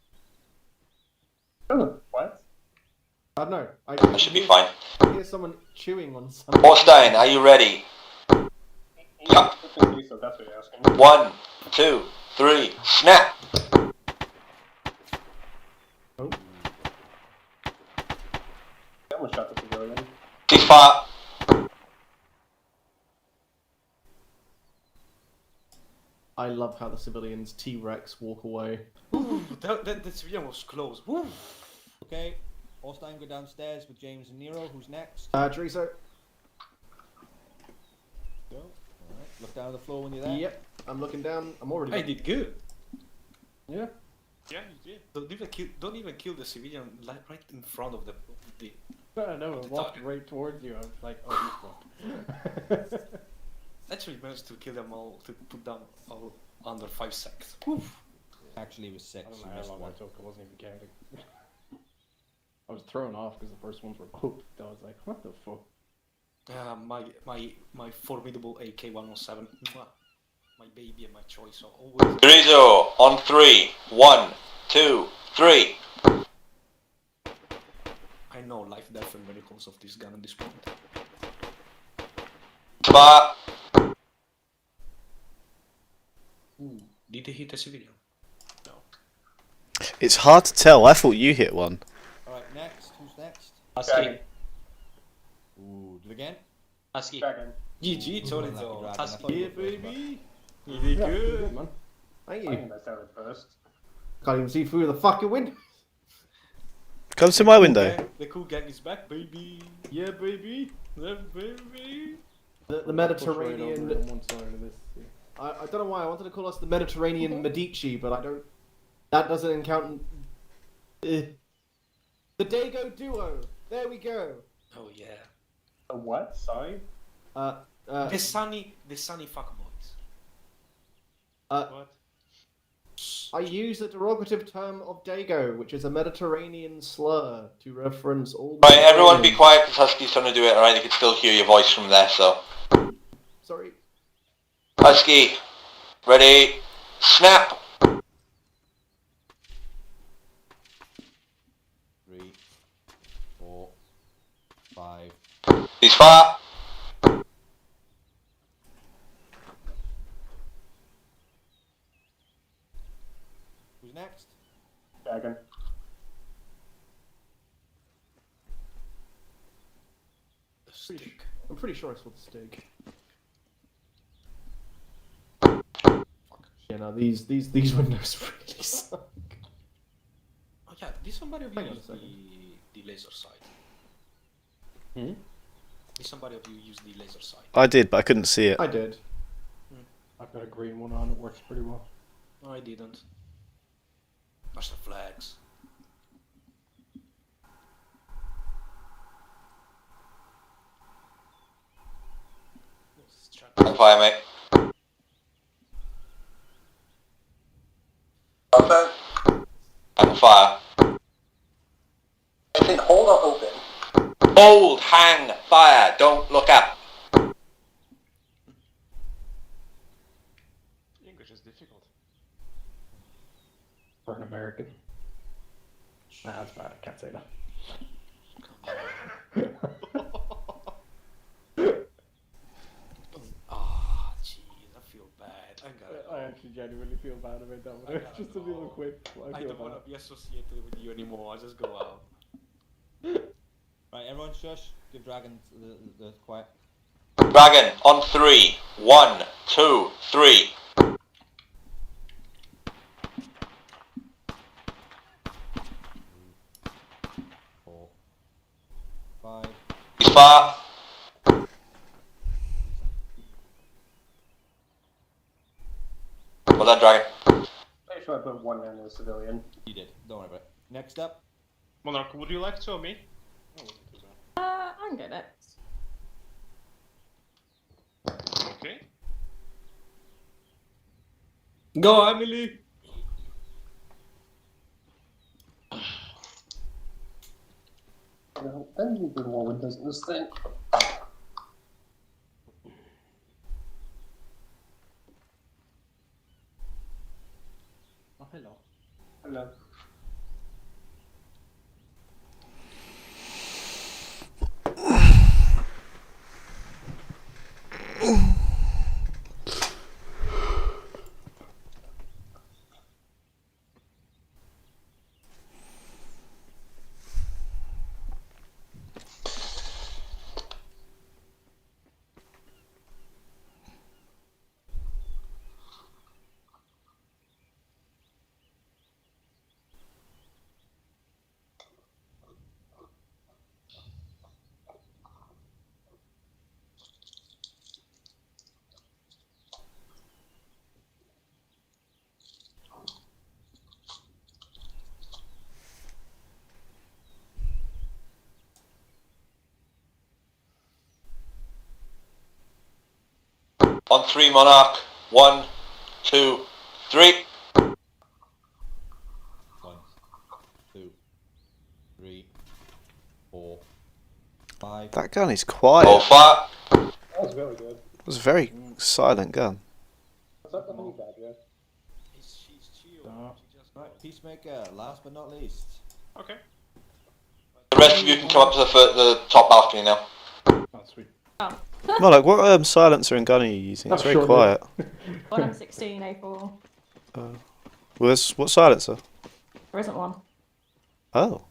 Oh, what? I don't know. That should be fine. I hear someone chewing on something. Orstein, are you ready? Yup. So that's what you're asking. 1, 2, 3, snap! Oh. That one shot the civilian. Ceasefire. I love how the civilians T-Rex walk away. Ooh, that civilian was close. Woo. Okay, Orstein, go downstairs with James and Nero. Who's next? Chorizo. Go. Alright, look down at the floor when you're there. Yep, I'm looking down. I'm already. I did good. Yeah. Yeah, you did. Don't even kill the civilian right in front of the. I know, I walked right towards you. I was like, oh, he's gone. Actually managed to kill them all, to put them all under 5 seconds. Actually, it was 6. I don't You know how missed long one. I took. I wasn't even counting. I was thrown off because the first ones were pooped. I was like, what the fuck? My formidable AK-107. My baby and my choice are always. Chorizo, on 3. 1, 2, 3. I know life, death, and miracles of this gun at this point. Fire. Ooh, did he hit a civilian? No. It's hard to tell. I thought you hit one. Alright, next. Who's next? Husky. Ooh, do it again? Husky. Dragon. GG, Dragon, Chorizo. I Husky. thought you Yeah, were first, baby. You did Yeah, good. good, man. Thank I you. think I started first. Can't even see through the fucking window. Come to my window. The cool gang is back, baby. Yeah, baby. Yeah, baby. The Push right over Mediterranean. on one side of this. Yeah. I don't know why I wanted to call us the Mediterranean Medici, but I don't. That doesn't encounter. The Dago duo. There we go. Oh yeah. A what? Sorry? The sunny fuckboys. What? I use the derogative term of Dago, which is a Mediterranean slur to reference all. Right, everyone be quiet because Husky's trying to do it, alright? You can still hear your voice from there, so. Sorry. Husky, ready, snap! 3, 4, 5. Ceasefire. Who's next? Dragon. I'm pretty sure I saw the steak. You know, these windows really suck. Oh yeah, did somebody of you Hang on a use second. the laser sight? Hmm? Did somebody of you use the laser sight? I did, but I couldn't see it. I did. I've got a green one on. It works pretty well. No, I didn't. Watch the flags. On fire, mate. Okay. On fire. I think hold or open. Hold, hang, fire. Don't look up. English is difficult. For an American. Nah, that's bad. I can't say that. Ah, jeez, I feel bad. I actually genuinely feel bad about that one. It's just a little quick. I don't want to be associated with you anymore. I'll just go out. Right, everyone shush. Give Dragon the quiet. Dragon, on 3. 1, 2, 3. 4, 5. He's far. Well done, Dragon. Pretty sure I put one in a civilian. You did. Don't worry about it. Next up. Monarch, would you like to or me? I'm good at it. Okay. Go, Emily! No, I need to put more windows in this thing. Oh, hello. Hello. On 3, Monarch. 1, 2, 3. 1, 2, 3, 4, 5. That gun is quiet. Hold fire. That was really good. It was a very silent gun. Was that the honey badger? She's chill. No. She just Right, Peacemaker, last but not least. Okay. The rest of you can come up to the top balcony now. Oh, sweet. Oh. Well, like, what silencer and gun are you using? It's very quiet. One M16 A4. Well, what silencer? There isn't one. Oh.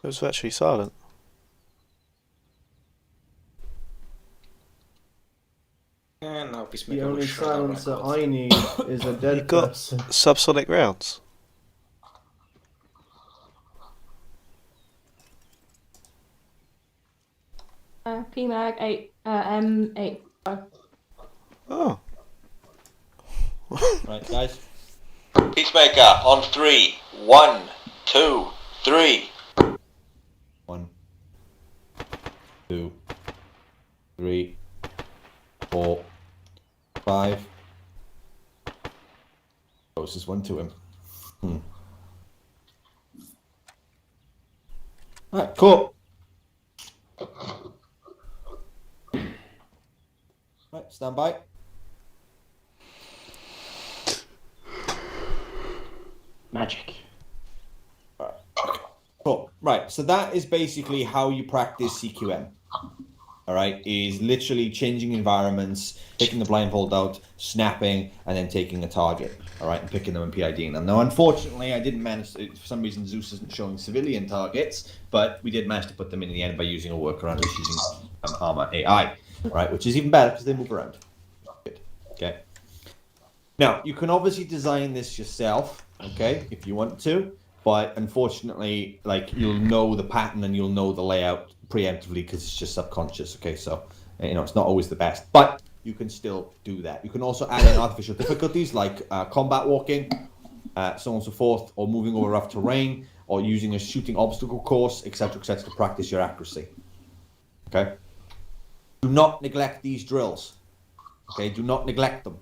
It was virtually silent. And now The Peacemaker only will shut down silencer records. I need is a dead You've got person. subsonic rounds. PMAG 8 M8. Oh. Right, guys. Peacemaker, on 3. 1, 2, 3. 1, 2, 3, 4, 5. Closest one to him. Alright, cool. Right, stand by. Magic. Cool. Right, so that is basically how you practice CQM. Alright, is literally changing environments, taking the blindfold out, snapping, and then taking a target. Alright, and picking them and PIDing them. Now, unfortunately, I didn't manage, for some reason, Zeus isn't showing civilian targets, but we did manage to put them in the end by using a workaround, which is using Arma AI. Right, which is even better because they move around. Good. Okay. Now, you can obviously design this yourself, okay, if you want to, but unfortunately, like, you'll know the pattern and you'll know the layout preemptively because it's just subconscious, okay, so, you know, it's not always the best, but you can still do that. You can also add in artificial difficulties like combat walking, so on and so forth, or moving over rough terrain, or using a shooting obstacle course, etc., to practice your accuracy, okay? Do not neglect these drills, okay, do not neglect them.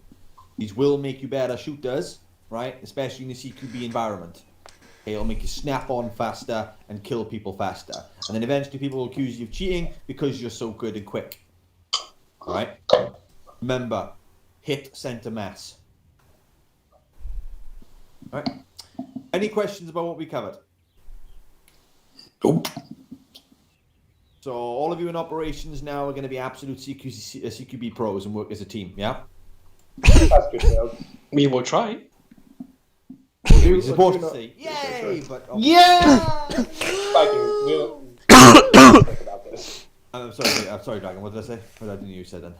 These will make you better shooters, right? Especially in the CQB environment. Okay, it'll make you snap on faster and kill people faster. And then eventually people will accuse you of cheating because you're so good and quick. Alright? Remember, hit center mass. Alright? Any questions about what we covered? Nope. So all of you in operations now are going to be absolute CQB pros and work as a team, yeah? That's good, though. We will try. You're supposed to say, yay! But Yeah! Viking, we'll think about this. I'm sorry, Dragon. What did I say? What did you say then?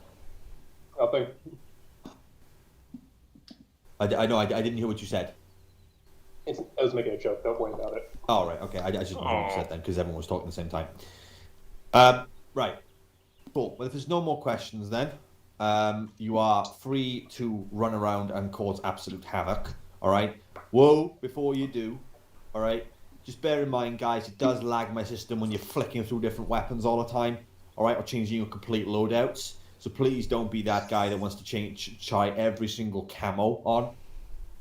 Nothing. I know. I didn't hear what you said. I was making a joke. Don't worry about it. Oh, right. Okay. I just didn't hear what you said then because everyone was talking at the same time. Right. Cool. Well, if there's no more questions then, you are free to run around and cause absolute havoc. All right. Whoa! Before you do, all right. Just bear in mind, guys, it does lag my system when you're flicking through different weapons all the time. All right, or changing your complete loadouts. So please don't be that guy that wants to try every single camo on.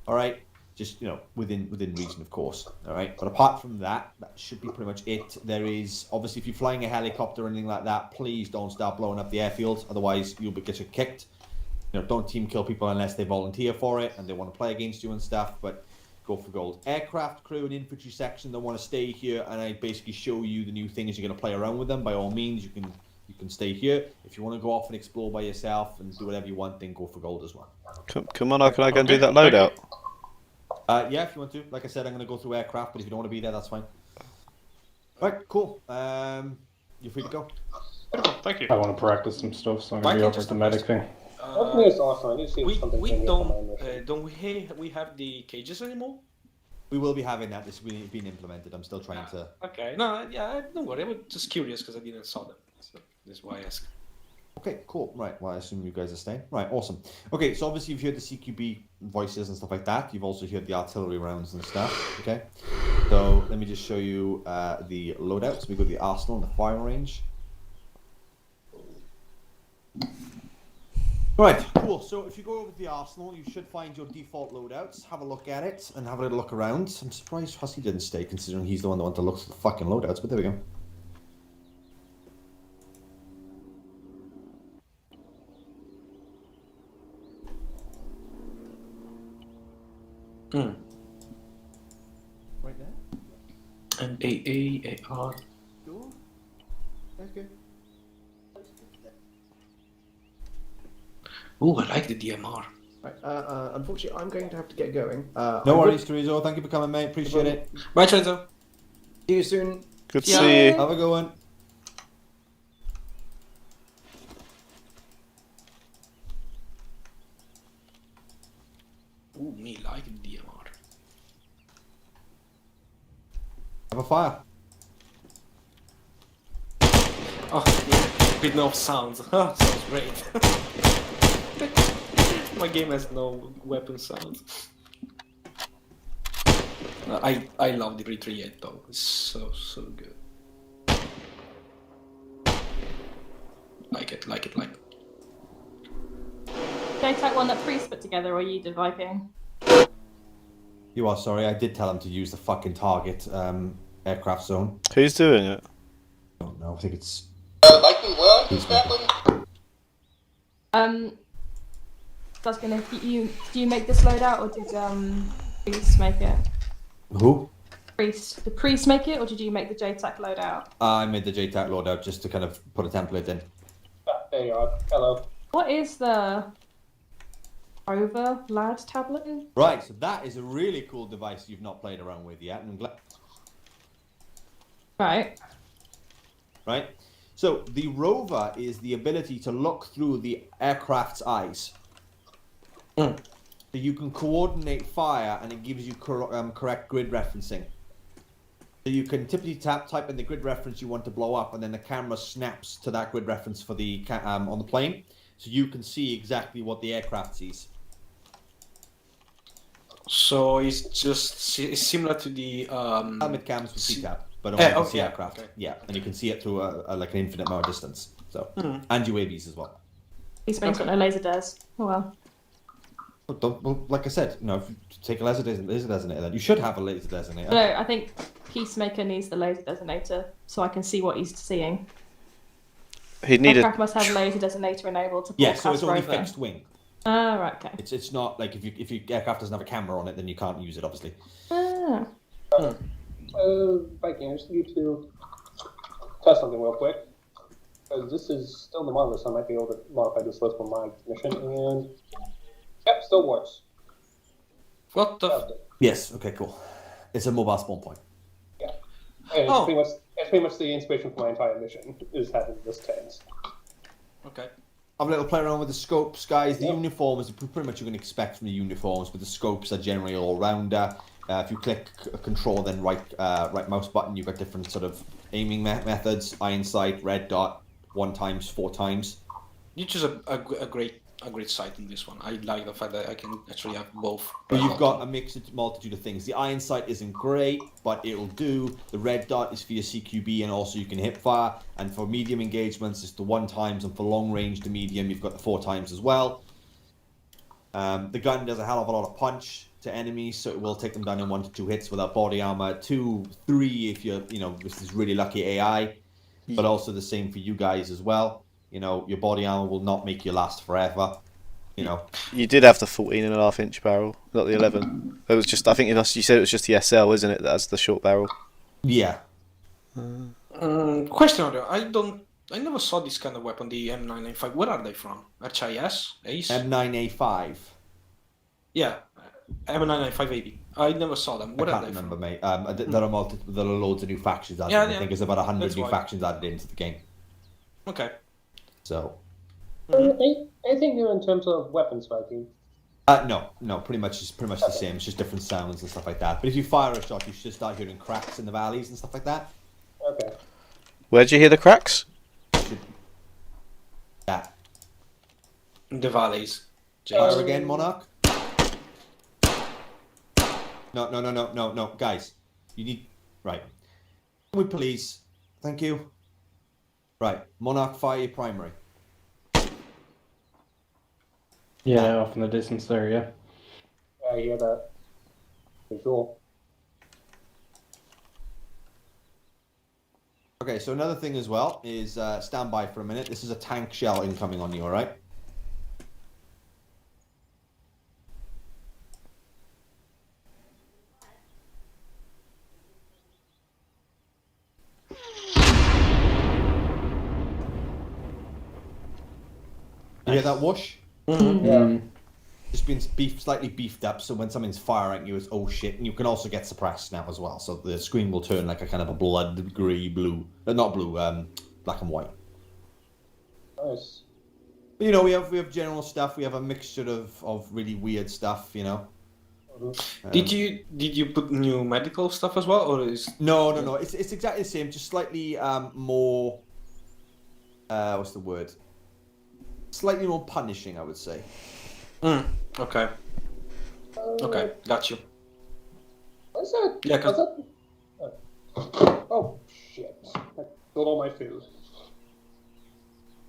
All right. Just, you know, within reason, of course. All right. But apart from that, that should be pretty much it. There is obviously, if you're flying a helicopter or anything like that, please don't start blowing up the airfield. Otherwise, you'll get kicked. You know, don't team kill people unless they volunteer for it and they want to play against you and stuff. But go for gold. Aircraft crew and infantry section that want to stay here, and I basically show you the new things. You're going to play around with them. By all means, you can stay here. If you want to go off and explore by yourself and do whatever you want, then go for gold as well. Come on, can I go and do that loadout? Yeah, if you want to. Like I said, I'm going to go through aircraft, but if you don't want to be there, that's fine. Right, cool. You're free to go. Thank you. I want to practice some stuff, so I'm going to be over at the medic thing. We have the cages anymore? We will be having that. This is being implemented. I'm still trying to... Okay. No, yeah, don't worry. I was just curious because I didn't saw them. So that's why I asked. Okay, cool. Right, well, I assume you guys are staying. Right, awesome. Okay, so obviously you've heard the CQB voices and stuff like that. You've also heard the artillery rounds and stuff, okay? So let me just show you the loadouts. We go to the arsenal and the firing range. Right, cool. So if you go over to the arsenal, you should find your default loadouts. Have a look at it and have a little look around. I'm surprised Husky didn't stay, considering he's the one that wanted to look through the fucking loadouts, but there we go. Right there. And AA, AR. Cool. Okay. Ooh, I like the DMR. Right, unfortunately, I'm going to have to get going. No worries, Teresa. Thank you for coming, mate. Appreciate it. Bye, Trenzo. See you soon. Good to see you. Have a good one. Ooh, me like the DMR. Have a fire. Oh, yeah. With no sounds. Sounds great. My game has no weapon sounds. I love the 338 though. It's so good. Like it. JTAC one that Priest put together, or you did Viking? You are sorry. I did tell him to use the fucking target aircraft zone. Who's doing it? I don't know. I think it's. Viking, where are you exactly? That's gonna. Do you make this loadout, or did Priest make it? Who? Priest. Did Priest make it, or did you make the JTAC loadout? I made the JTAC loadout just to kind of put a template in. There you are. Hello. What is the Rover Lad tablet? Right, so that is a really cool device you've not played around with yet. I'm glad. Right. Right. So the rover is the ability to look through the aircraft's eyes. So you can coordinate fire, and it gives you correct grid referencing. So you can typically type in the grid reference you want to blow up, and then the camera snaps to that grid reference for the on the plane, so you can see exactly what the aircraft sees. So it's similar to the helmet cams with CTAP, but only you can see aircraft. Okay. Yeah, and you can see it through like an infinite amount of distance. So and UAVs as well. Peacemaker's got no laser dares. Oh well. Well, like I said, if you take a laser designator, then you should have a laser designator. No, I think Peacemaker needs the laser designator so I can see what he's seeing. He'd need Aircraft must have a laser designator enabled to broadcast so it's only over. fixed wing. Right, okay. It's not like if your aircraft doesn't have a camera on it, then you can't use it, obviously. Viking, I just need to test something real quick. Because this is still the monitor, so I might be able to modify this list for my mission. And yep, still works. What the? Yes. Okay. Cool. It's a mobile spawn point. Yeah. And it's pretty much the inspiration for my entire mission is having this tense. Okay. Have a little play around with the scopes, guys. The uniforms, pretty much you're going to expect from the uniforms, but the scopes are generally all-rounder. If you click Control, then right mouse button, you've got different sort of aiming methods. Iron sight, red dot, 1 times, 4 times. You choose a great sight in this one. I like the fact that I can actually have both. But you've got a mixed multitude of things. The iron sight isn't great, but it'll do. The red dot is for your CQB, and also you can hip fire. And for medium engagements, it's the 1 times, and for long range to medium, you've got the 4 times as well. The gun does a hell of a lot of punch to enemies, so it will take them down in 1 to 2 hits without body armor. 2, 3 if you're, this is really lucky AI, but also the same for you guys as well. Your body armor will not make you last forever. You did have the 14.5-inch barrel, not the 11. It was just, I think you said it was just the SL, isn't it? That's the short barrel. Yeah. Question order. I never saw this kind of weapon, the M9A5. Where are they from? HIS? Ace? M9A5. Yeah, M9A5 I never saw them. What I are can't they remember, from? mate. There are loads of new factions added. I think there's about 100 new factions added into the game. Okay. So. Anything new in terms of weapons, Viking? No. Pretty much the same. It's just different sounds and stuff like that. But if you fire a shot, you should start hearing cracks in the valleys and stuff like that. Okay. Where'd you hear the cracks? That. In the valleys. Fire again, Monarch. No, guys. You need... Right. Can we please? Thank you. Right. Monarch, fire your primary. Yeah, off in the distance there, yeah. Yeah, I hear that. Pretty cool. Okay, so another thing as well is stand by for a minute. This is a tank shell incoming on you, alright? You hear that whoosh? Yeah. Just been slightly beefed up, so when something's firing at you, it's oh shit. And you can also get suppressed now as well, so the screen will turn like a kind of a blood grey blue, not blue, black and white. Nice. But, we have general stuff. We have a mixture of really weird stuff, Did you put new medical stuff as well, or is No. It's exactly the same, just slightly more. What's the word? Slightly more punishing, I would say. Okay. Okay, got you. What's that? Yeah, cause... Oh, shit. I spilled all my food.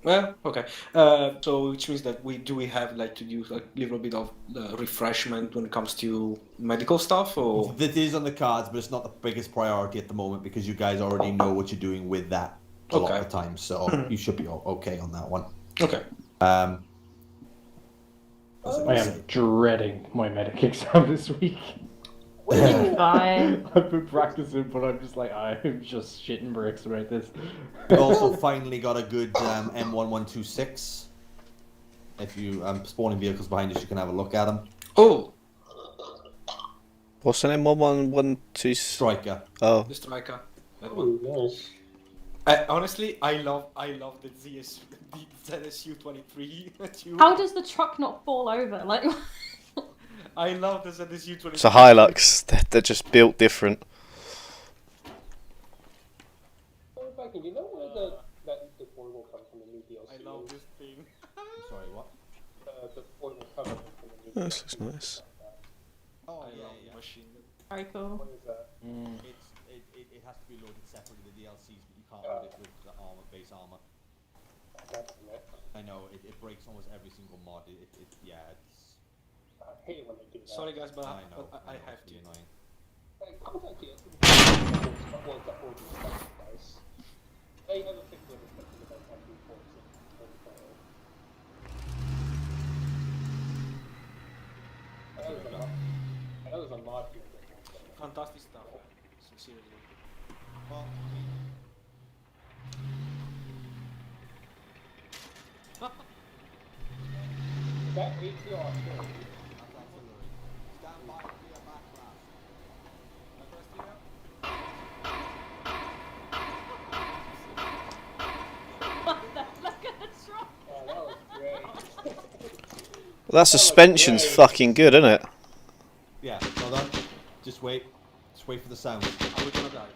Well, okay. So which means that we have to do a little bit of refreshment when it comes to medical stuff, or that is on the cards, but it's not the biggest priority at the moment because you guys already know what you're doing with that a lot of the time, so you should be okay on that one. Okay. I am dreading my medic exam this week. Fine. I've been practicing, but I'm just shitting bricks about this. We've also finally got a good M1126. If you spawning vehicles behind us, you can have a look at them. Oh. What's an M1112? Striker. Oh. The striker. That one. Nice. Honestly, I love the ZSU-23. How does the truck not fall over? Like, I love the ZSU-23. It's a Hilux. They're just built different. Viking, do you know where that deployable comes from the new DLC? I love this thing. Sorry, what? The deployable cover from the new Oh, this DLC. looks nice. Oh, I love the machine. very cool. What is that? It has to be loaded separately to the DLCs, but you can't load it with the base armor. That's it. I know, it breaks almost every single mod. Yeah, it's... I hate it when they do that. Sorry guys, but I know. I have it's to. really annoying. Hey, contact you. Guys. They have a fix with respect to the best actually force I know there's a mod here. Fantastic stuff. Sincerely. Well, Is that AT or artillery? that's artillery. Stand by for your backblast. Look at the truck. Oh, that was great. Well, that suspension's fucking good, isn't it? Yeah, hold on. Just wait. Just wait for the sound. Are we gonna die?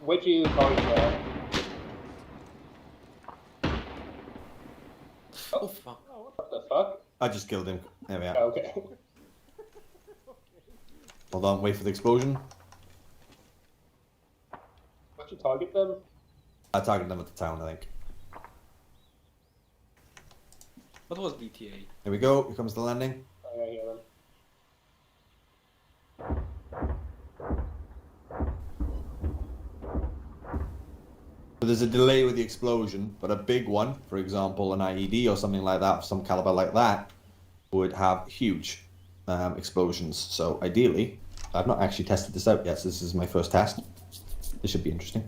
Where'd you target that? Oh fuck. What the fuck? I just killed him. There we are. Oh, okay. Hold on, wait for the explosion. Where'd you target them? I targeted them at the town, I think. What was BTA? Here we go. Here comes the landing. I hear them. So there's a delay with the explosion, but a big one, for example, an IED or something like that, of some caliber like that, would have huge explosions. So ideally, I've not actually tested this out yet, so this is my first test. This should be interesting.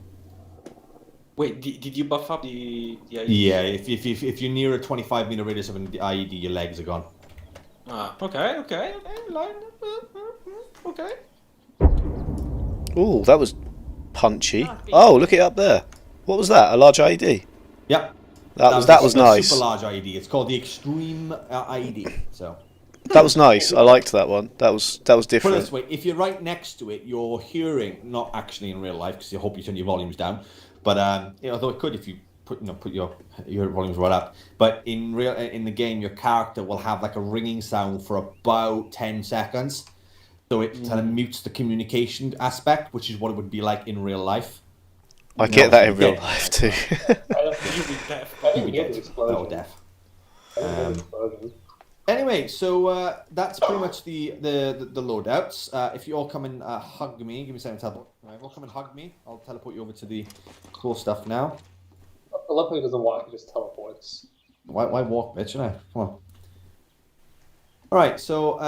Wait, did you buff up the IED? Yeah, if you're near a 25 meter radius of an IED, your legs are gone. Ah, okay. Okay. Ooh, that was punchy. Oh, look it up there. What was that? A large IED? Yep. That was a nice. super large IED. It's called the Extreme IED. So. That was nice. I liked that one. That was Put it different. this way: if you're right next to it, you're hearing, not actually in real life, because you hope you turn your volumes down. But although it could if you put your volumes right up. But in the game, your character will have like a ringing sound for about 10 seconds. So it kind of mutes the communication aspect, which is what it would be like in real life. I get that in real life too. You'd be deaf. I didn't hear the explosion. Oh, deaf. I didn't hear the explosion. Anyway, so that's pretty much the loadouts. If you all come and hug me, give me a second to teleport. Right, all come and hug me. I'll teleport you over to the cool stuff now. I love how he doesn't walk, he just teleports. Why walk, bitch? You know? Come on. All right, so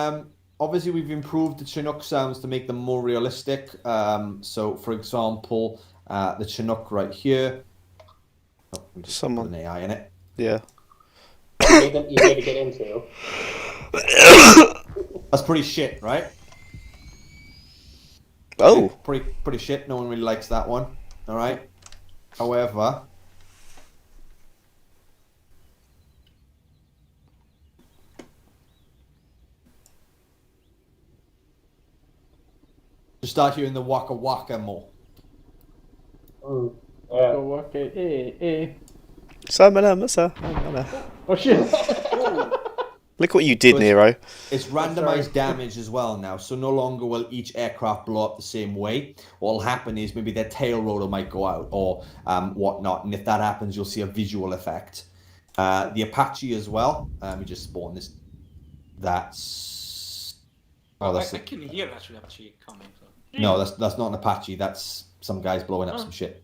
obviously we've improved the Chinook sounds to make them more realistic. So, for example, the Chinook right here. Oh, Someone. put an AI in it. Yeah. You made them easier to get into. That's pretty shit, right? Oh. Pretty shit. No one really likes that one. All right. However, to start hearing the waka waka more. Yeah. Go walk it. Oh shit! Look what you did, Nero. It's randomized damage as well now, so no longer will each aircraft blow up the same way. What will happen is maybe their tail rotor might go out or whatnot, and if that happens, you'll see a visual effect. The Apache as well. We just spawned this. That's. Oh, I can hear actually coming. So. No, that's not an Apache. That's some guys blowing up some shit.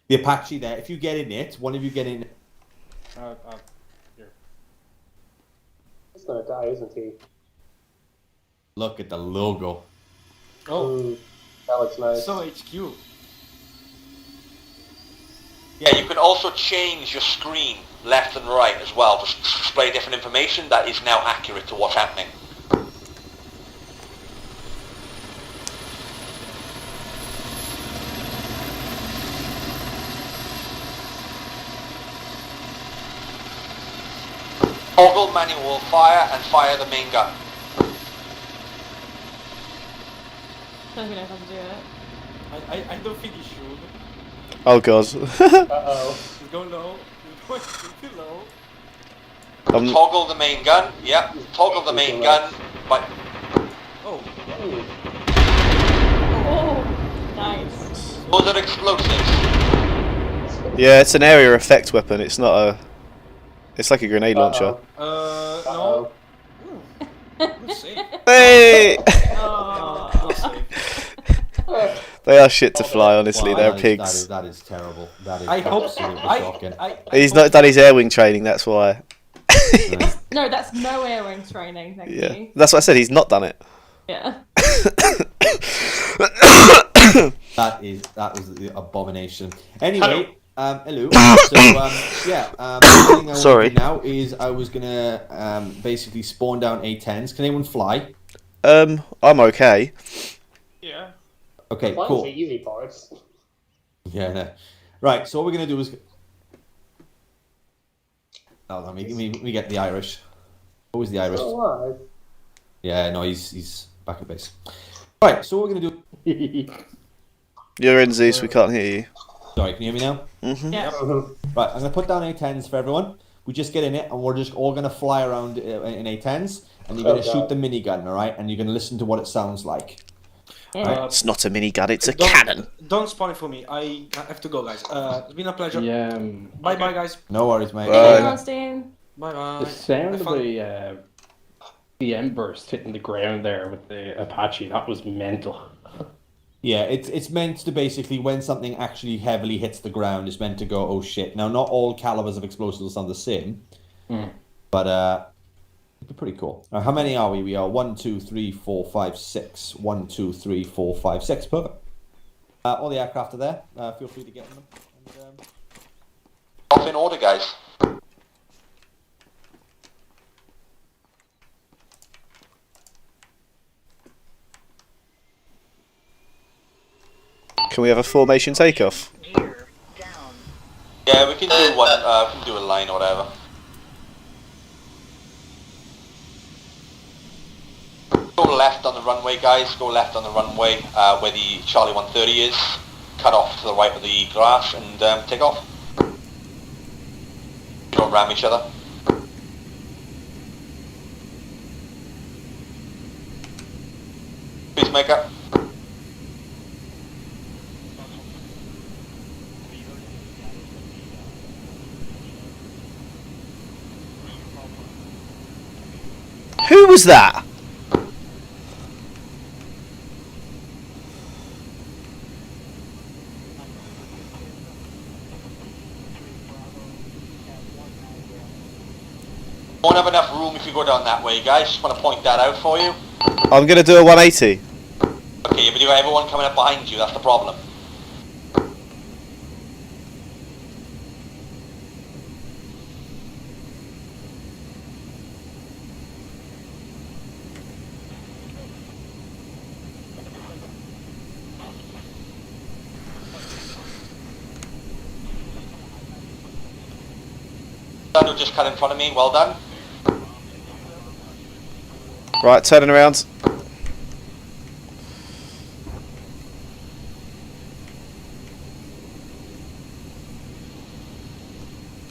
The Apache there. If you get in it, one of you get in. Here. He's gonna die, isn't he? Look at the logo. Oh, that looks nice. So HQ. Yeah, you can also change your screen left and right as well to display different information that is now accurate to what's happening. manual fire and fire the main gun. I don't even know if I can do it. I don't think you should. Oh god. Uh-oh. You go low. You're going too low. Toggle the main gun. Yep. Toggle the main gun. But Oh. Oh, nice. those are explosives. Yeah, it's an area effect weapon. It's not a. It's like a grenade launcher. No. Good save. Hey! Oh. Good save. They are shit to fly, honestly. Wow, They're that is- pigs. that is terrible. That is I hope. absolutely shocking. He's not done his air wing training, that's why. No, that's no air wing training, thank Yeah. you. That's what I said, he's not done it. Yeah. That was the abomination. Anyway, hello. So yeah, the thing I Sorry. want to do now is I was gonna basically spawn down A10s. Can anyone fly? I'm okay. Yeah. Okay, Flying's cool. the easy parts. Yeah, no. Right. So what we're gonna do is. Oh, let me get the Irish. What was the Irish? Still alive. Yeah, no, he's back at base. Right. So what we're gonna do. You're in Zeus, we can't hear you. Sorry, can you hear me now? Mm-hmm. Yeah. Right, I'm going to put down A10s for everyone. We just get in it and we're just all going to fly around in A10s and you're going to shoot the minigun, alright? And you're going to listen to what it sounds like. It's not a minigun, it's a Don't- cannon. Don't spawn it for me. I have to go, guys. It's been a pleasure. Yeah. Bye, bye, guys. No worries, mate. Bye. Constantine. Bye, bye. The sound Have of fun. the embers hitting the ground there with the Apache, that was mental. Yeah, it's meant to basically, when something actually heavily hits the ground, it's meant to go, oh shit. Now, not all calibers of explosives sound the same, but it'd be pretty cool. How many are we? We are 1, 2, 3, 4, 5, 6. 1, 2, 3, 4, 5, 6. Perfect. All the aircraft are there. Feel free to get in them. And, Off in order, guys. Can we have a formation takeoff? Yeah, we can do one. We can do a line or whatever. Go left on the runway, guys. Go left on the runway where the Charlie 130 is. Cut off to the right of the grass and take off. You don't ram each other. Peacemaker. Who was that? Won't have enough room if you go down that way, guys. Just want to point that out for you. I'm going to do a 180. Okay, but you got everyone coming up behind you. That's the problem. Who just cut in front of me. Well done. Right, turning around.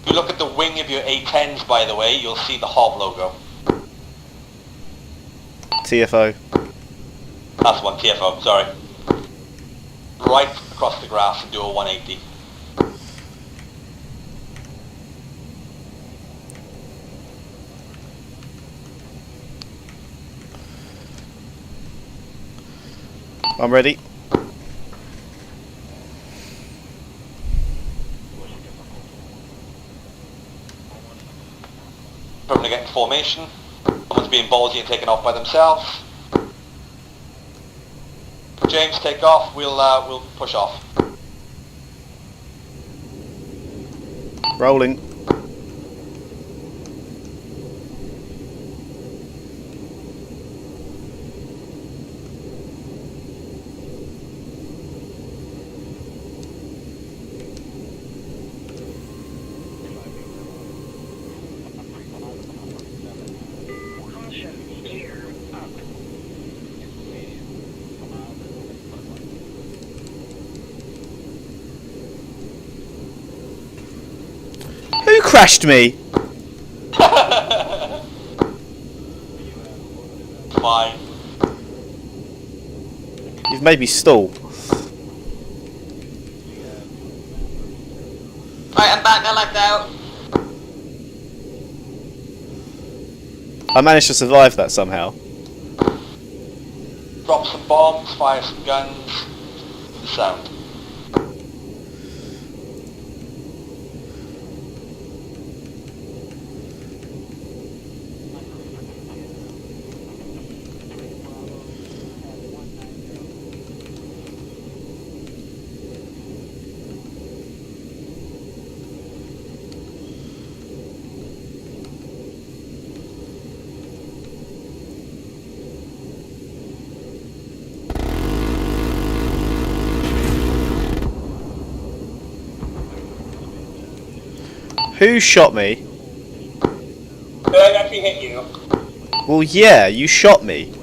If you look at the wing of your A10s, by the way, you'll see the Hob logo. TFO. That's one, TFO, sorry. Right across the grass and do a 180. I'm ready. From to get in formation. Someone's being ballsy and taking off by themselves. James, take off. We'll push off. Rolling. crashed me! Fine. You've made me stall. Right, I'm back. I lagged out. I managed to survive that somehow. Drop some bombs, fire some guns. The sound. Who shot me? Did I actually hit you? Well, yeah, you shot me.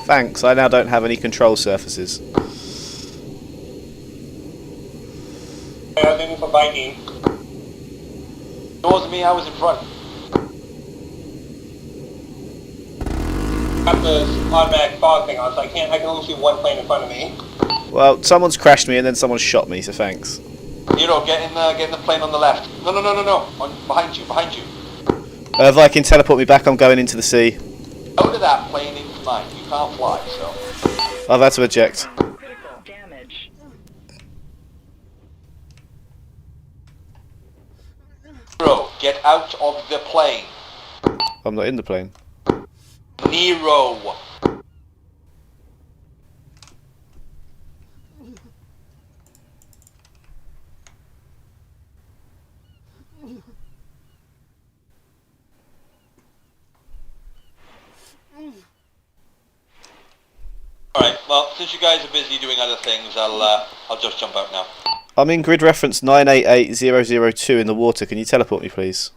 Thanks, I now don't have any control surfaces. I was aiming for Viking. It wasn't me, I was in front. Got this automatic fog thing on, so I can only see one plane in front of me. Well, someone's crashed me and then someone shot me, so thanks. Nero, get in the plane on the left. No. Behind you. Viking, teleport me back, I'm going into the sea. Out of that plane into mine. You can't fly, so. I've had to eject. Nero, get out of the plane. I'm not in the plane. Nero. Alright, well, since you guys are busy doing other things, I'll just jump out now. I'm in grid reference 988002 in the water. Can you teleport me, please?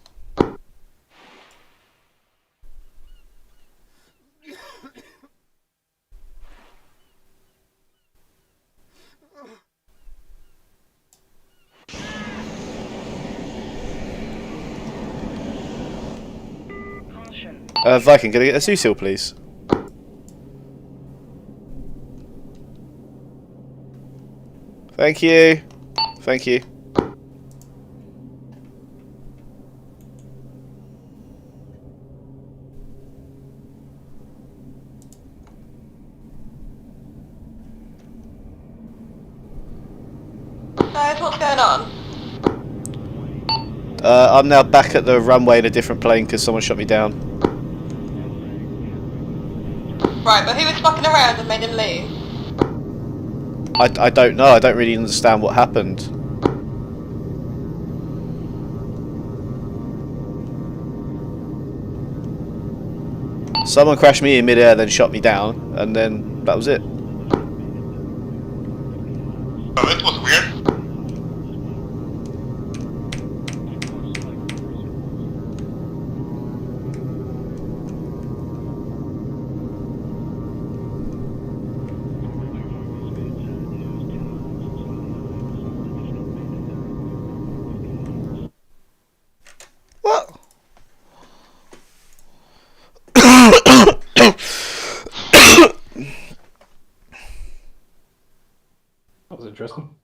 Viking, can I get a Zoo Seal, please? Thank you. Thank you. Guys, what's going on? I'm now back at the runway in a different plane because someone shot me down. Right, but who was fucking around and made him leave? I don't know. I don't really understand what happened. Someone crashed me in midair, then shot me down, and then that was it. Oh, it was weird. What? That was interesting.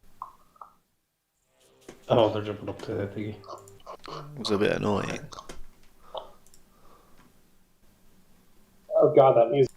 Oh, they're jumping up to the thingy. It was a bit annoying. Oh god, that music.